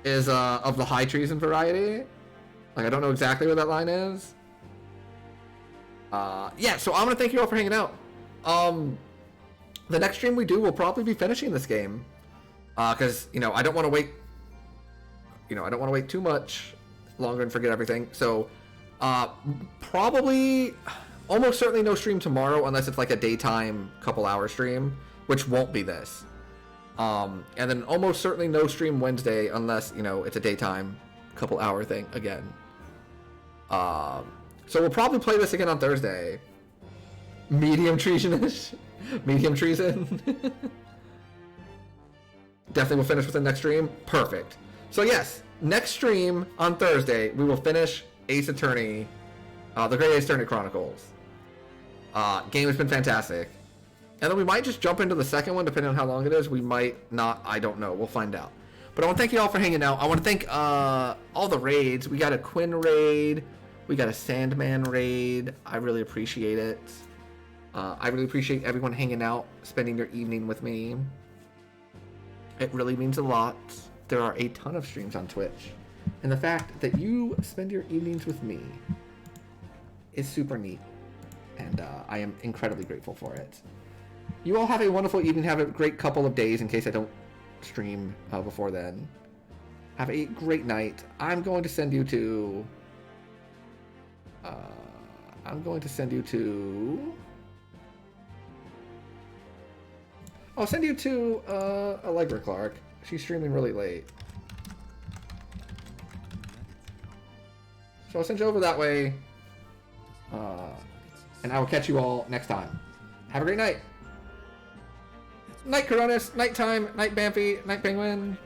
is of the high treason variety. Like, I don't know exactly where that line is. Yeah, so I'm gonna thank you all for hanging out. The next stream we do will probably be finishing this game. Because, you know, I don't want to wait. You know, I don't want to wait too much longer and forget everything. So, probably, almost certainly no stream tomorrow unless it's like a daytime couple hour stream, which won't be this. And then almost certainly no stream Wednesday unless, you know, it's a daytime couple hour thing again. So we'll probably play this again on Thursday. Medium treasonish. Medium treason. Definitely will finish with the next stream. Perfect. So yes, next stream on Thursday, we will finish Ace Attorney, the Great Ace Attorney Chronicles. Game has been fantastic. And then we might just jump into the second one, depending on how long it is. We might not. I don't know. We'll find out. But I want to thank you all for hanging out. I want to thank all the raids. We got a Quinn raid. We got a Sandman raid. I really appreciate it. I really appreciate everyone hanging out, spending their evening with me. It really means a lot. There are a ton of streams on Twitch. And the fact that you spend your evenings with me is super neat. And I am incredibly grateful for it. You all have a wonderful evening. Have a great couple of days in case I don't stream before then. Have a great night. I'm going to send you to... I'll send you to Allegra Clark. She's streaming really late. So I'll send you over that way. And I will catch you all next time. Have a great night. Night Coronis, nighttime, night Bamfy, night Penguin.